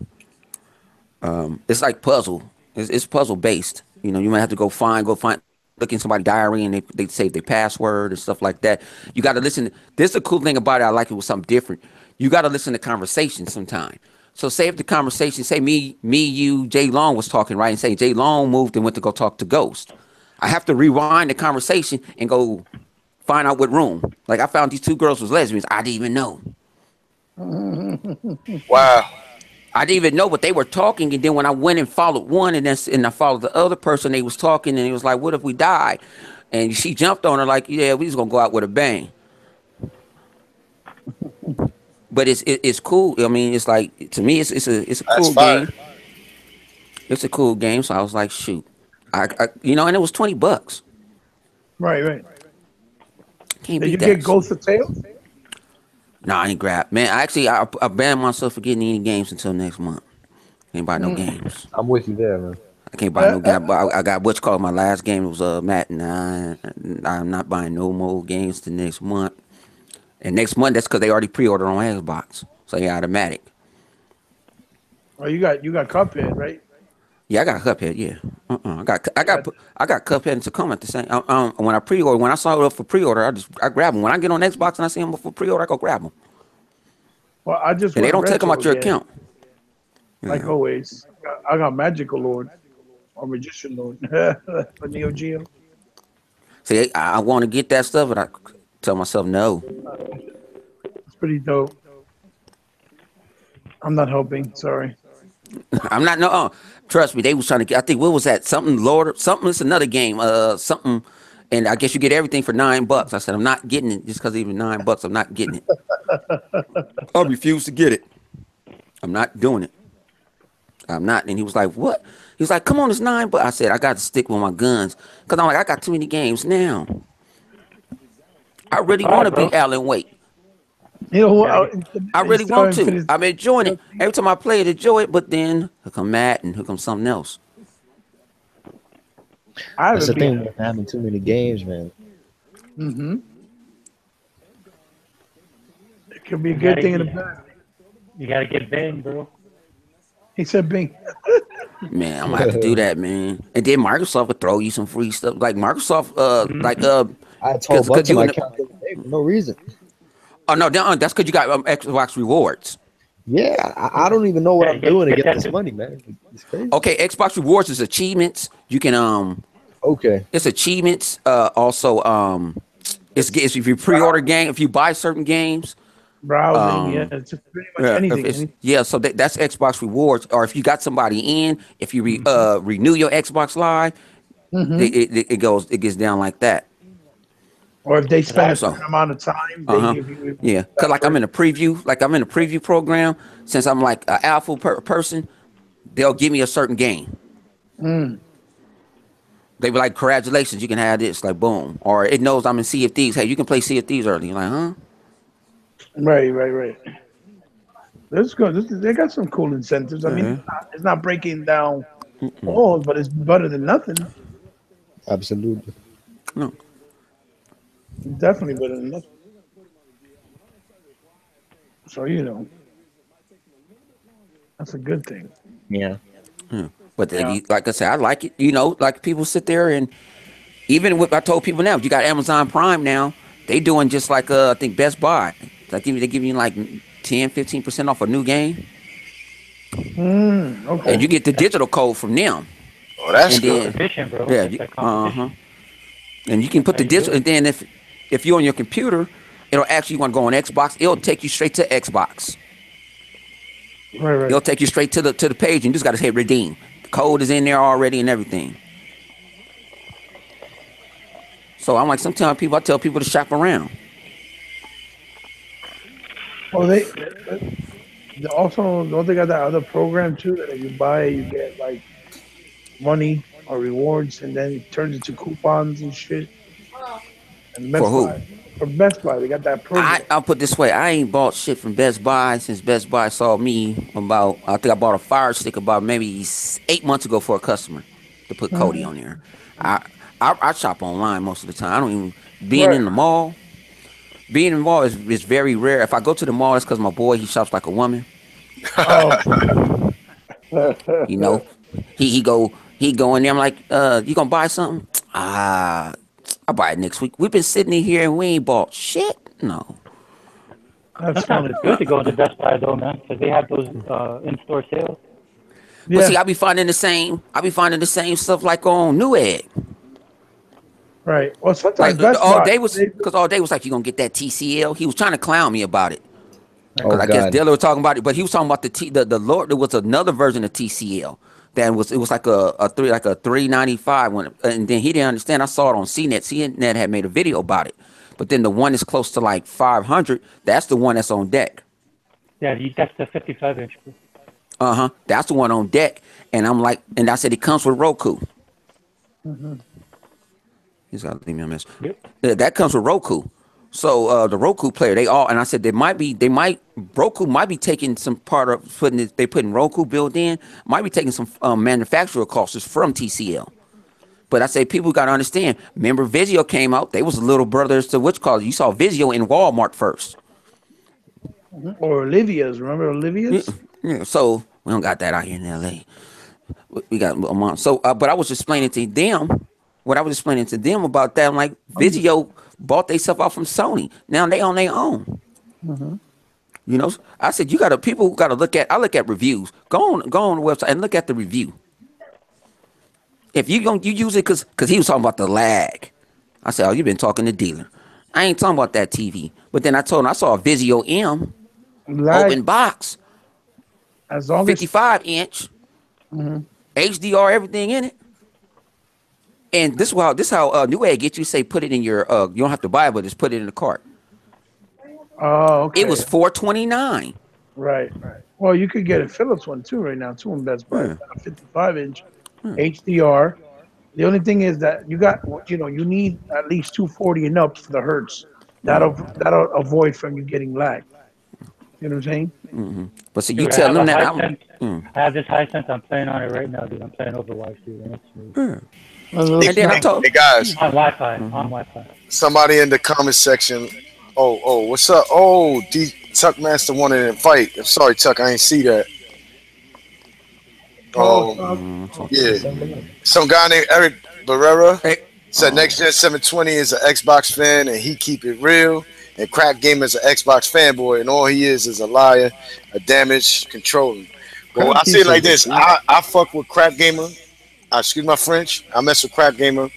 It's like puzzle. It's puzzle based. You know, you might have to go find, look in somebody's diary, and they save their password and stuff like that. You got to listen. This is a cool thing about it. I like it was something different. You got to listen to conversations sometime. So say if the conversation, say you, Jay Long was talking, right, and say Jay Long moved and went to go talk to Ghost. I have to rewind the conversation and go find out what room. Like I found these two girls was lesbians. I didn't even know. Wow. I didn't even know, but they were talking, and then when I went and followed one, and I followed the other person, they was talking, and it was like, "What if we die?" And she jumped on her like, "Yeah, we just gonna go out with a bang." But it's cool. I mean, it's like to me, it's a That's cool fire. game. It's a cool game. So I was like, shoot, you know, and it was $20. Right, right. Can't Did beat you get that. Ghost of Tales? No, I ain't grab. Man, actually, I banned myself for getting any games until next month. Can't buy no games. I'm with you there, man. I can't buy Uh, no uh, game. But I got what's called my last game was Matt, and I'm not buying no more games to next month. And next month, that's because they already pre-ordered on Xbox, so yeah, automatic. oh, you got Cuphead, right? Yeah, I got Cuphead. Yeah, You got. I got Cuphead and Tacoma at the same. When I saw it up for pre-order, I grab them. When I get on Xbox and I see them up for pre-order, I go grab them, Well, I just and they went don't take them retro out your again, account. like Yeah. always. I got Magical Lord. or Magician Lord for Neo Geo. See, I want to get that stuff, but I tell myself no. It's pretty dope. I'm not helping. Sorry. I'm not no. Trust me, they was trying to get. I think what was that? Something Lord, something. It's another game. Something, and I guess you get everything for $9. I said I'm not getting it just because even $9. I'm not getting it. I refuse to get it. I'm not doing it. I'm not. And he was like, "What?" He was like, "Come on, it's $9." I said, "I got to stick with my guns because I'm like, I got too many games now. I really All want right, to bro. beat Alan Wake. You know what? Gotta get, I It's really want still to. infinite. I'm enjoying it. DLC. Every time I play it, enjoy it. But then here come Matt and here comes something else. I That's the haven't beat. thing with having too many games, man. Mm-hmm. It could be a you good gotta, thing and a you, bad. you gotta get Bing, bro. He said, "Bing." Man, I'm gonna have to do that, man. And then Microsoft would throw you some free stuff. Like Microsoft, Hmm. I had cause, 12 cause bucks in you my in the, account the other day for no reason. oh no, that's cause you got Xbox rewards. Yeah, I Yeah, don't even know what yeah, I'm doing to get get that this too. money, man. It's crazy. Okay, Xbox rewards is achievements. You can Okay. it's achievements. Also it's if you pre-order game, if you buy certain games. Browsing. Yeah, Um, it's just pretty much yeah, if anything. it's yeah, so that's Xbox rewards. Or if you got somebody in, if you renew your Xbox Live, Mm-hmm. it goes it gets down like that. Or if they Cause I spend a So. certain amount of time, Uh they huh. give you Yeah, cause that like I'm in perk. a preview, program. Since I'm like an alpha person, they'll give me a certain game. Mm. They be like, "Congratulations, you can have this." Like, boom, or it knows I'm in Sea of Thieves. Hey, you can play Sea of Thieves early. You're like, huh? Right, right, right. That's good. They got some cool incentives. I mean, Yeah. it's not breaking down walls, but it's better than nothing. Absolutely. No. It's definitely better than nothing. So that's a good thing. Yeah. But Yeah. like I said, I like it. Like people sit there and even with I told people now, if you got Amazon Prime now, they doing just like I think Best Buy. They give you like 10-15% off a new game, and Okay. you get the digital code from them. Oh, that's And That's good. then competition, bro. yeah, That's that uh-huh. competition. And you can That's put how the you do digital. it. And then if you're on your computer, it'll actually want to go on Xbox. It'll take you straight to Xbox. Right, It'll right. take you straight to the page, and you just got to hit redeem. The code is in there already and everything. So I'm like, sometimes I tell people to shop around. Well, they also don't they got that other program too that if you buy, you get like money or rewards, and then it turns into coupons and shit. And For Best Buy, who? for Best Buy, they got that program. I'll put this way. I ain't bought shit from Best Buy since Best Buy saw me about. I think I bought a Fire Stick about maybe 8 months ago for a customer to put Cody Mhm. on there. I I shop online most of the time. I don't even being Right. in the mall. Being in the mall is very rare. If I go to the mall, it's because my boy he shops like a woman. Oh. You know, he go in there. I'm like, you gonna buy something? I'll buy it next week. We've been sitting in here and we ain't bought shit. No. That's Sometimes funny. it's good to go into Best Buy though, man, because they have those in-store sales. But see, Yeah. I be finding the same stuff like on Newegg. Right. Well, sometimes Like Best all Buy. day was because all day was like you gonna get that TCL. He was trying to clown me about it Oh because I guess God. Dilla was talking about it, but he was talking about the Lord. There was another version of TCL that was like a 395 one, and then he didn't understand. I saw it on CNET. CNET had made a video about it, but then the one that's close to like 500. That's the one that's on deck. Yeah, that's the 55 inch. That's the one on deck. And I'm like, and I said it comes with Roku. Hmm. He's got to leave me a message. Yep. Yeah, that comes with Roku. So the Roku player, and I said Roku might be taking some part of putting it, they putting Roku built in, might be taking some manufacturer costs from TCL. But I say people got to understand. Remember, Vizio came out. They was little brothers to which call you saw Vizio in Walmart first. Or Olivia's. Remember Yeah, Olivia's? yeah. So we don't got that out here in LA. We got a month. So, but I was explaining to them what I was explaining to them about that. I'm like, Vizio bought they stuff out from Sony. Now they on their own. Mm-hmm. I said people got to look at. I look at reviews. Go on the website and look at the review. If you use it because he was talking about the lag. I said, oh, you been talking to dealer. I ain't talking about that TV. But then I told him I saw a Vizio M Lag open box, as long as 55-inch, HDR, everything in it. And this how Newegg get you say put it in your you don't have to buy it, but just put it in the cart. okay. It was $429. Right. Well, you could get a Philips one too right now, too in Best Buy. Yeah. 55-inch HDR. The only thing is that you need at least 240 and up for the hertz. That'll avoid from you getting lag. You know what I'm saying? But see, you Dude, tell them that I have this high sense. I'm playing on it right now, dude. I'm playing Overwatch, dude. And it's smooth. and then I told Hey guys, On Wi-Fi. On Wi-Fi. somebody in the comment section. Oh, what's up? Oh, Tuck Master wanted to fight. I'm sorry, Tuck, I ain't see that. Yeah, some guy named Eric Barrera hey, said Next Gen 720 is an Xbox fan and he keep it real. And Crack Gamer is an Xbox fanboy, and all he is a liar, a damaged controller. Well, I say it like this: I fuck with Crack Gamer. Excuse my French. I mess with Crack Gamer,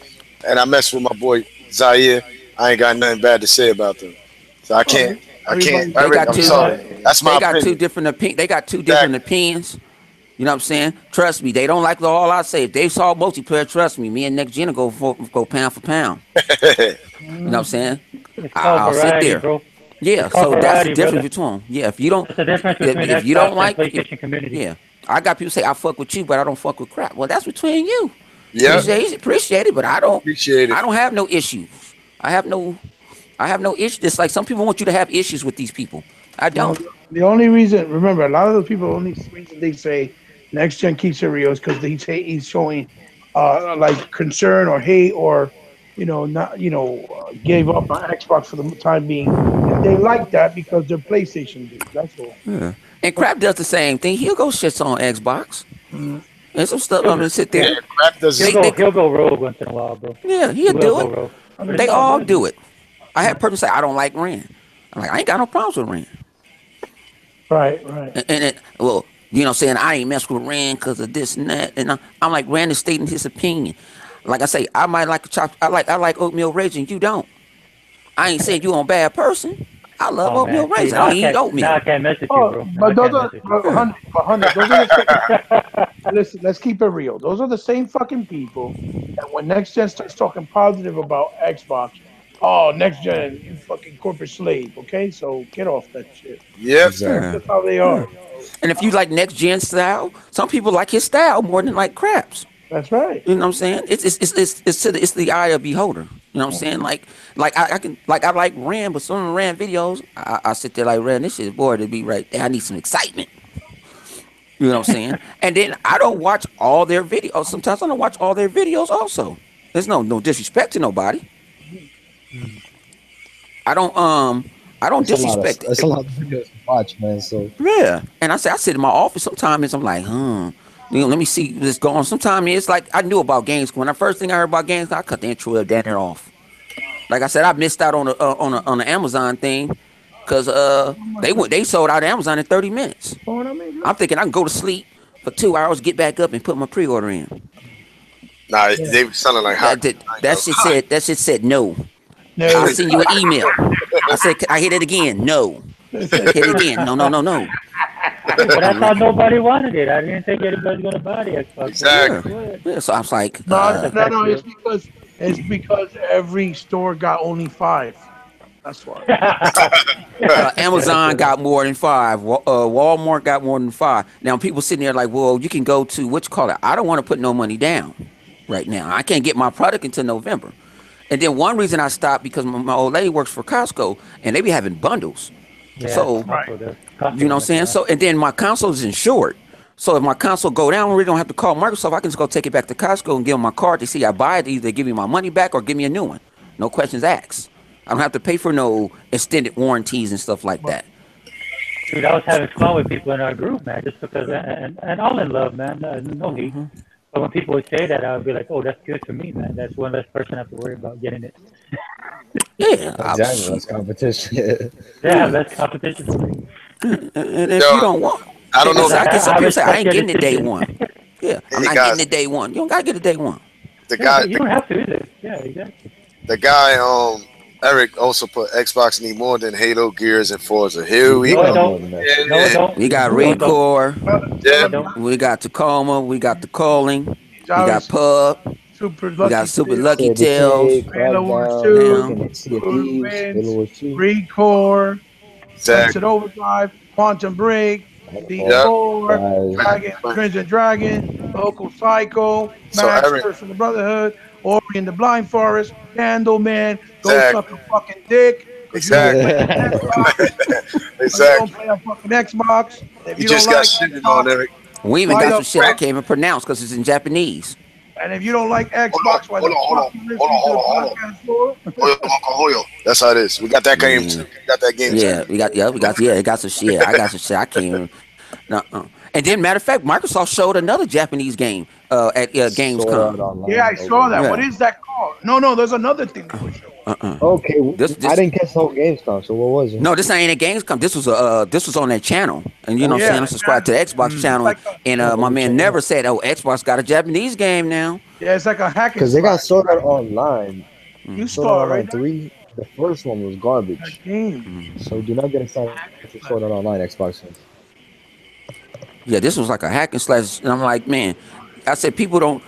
and I mess with my boy Zaire. I ain't got nothing bad to say about them, so I can't. they Eric, got I'm two. sorry. That's my They got opinion. two different opinions. They got two different opinions. You know what I'm saying? Trust me, they don't like all I say. If they saw multiplayer, trust me, me and Next Gen will go pound for pound. You know what I'm saying? It's called I'll sit variety, there. bro. Yeah, It's called so that's the variety, difference brother. between them. Yeah, if you don't, That's the difference between if you Xbox don't and like, PlayStation community. yeah, I got people say I fuck with you, but I don't fuck with crap. Well, that's between you. Yep, Appreciate it, but appreciate it. I don't have no issues. I have no, I have no issues. It's like some people want you to have issues with these people. I No, don't. the only reason, remember, a lot of those people only reason they say next gen keeps it real is because he's showing like concern or hate or not gave up on Xbox for the time being, and they like that because they're PlayStation dudes. That's all. Yeah. And crap does the same thing. He'll go shits on Xbox. Mhm. And some stuff He'll, I'm gonna sit Yeah, there. Crack doesn't. he'll go rogue once in a while, bro. Yeah, He he'll will do go it. rogue. I But it's They mean, all all good, do dude. it. I had a person say I don't like Ren. I'm like, I ain't got no problems with Ren. right. Well, you know, saying I ain't mess with Rand because of this and that, and I'm like Rand is stating his opinion. Like I say, I might like a chop. I like oatmeal raisin. You don't. I ain't saying you a bad person. I love Oh oatmeal man, see raisin. I don't eat now oatmeal. I can't mess with you, Oh, bro. Now but I those can't are mess with you. but Yeah. those are the same. Listen, let's keep it real. Those are the same fucking people that when next gen starts talking positive about Xbox, oh, next gen, you fucking corporate slave. Okay, so get off that shit. Yep. Exactly. Yeah. That's how they Yeah. are. And if you like next gen style, some people like his style more than like craps. That's right. You know what I'm saying? It's the eye of beholder. You know what I'm saying? Like I can like I like Rand, but some of the Rand videos, I sit there like Rand, this shit bored to be right there. I need some excitement. You know what I'm saying? And then I don't watch all their videos. Sometimes I don't watch all their videos also. There's no disrespect to nobody. I don't I don't disrespect It's it. a lot of videos to watch, man. So Yeah. And I sit in my office sometimes and I'm like, let me see this going. Sometimes it's like I knew about games. When the first thing I heard about games, I cut the intro of down there off. Like I said, I missed out on the Amazon thing because they sold out Amazon in 30 minutes. Oh, what I mean? I'm thinking I can go to sleep for 2 hours, get back up and put my pre-order in. Nah, Yeah. they sounding like hot. That shit said no. I'll No. send you an email. I hit it again. No. Hit it again. No, no, no, no. Hey, but I I'm thought like, nobody wanted it. I didn't think anybody's gonna buy the Xbox. But yeah. Exactly. go ahead. Yeah. So I was like, No, That's no, no. accurate. It's because every store got only five. That's why. That's Amazon good. got more than five. Walmart got more than five. Now people sitting there like, well, you can go to what you call it. I don't want to put no money down right now. I can't get my product until November. And then one reason I stopped because my old lady works for Costco and they be having bundles. Yeah, So Right. Costco does. you know what I'm saying. So and then my console is insured. So if my console go down, we don't have to call Microsoft. I can just go take it back to Costco and give them my card to see I buy it. Either give me my money back or give me a new one. No questions asked. I don't have to pay for no extended warranties and stuff like that. Dude, I was having fun with people in our group, man, just because, and all in love, man, no hate. But when people would say that, I would be like, oh, that's good for me, man. That's one less person I have to worry about getting it. Yeah, exactly, that's competition. Yeah, less competition for me. and if you Yo, don't want, I don't know. I get some I people say I respect ain't your getting it day decision. one. Yeah, I'm Hey not guys, getting it day one. You don't gotta get it day one. the Yeah, guy, but you don't have to either. Yeah, exactly. the guy, Eric also put Xbox need more than Halo, Gears, and Forza. Here We we do No, it have go. more don't. than that shit. No, it Yeah, don't. We got No, it don't. Recore, No, yeah, it don't. we got Tacoma, we got the Calling, we got Jarvis, Pub, Super we got Lucky Super Tail, Lucky State of Decay, Tales. Halo Wars Crackdown, 2, Damn. fucking Sea of Good Thieves, Halo Winds, Wars 2, Recore, Sunset exactly. Overdrive, Quantum Break, Titanfall, Yeah. D4, Rise. Dragon, Crimson Dragon, Local Psycho, So Max, Eric, Curse of the Brotherhood, Ori and the Blind Forest, Candleman, go suck exactly, a fucking dick, because you don't play exactly, on Xbox, or you don't exactly. play on fucking Xbox. And if You you don't just got like shitted on, Xbox, Eric. We even why got the some shit I fuck? can't even pronounce because it's in Japanese. And if you don't like Hold on, Xbox, why hold the on, hold fuck on, you hold on, listening to hold the on, hold on. podcast for? Hoyo, Uncle Hoyo. That's how it is. We got that game too. Yeah. We got that game too. Yeah, it got some shit. I got some shit I can't even. No, and then, matter of fact, Microsoft showed another Japanese game at Sword Art Gamescom. Yeah, Online. I Oh saw wait. that. What Yeah. is that called? No, no, there's another thing they were showing. Okay, This I this didn't catch the whole Gamescom. So what was it? no, this ain't at Gamescom. This was on that channel, and you know what I'm Okay. saying. Yeah, I'm subscribed to the Xbox it's channel, like a and Oh, let my me man check it never out. said, "Oh, Xbox got a Japanese game now." yeah, it's like a hack and Because they got slash, Sword Art right? Online. You Sword Art saw it, right? Online 3. The first one was That garbage. game. So do not get excited for Sword Art Online, Xbox fans. Yeah, this was like a hack and slash, and I'm like, man, I said people don't,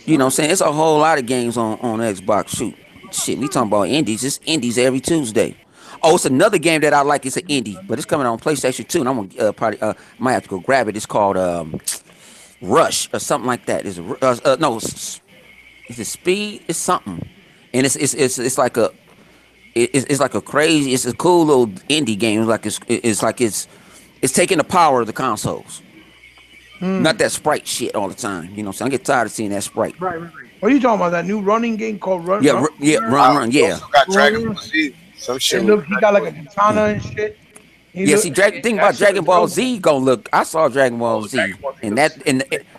you know what I'm saying. It's a whole lot of games on Xbox. Shoot, shit, we talking about indies. It's indies every Tuesday. Oh, it's another game that I like. It's an indie, but it's coming on PlayStation 2, and I'm gonna probably might have to go grab it. It's called Rush or something like that. Is no, is it Speed? It's something, and it's like a it's like a crazy. It's a cool little indie game. It's like it's taking the power of the consoles. Not that sprite shit all the time. You know what I'm saying? I get tired of seeing that sprite. Right, right, right. What are you talking about? That new running game called Yeah, yeah, run, We yeah. also got Dragon Runner? Ball Z. Some shit It with look, he got like a Dragon Ball katana and shit. He Yeah, look, see, thing that about shit Dragon looks Ball dope, man. Z gonna look. I saw Dragon Ball Oh, Dragon Z, Ball Z and looks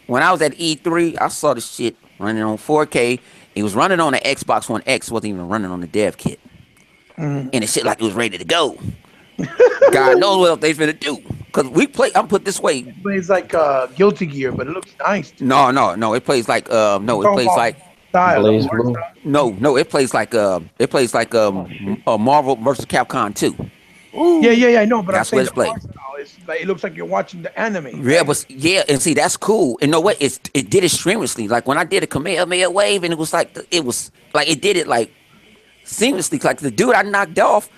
when I was at E3, I saw the shit running on 4K. It was running on the Xbox One X, wasn't even running on the dev kit, Mhm. and the shit like it was ready to go. God knows what else they finna do. Cause we play. I'm put this way. It plays like Guilty Gear, but it looks nice too. No. It plays like I'm no. It talking plays about like style, Blaze art Blue. style. no. It plays like Oh shit. Marvel versus Capcom 2. Yeah, yeah, yeah, I know, but I'm That's what saying it's the playing. art style is like it looks like you're watching the anime, Yeah, right? but yeah, and see that's cool. And know what? It did it streamlessly. Like when I did a Kamehameha wave, and it was like it did it like seamlessly. Like the dude I knocked off,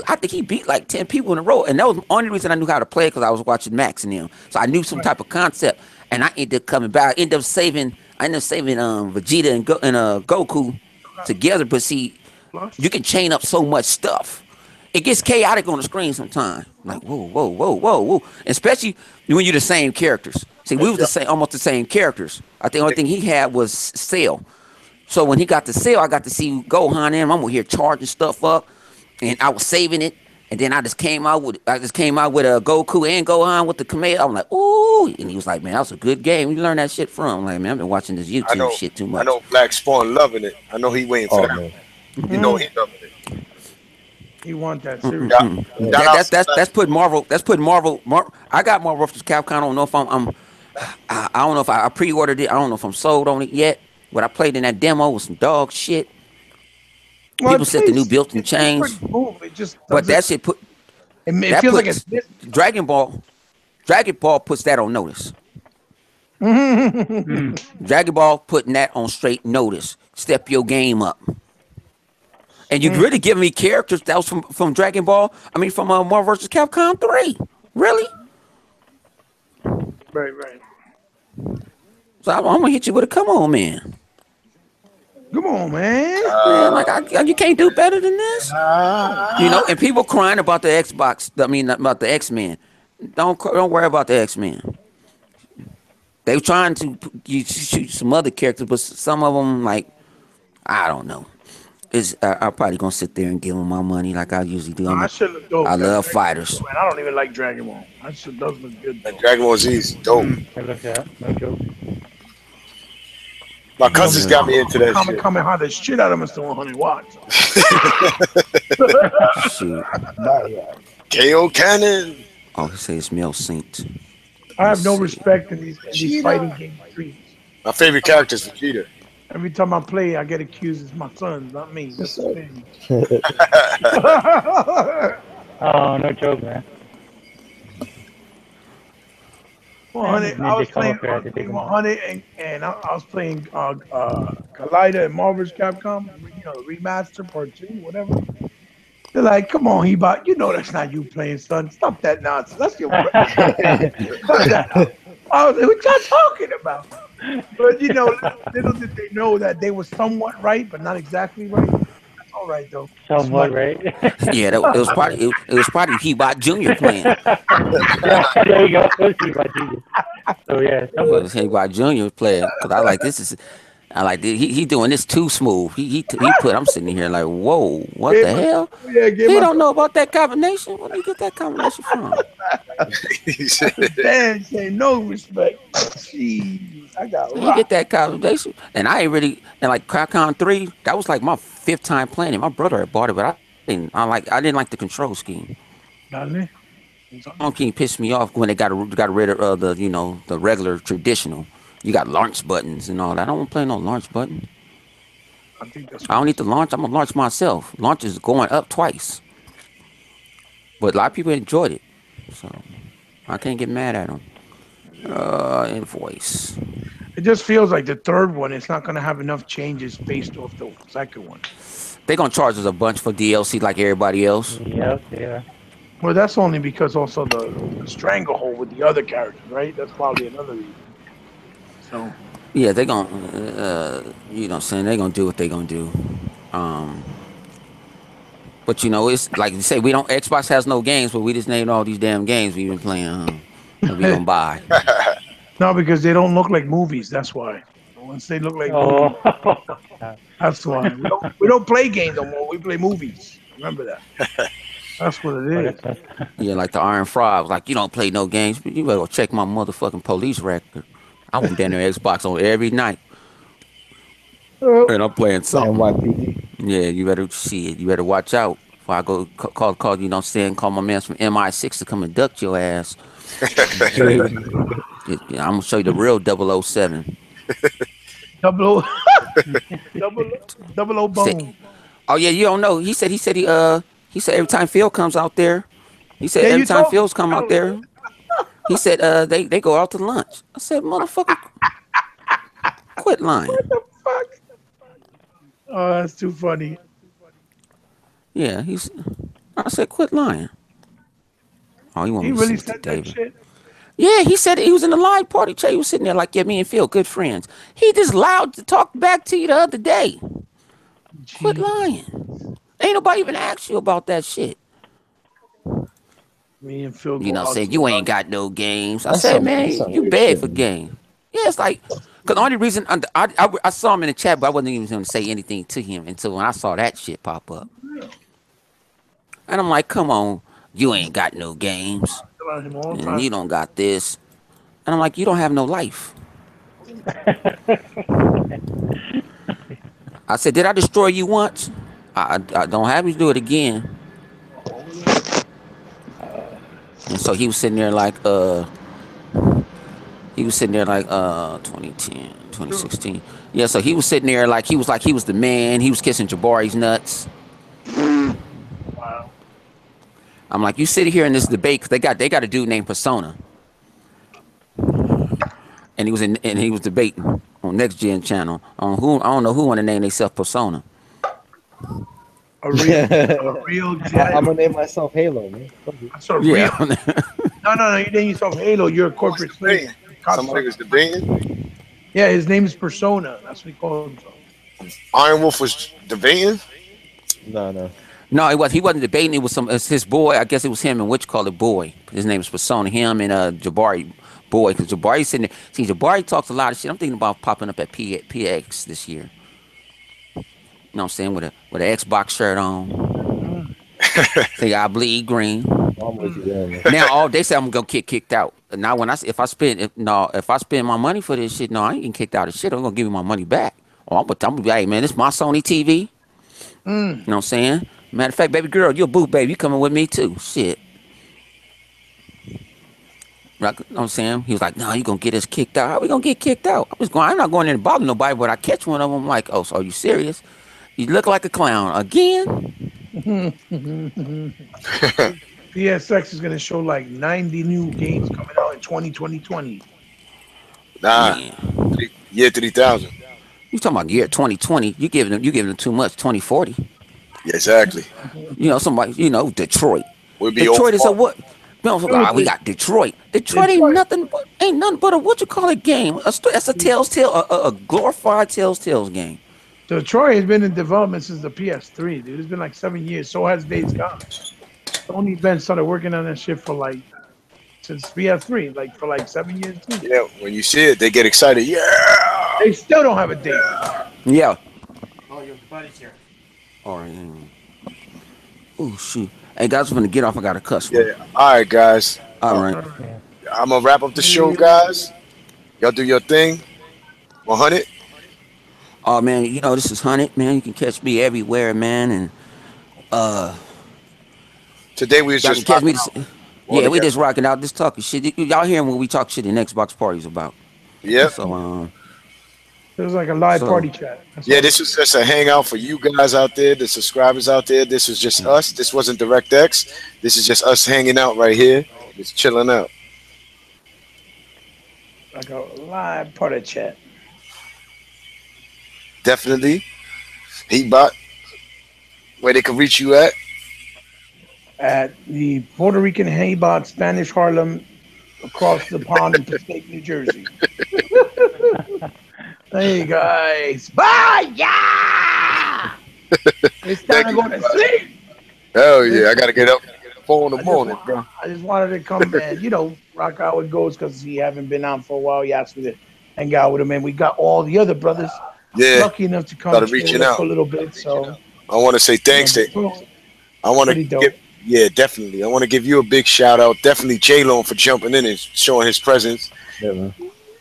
I think he beat like 10 people in a row, and that was the only reason I knew how to play because I was watching Max and them. So I knew some Right. type of concept, and I ended up coming back. I ended up saving Vegeta and Goku together. But see, you Plus, can chain up so much stuff. It gets chaotic on the screen sometimes. Like whoa, especially when you're the same characters. See, we was the same, almost the same characters. I think the only thing he had was Cell. So when he got to Cell, I got to see Gohan and him. I'm over here charging stuff up, and I was saving it. And then I just came out with Goku and Gohan with the Kamehameha. I'm like, ooh, and he was like, man, that was a good game. You learned that shit from? I'm like, man, I've been watching this I YouTube know, shit too I much. know. Black Spawn loving it. I know he waiting for Oh that. man. You know he loving it. he want that serious. Yeah. Shout out to Black That's putting Spawn. Marvel. That's putting Marvel. I got Marvel vs. Capcom. I don't know if I don't know if I pre-ordered it. I don't know if I'm sold on it yet. What I played in that demo was some dog shit. Well, People said the new built-in it plays pretty chains, smooth. It just but doesn't. It that feels like it's puts missing Dragon Ball. Dragon Ball puts that on notice. something. Mm. Dragon Ball putting that on straight notice. Step your game up. And you really giving me characters that was from Dragon Ball. I mean, from Marvel vs. Capcom 3. Really? Right, right. So I'm gonna hit you with a come on, man. Come on, man. Man, like you can't do better than this. You know, and people crying about the Xbox. I mean, about the X-Men. Don't worry about the X-Men. They were trying to shoot some other characters, but some of them, like, I don't know. I'm probably gonna sit there and give them my money like I usually do. No, that shit look dope. I That love Dragon fighters. Ball, man, I don't even like Dragon Ball. That shit does look good And though. Dragon Ball Z is dope. I look at no joke. My You know, cousins got me into that shit. Kamehameha the shit out of Mr. 100 watts. Shoot. Nah, yeah. KO Cannon. Oh, he says Mel Saint. I have no Let's see. respect in these fighting game streams. My favorite character is Vegeta. Every time I play, I get accused it's my son, not me. That's the thing. Oh, no joke, man. Man, 100. this ninja come up I here, I was had to take playing him out. 100, and I was playing Collider and Marvel's Capcom. Remaster Part 2, whatever. They're like, "Come on, Hebot, you know that's not you playing, son. Stop that nonsense. That's your brother. Cut that out." I was like, "What y'all talking about?" But little did they know that they were somewhat right, but not exactly right. That's all right though. It's Somewhat, money. right? Yeah, it was probably Hebot Junior playing. Yeah, there you go. Let's see about Jesus. So yeah, It somewhat. was Hebot Junior playing because I like this is. I like this. He doing this too smooth. He put. I'm sitting here like, whoa, what Gave the myself, hell? yeah, gave He don't myself know about that combination. Where did he get that combination from? He said, damn, saying no respect. Jeez, I got Where he get rocked. that combination? And I ain't really. And like Capcom 3, that was like my fifth time playing it. My brother had bought it, but I didn't like the control scheme. Dale. Monkey pissed me off when they got rid of the the regular traditional. You got launch buttons and all that. I don't want to play no launch button. I think that's I what don't need this to is. launch. I'm gonna launch myself. Launch is going up twice, but a lot of people enjoyed it, so I can't get mad at them. Invoice. It just feels like the third one is not going to have enough changes based off the second one. They gonna charge us a bunch for DLC like everybody else. Yep, yeah. Well, that's only because also the stranglehold with the other characters, right? That's probably another reason. So Yeah, they gonna you know what I'm saying, they gonna do what they gonna do. Um, but it's like you say, we don't. Xbox has no games, but we just named all these damn games we been playing, huh? That we gonna buy. no, because they don't look like movies. That's why. Once they look like Oh, movies, that's why we don't play games no more. We play movies. Remember that. That's what it oh, is. Yeah, like the Iron Frog. Like, you don't play no games, but you better go check my motherfucking police record. I went down there Xbox on every night, and I'm playing something. NYPD. Yeah, you better see it. You better watch out. Before I go call, you know what I'm saying, call my man from MI6 to come abduct your ass. I'm going to show you the real 007. Double O, double double O He said, bone. oh, yeah, you don't know. He said every time Phil comes out there, he said Yeah, every you time told me. Phil's come out there, he said they go out to lunch. I said, motherfucker, quit lying. What the fuck? Oh, that's too funny. Yeah, I said, quit lying. Oh, you want He me to really send it to said that David? shit. Yeah, he said he was in the live party chat. He was sitting there like, yeah, me and Phil, good friends. He just loud to talk back to you the other day. Quit Jeez. lying. Ain't nobody even asked you about that shit. Me and Phil You go know, out saying to you ain't lunch. got no games. I said, That's man, some you weird beg shit, for man. game. Yeah, it's like, because the only reason, I saw him in the chat, but I wasn't even going to say anything to him until when I saw that shit pop up. And I'm like, come on, you ain't got no games. Tell him all the And time. you don't got this. And I'm like, you don't have no life. I said, did I destroy you once? I don't have you do it again. And so he was sitting there like 2010, True. 2016. Yeah, so he was sitting there like he was the man. He was kissing Jabari's nuts. Wow. I'm like, you sit here in this debate because they got a dude named Persona, and he was debating on Next Gen channel on who I don't know who want to name themselves Persona. A real I'm giant. gonna name myself Halo, man. Fuck it. That's a Yeah, real. No, no, no. You name yourself Halo. You're a who was corporate slave. debating? Somebody was Cocksucker. debating. Yeah, his name is Persona. That's what he calls himself. Iron Wolf was debating. No, no. no, he wasn't debating. It's his boy. I guess it was him and which call it boy. His name is Persona. Him and Jabari boy because Jabari sitting there. See, Jabari talks a lot of shit. I'm thinking about popping up at PX this year. You know what I'm saying with an Xbox shirt on. Mm, Say I bleed green. I'm with you mm. there, man. Now all they say I'm gonna get kicked out. Now when if I spend my money for this shit, no, I ain't getting kicked out of shit. I'm gonna give you my money back. Oh, I'm gonna be, hey man, this is my Sony TV. You Mm. know what I'm saying? Matter of fact, baby girl, you a boo baby, you coming with me too. Shit. Like, you know what I'm saying? He was like, "No, you gonna get us kicked out. How we gonna get kicked out? I'm not going in and bother nobody, but I catch one of them. I'm like, oh, so are you serious? You look like a clown again." PSX is gonna show like 90 new games coming out in 2020. Nah, Man, year 3000. you talking about year 2020? You giving them too much. 2040. Yeah, exactly. You know, somebody. Detroit. We'll be over. Detroit is a what? You know, we got Detroit. Detroit ain't nothing but a what you call it game. That's a Telltale, a glorified Telltale's game. Detroit has been in development since the PS3, dude. It's been like 7 years. So has Days Gone. Sony Ben started working on that shit for like since PS3, like for like 7 years too. Yeah, when you see it, they get excited. Yeah. They still don't have a date. Yeah. Oh, your buddy's here. All right. Oh shoot. Hey guys, I'm gonna get off. I got a cuss word. Yeah. All right, guys. All right. I'm gonna wrap up the show, guys. Y'all do your thing. 100. Oh man, this is Hunted, man. You can catch me everywhere, man, and Today we was y'all just can catch me. rocking out. We just rocking out, just talking shit. Y'all hearing what we talk shit in Xbox parties about? Yep. So It was like a live party chat. Yeah, this was just a hangout for you guys out there, the subscribers out there. This was just us. This wasn't DirectX. This is just us hanging out right here, just chilling out. Like a live party chat. Definitely. Hebot, where they can reach you at. At the Puerto Rican Hebot, Spanish Harlem, across the pond in Passaic, New Jersey. Hey guys, bye, yeah! It's time to go to sleep. Hell yeah, I gotta get up 4 in the morning, bro. I just wanted to come and rock out with Ghost because he haven't been on for a while. He asked me to hang out with him, and we got all the other brothers lucky enough to come reaching out for a little bit. So I want to say thanks to. I want to give. Yeah, definitely. I want to give you a big shout out. Definitely J-Lone for jumping in and showing his presence. Yeah, man.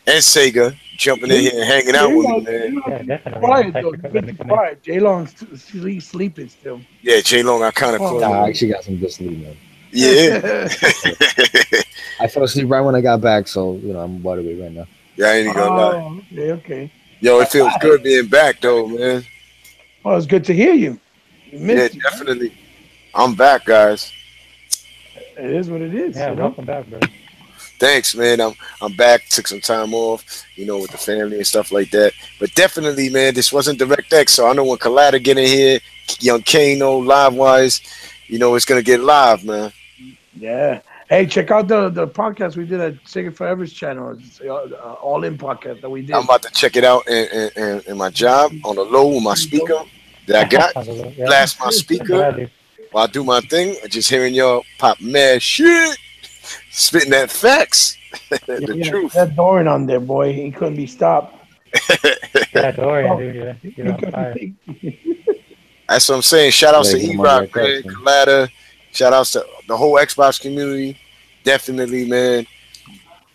And Sega jumping in here and hanging out with me, man. Yeah, definitely. Quiet though. You've been quiet. J-Long's sleeping still. Yeah, J-Long, I kind of close. Nah, I actually got some good sleep, man. Yeah. I fell asleep right when I got back, so I'm wide awake right now. Yeah, I ain't gonna lie. Okay. Yo, it feels good being back though, man. Well, it's good to hear you. Yeah, definitely. I'm back, guys. It is what it is. Yeah, welcome back, bro. Thanks, man. I'm back. Took some time off, with the family and stuff like that. But definitely, man, this wasn't DirectX, so I know when Collider get in here, Young Kano, live wise, it's gonna get live, man. Yeah. Hey, check out the podcast we did at Sega Forever's channel. It's, All In podcast that we did. I'm about to check it out in my job on the low with my speaker that I got. Blast my speaker while I do my thing. Just hearing y'all pop mad shit, spitting that facts, the truth. That Dorian on there, boy. He couldn't be stopped. Yeah, Dorian, dude. You're on fire. That's what I'm saying. Shout outs to Yeah, E-Rock, man, Collider. Shout outs to the whole Xbox community. Definitely, man.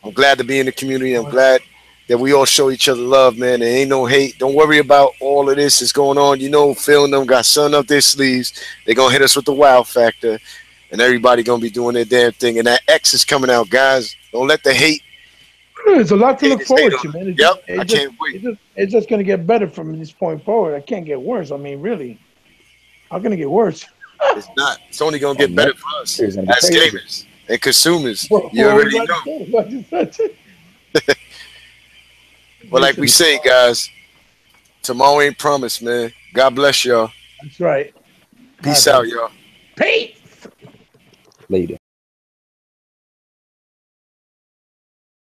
I'm glad to be in the community. I'm glad that we all show each other love, man. There ain't no hate. Don't worry about all of this that's going on. Phil and them got sun up their sleeves. They're going to hit us with the wow factor. And everybody going to be doing their damn thing. And that X is coming out, guys. Don't let the hate. There's a lot to look forward to, man. I can't wait. It's just going to get better from this point forward. It can't get worse. I mean, really. How can it get worse? It's not. It's only going to get better for us as gamers and consumers. You already know. But like we say, guys, tomorrow ain't promised, man. God bless y'all. That's right. Peace out, y'all. Peace. Later.